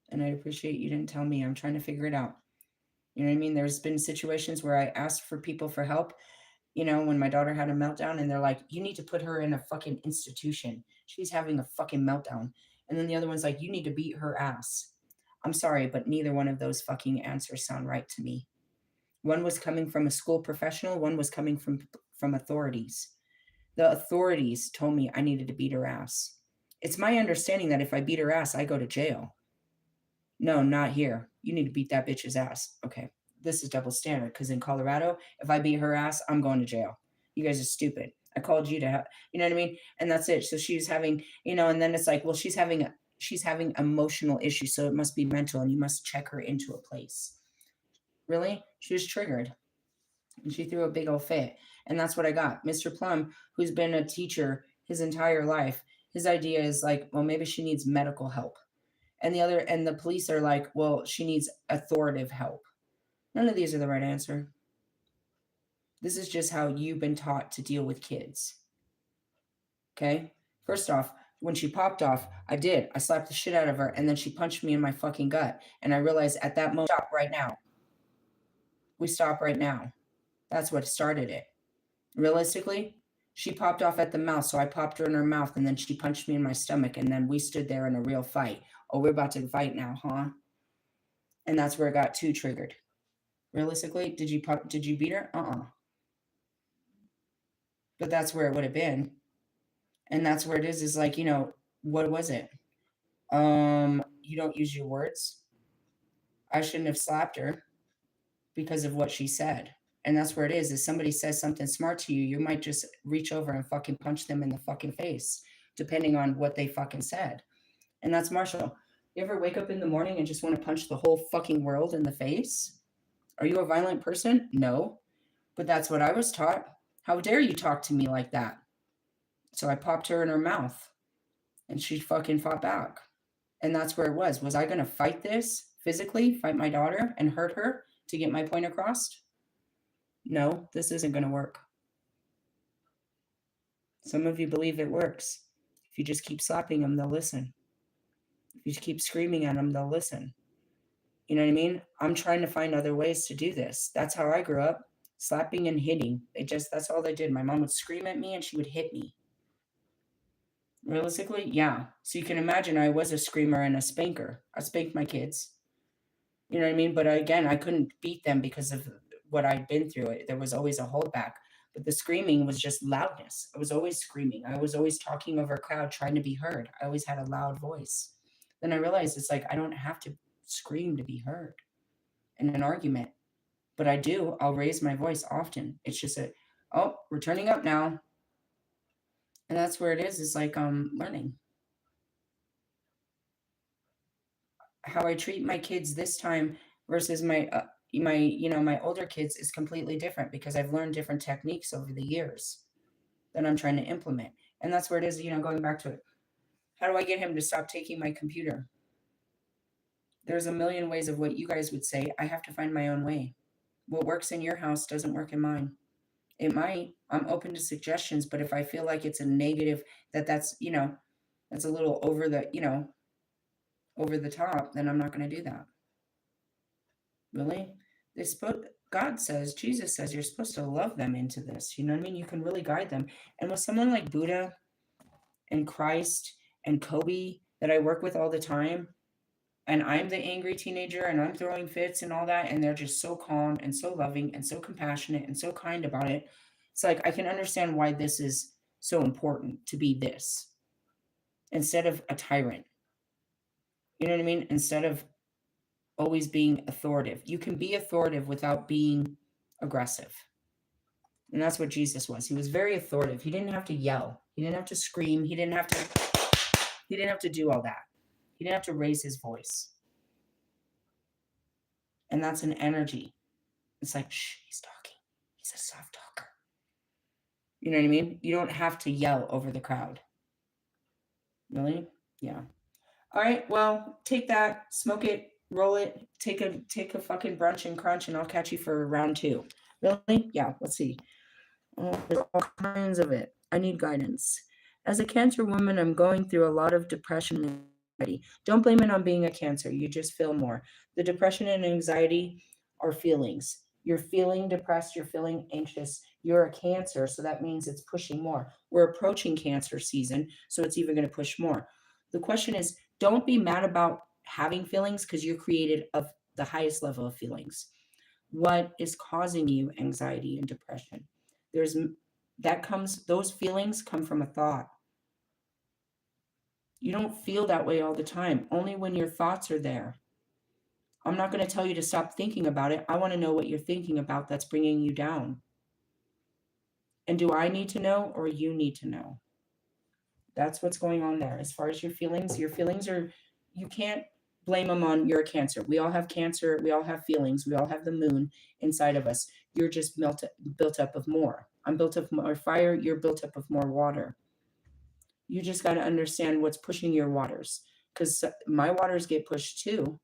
S1: And I appreciate you didn't tell me. I'm trying to figure it out. You know what I mean? There's been situations where I asked for people for help, when my daughter had a meltdown and they're like, you need to put her in a fucking institution. She's having a fucking meltdown. And then the other one's like, you need to beat her ass. I'm sorry, but neither one of those fucking answers sound right to me. One was coming from a school professional, one was coming from authorities. The authorities told me I needed to beat her ass. It's my understanding that if I beat her ass, I go to jail. No, not here. You need to beat that bitch's ass. Okay. This is double standard because in Colorado, if I beat her ass, I'm going to jail. You guys are stupid. I called you to have, you know what I mean? And that's it. So she's having, and then it's like, well, she's having emotional issues, so it must be mental and you must check her into a place. Really? She was triggered and she threw a big old fit. And that's what I got. Mr. Plum, who's been a teacher his entire life, his idea is like, well, maybe she needs medical help. And the police are like, well, she needs authoritative help. None of these are the right answer. This is just how you've been taught to deal with kids. Okay? First off, when she popped off, I slapped the shit out of her, and then she punched me in my fucking gut. And I realized at that moment, stop right now. We stop right now. That's what started it. Realistically, she popped off at the mouth, so I popped her in her mouth, and then she punched me in my stomach, and then we stood there in a real fight. Oh, we're about to fight now, huh? And that's where it got too triggered. Realistically, did you beat her? But that's where it would have been. And that's where it is like, what was it? You don't use your words. I shouldn't have slapped her because of what she said. And that's where it is somebody says something smart to you, you might just reach over and fucking punch them in the fucking face, depending on what they fucking said. And that's Marshall. You ever wake up in the morning and just want to punch the whole fucking world in the face? Are you a violent person? No. But that's what I was taught. How dare you talk to me like that? So I popped her in her mouth and she fucking fought back. And that's where it was. Was I going to fight this physically, fight my daughter and hurt her to get my point across? No, this isn't going to work. Some of you believe it works. If you just keep slapping them, they'll listen. If you just keep screaming at them, they'll listen. You know what I mean? I'm trying to find other ways to do this. That's how I grew up, slapping and hitting. That's all they did. My mom would scream at me and she would hit me. Realistically, yeah. So you can imagine I was a screamer and a spanker. I spanked my kids. You know what I mean? But again, I couldn't beat them because of what I'd been through. There was always a holdback. But the screaming was just loudness. I was always screaming. I was always talking over a crowd, trying to be heard. I always had a loud voice. Then I realized it's like I don't have to scream to be heard in an argument. But I do. I'll raise my voice often. It's just we're turning up now. And that's where it is. It's like learning. How I treat my kids this time versus my older kids is completely different because I've learned different techniques over the years that I'm trying to implement. And that's where it is, going back to it. How do I get him to stop taking my computer? There's a million ways of what you guys would say. I have to find my own way. What works in your house doesn't work in mine. It might. I'm open to suggestions, but if I feel like it's a negative, that's a little over the top, then I'm not going to do that. Really? God says, Jesus says, you're supposed to love them into this. You know what I mean? You can really guide them. And with someone like Buddha and Christ and Kobe that I work with all the time, and I'm the angry teenager and I'm throwing fits and all that, and they're just so calm and so loving and so compassionate and so kind about it. It's like I can understand why this is so important to be this instead of a tyrant. You know what I mean? Instead of always being authoritative. You can be authoritative without being aggressive. And that's what Jesus was. He was very authoritative. He didn't have to yell. He didn't have to scream. He didn't have to do all that. He didn't have to raise his voice. And that's an energy. It's like, shh, he's talking. He's a soft talker. You know what I mean? You don't have to yell over the crowd. Really? Yeah. All right. Well, take that, smoke it, roll it, take a fucking brunch and crunch, and I'll catch you for round 2. Really? Yeah. Let's see. There's all kinds of it. I need guidance. As a Cancer woman, I'm going through a lot of depression and anxiety. Don't blame it on being a Cancer. You just feel more. The depression and anxiety are feelings. You're feeling depressed. You're feeling anxious. You're a Cancer, so that means it's pushing more. We're approaching Cancer season, so it's even going to push more. The question is, don't be mad about having feelings because you're created of the highest level of feelings. What is causing you anxiety and depression? Those feelings come from a thought. You don't feel that way all the time, only when your thoughts are there. I'm not going to tell you to stop thinking about it. I want to know what you're thinking about that's bringing you down. And do I need to know or you need to know? That's what's going on there. As far as your feelings are, you can't blame them on you're a Cancer. We all have Cancer. We all have feelings. We all have the moon inside of us. You're just built up of more. I'm built up of more fire. You're built up of more water. You just got to understand what's pushing your waters, because my waters get pushed too.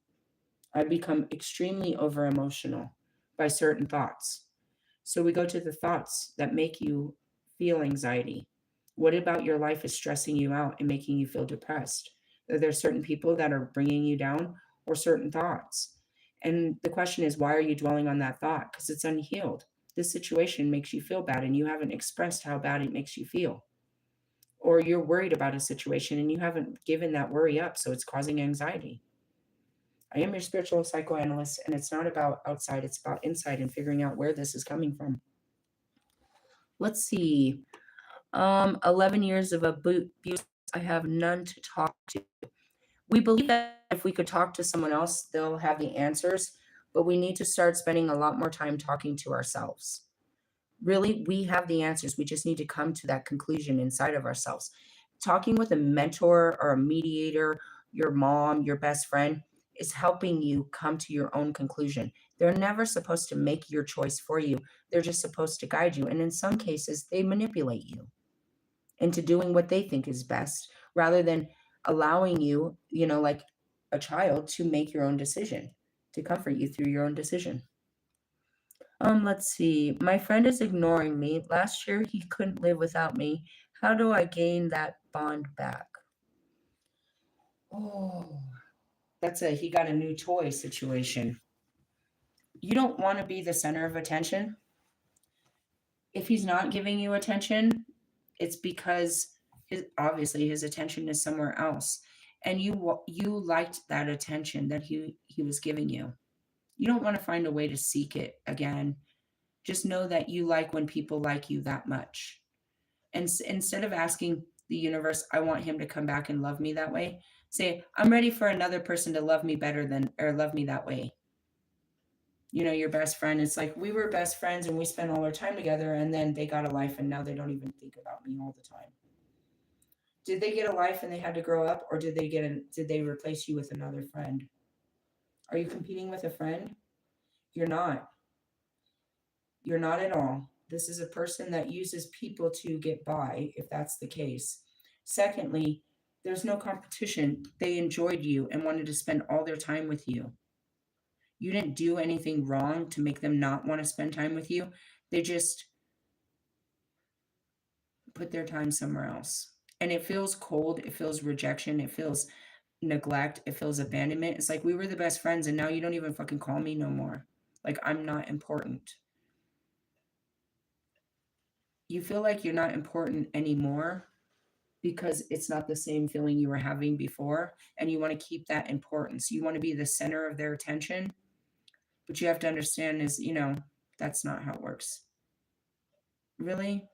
S1: I become extremely over emotional by certain thoughts. So we go to the thoughts that make you feel anxiety. What about your life is stressing you out and making you feel depressed? Are there certain people that are bringing you down, or certain thoughts? And the question is, why are you dwelling on that thought? Because it's unhealed. This situation makes you feel bad and you haven't expressed how bad it makes you feel. Or you're worried about a situation and you haven't given that worry up, so it's causing anxiety. I am your spiritual psychoanalyst, and it's not about outside, it's about inside and figuring out where this is coming from. Let's see. 11 years of abuse. I have none to talk to. We believe that if we could talk to someone else, they'll have the answers, but we need to start spending a lot more time talking to ourselves. Really, we have the answers. We just need to come to that conclusion inside of ourselves. Talking with a mentor or a mediator, your mom, your best friend, is helping you come to your own conclusion. They're never supposed to make your choice for you. They're just supposed to guide you. And in some cases, they manipulate you into doing what they think is best rather than allowing you, like a child, to make your own decision, to comfort you through your own decision. Let's see. My friend is ignoring me. Last year he couldn't live without me. How do I gain that bond back? Oh, that's a he got a new toy situation. You don't want to be the center of attention. If he's not giving you attention, it's because his attention is somewhere else, and you liked that attention that he was giving you. You don't want to find a way to seek it again. Just know that you like when people like you that much. And instead of asking the universe, I want him to come back and love me that way, say, I'm ready for another person to love me better than, or love me that way. Your best friend, it's like we were best friends and we spent all our time together, and then they got a life and now they don't even think about me all the time. Did they get a life and they had to grow up, or did they replace you with another friend? Are you competing with a friend? You're not. You're not at all. This is a person that uses people to get by, if that's the case. Secondly, there's no competition. They enjoyed you and wanted to spend all their time with you. You didn't do anything wrong to make them not want to spend time with you. They just put their time somewhere else. And it feels cold. It feels rejection. It feels neglect. It feels abandonment. It's like we were the best friends and now you don't even fucking call me no more. Like I'm not important. You feel like you're not important anymore because it's not the same feeling you were having before. And you want to keep that importance. You want to be the center of their attention. But you have to understand is, that's not how it works. Really?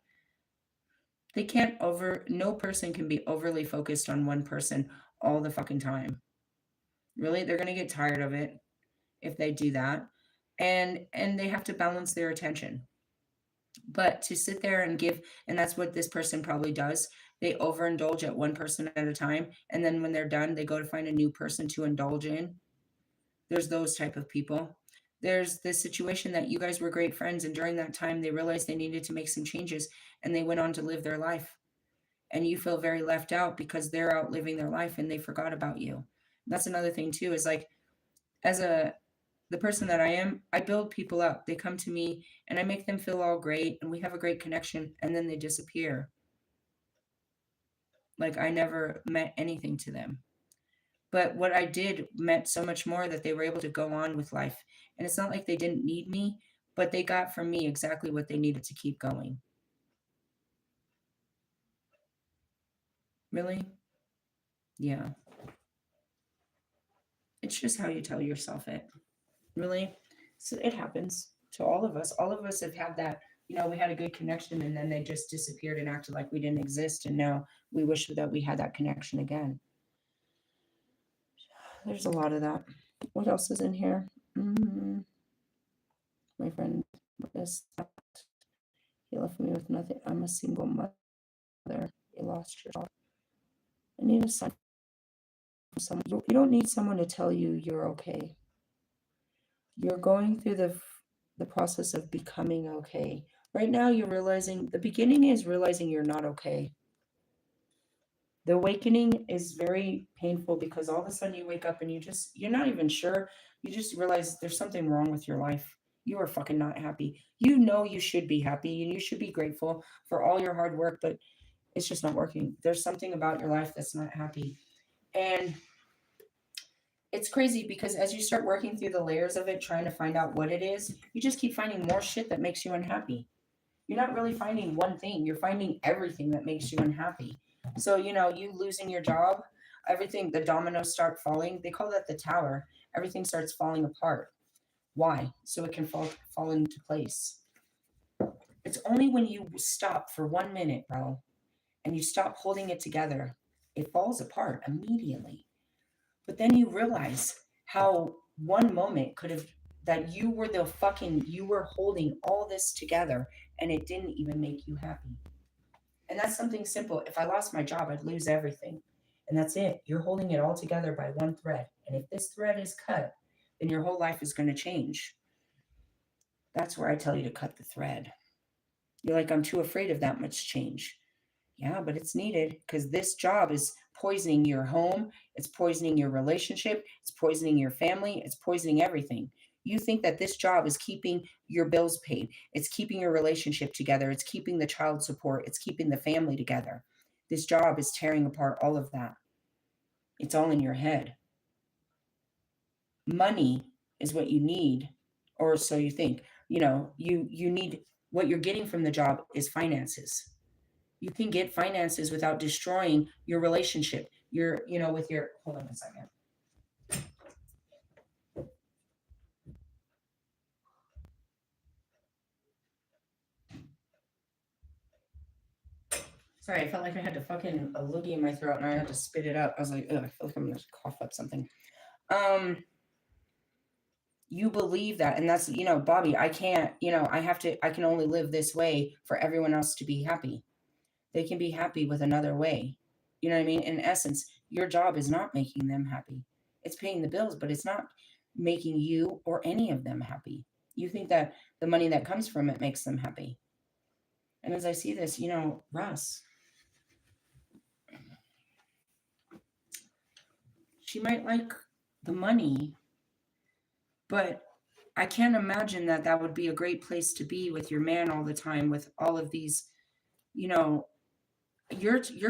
S1: No person can be overly focused on one person all the fucking time. Really? They're going to get tired of it if they do that. And they have to balance their attention. But to sit there and give, and that's what this person probably does, they overindulge at one person at a time, and then when they're done, they go to find a new person to indulge in. There's those type of people. There's this situation that you guys were great friends, and during that time they realized they needed to make some changes, and they went on to live their life, and you feel very left out because they're out living their life and they forgot about you. That's another thing too, is like, as the person that I am, I build people up. They come to me and I make them feel all great and we have a great connection, and then they disappear. Like I never meant anything to them. But what I did meant so much more that they were able to go on with life. And it's not like they didn't need me, but they got from me exactly what they needed to keep going. Really? Yeah. It's just how you tell yourself it. Really? So it happens to all of us. All of us have had that, we had a good connection and then they just disappeared and acted like we didn't exist. And now we wish that we had that connection again. There's a lot of that. What else is in here? My friend is he left me with nothing. I'm a single mother. You lost your job. I need a son. You don't need someone to tell you you're okay. You're going through the process of becoming okay. Right now, you're realizing the beginning is realizing you're not okay. The awakening is very painful because all of a sudden you wake up and you're not even sure. You just realize there's something wrong with your life. You are fucking not happy. You know you should be happy and you should be grateful for all your hard work, but it's just not working. There's something about your life that's not happy. And it's crazy because as you start working through the layers of it, trying to find out what it is, you just keep finding more shit that makes you unhappy. You're not really finding one thing, you're finding everything that makes you unhappy. So, you losing your job, everything, the dominoes start falling. They call that the tower. Everything starts falling apart. Why? So it can fall into place. It's only when you stop for 1 minute, bro, and you stop holding it together, it falls apart immediately. But then you realize how one moment could have, that you were the fucking, you were holding all this together and it didn't even make you happy. And that's something simple. If I lost my job, I'd lose everything. And that's it. You're holding it all together by one thread. And if this thread is cut, then your whole life is going to change. That's where I tell you to cut the thread. You're like, I'm too afraid of that much change. Yeah, but it's needed because this job is poisoning your home. It's poisoning your relationship. It's poisoning your family. It's poisoning everything. You think that this job is keeping your bills paid. It's keeping your relationship together. It's keeping the child support. It's keeping the family together. This job is tearing apart all of that. It's all in your head. Money is what you need, or so you think. You need, what you're getting from the job is finances. You can get finances without destroying your relationship. With your, hold on a second. Sorry, I felt like I had to fucking a loogie in my throat and I had to spit it up. I was like, ugh, I feel like I'm gonna cough up something. You believe that, and that's, Bobby, I can't, I can only live this way for everyone else to be happy. They can be happy with another way. You know what I mean? In essence, your job is not making them happy. It's paying the bills, but it's not making you or any of them happy. You think that the money that comes from it makes them happy. And as I see this, Russ, she might like the money, but I can't imagine that that would be a great place to be with your man all the time, with all of these, your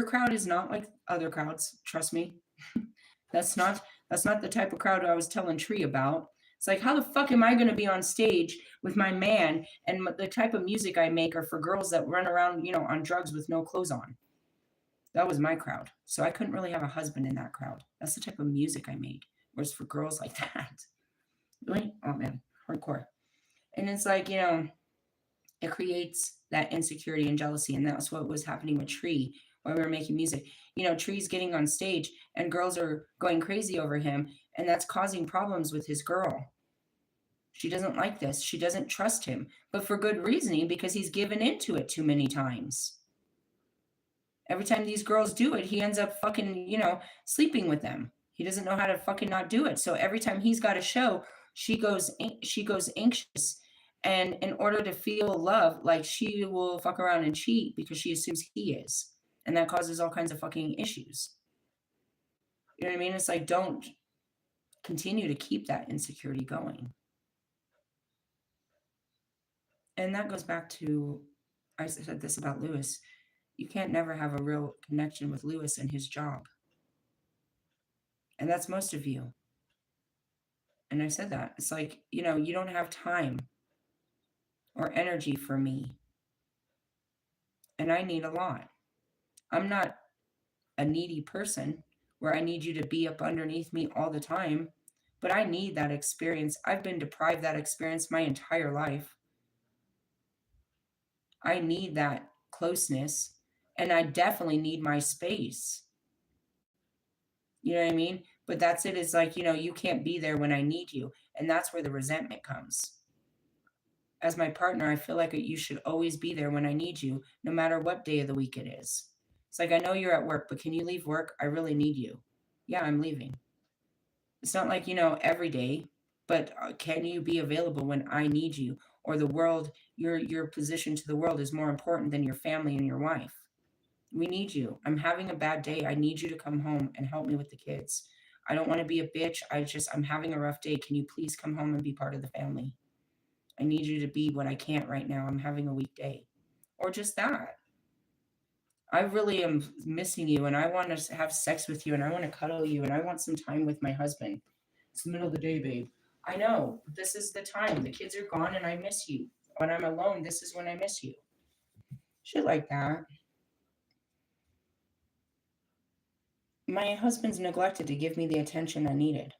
S1: crowd is not like other crowds, trust me. that's not the type of crowd I was telling Tree about. It's like, how the fuck am I going to be on stage with my man, and the type of music I make are for girls that run around, on drugs with no clothes on. That was my crowd. So I couldn't really have a husband in that crowd. That's the type of music I made, was for girls like that. Really? Oh man, hardcore. And it's like, it creates that insecurity and jealousy. And that's what was happening with Tree while we were making music. Tree's getting on stage and girls are going crazy over him, and that's causing problems with his girl. She doesn't like this. She doesn't trust him, but for good reasoning, because he's given into it too many times. Every time these girls do it, he ends up fucking, sleeping with them. He doesn't know how to fucking not do it. So every time he's got a show, she goes anxious, and in order to feel love, like, she will fuck around and cheat because she assumes he is, and that causes all kinds of fucking issues. You know what I mean? It's like, don't continue to keep that insecurity going. And that goes back to, I said this about Lewis. You can't never have a real connection with Lewis and his job. And that's most of you. And I said that. It's like, you don't have time or energy for me. And I need a lot. I'm not a needy person where I need you to be up underneath me all the time, but I need that experience. I've been deprived that experience my entire life. I need that closeness, and I definitely need my space. You know what I mean? But that's it. Is like, you can't be there when I need you. And that's where the resentment comes. As my partner, I feel like you should always be there when I need you, no matter what day of the week it is. It's like, I know you're at work, but can you leave work? I really need you. Yeah, I'm leaving. It's not like, every day, but can you be available when I need you? Or the world, your position to the world is more important than your family and your wife. We need you. I'm having a bad day. I need you to come home and help me with the kids. I don't want to be a bitch. I'm having a rough day. Can you please come home and be part of the family? I need you to be what I can't right now. I'm having a weak day. Or just that. I really am missing you, and I want to have sex with you, and I want to cuddle you, and I want some time with my husband. It's the middle of the day, babe. I know. This is the time. The kids are gone, and I miss you. When I'm alone, this is when I miss you. Shit like that. My husband's neglected to give me the attention I needed.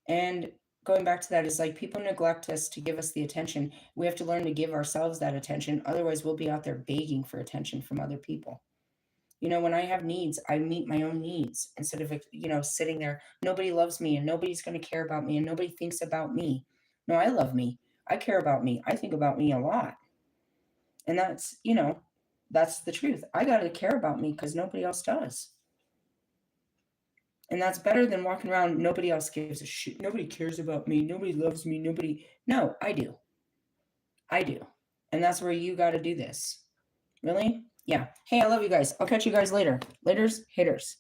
S1: And going back to that is like people neglect us to give us the attention. We have to learn to give ourselves that attention. Otherwise, we'll be out there begging for attention from other people. When I have needs, I meet my own needs instead of, sitting there. Nobody loves me and nobody's going to care about me and nobody thinks about me. No, I love me. I care about me. I think about me a lot. And that's the truth. I got to care about me because nobody else does. And that's better than walking around. Nobody else gives a shit. Nobody cares about me. Nobody loves me. No, I do. I do. And that's where you got to do this. Really? Yeah. Hey, I love you guys. I'll catch you guys later. Laters, haters.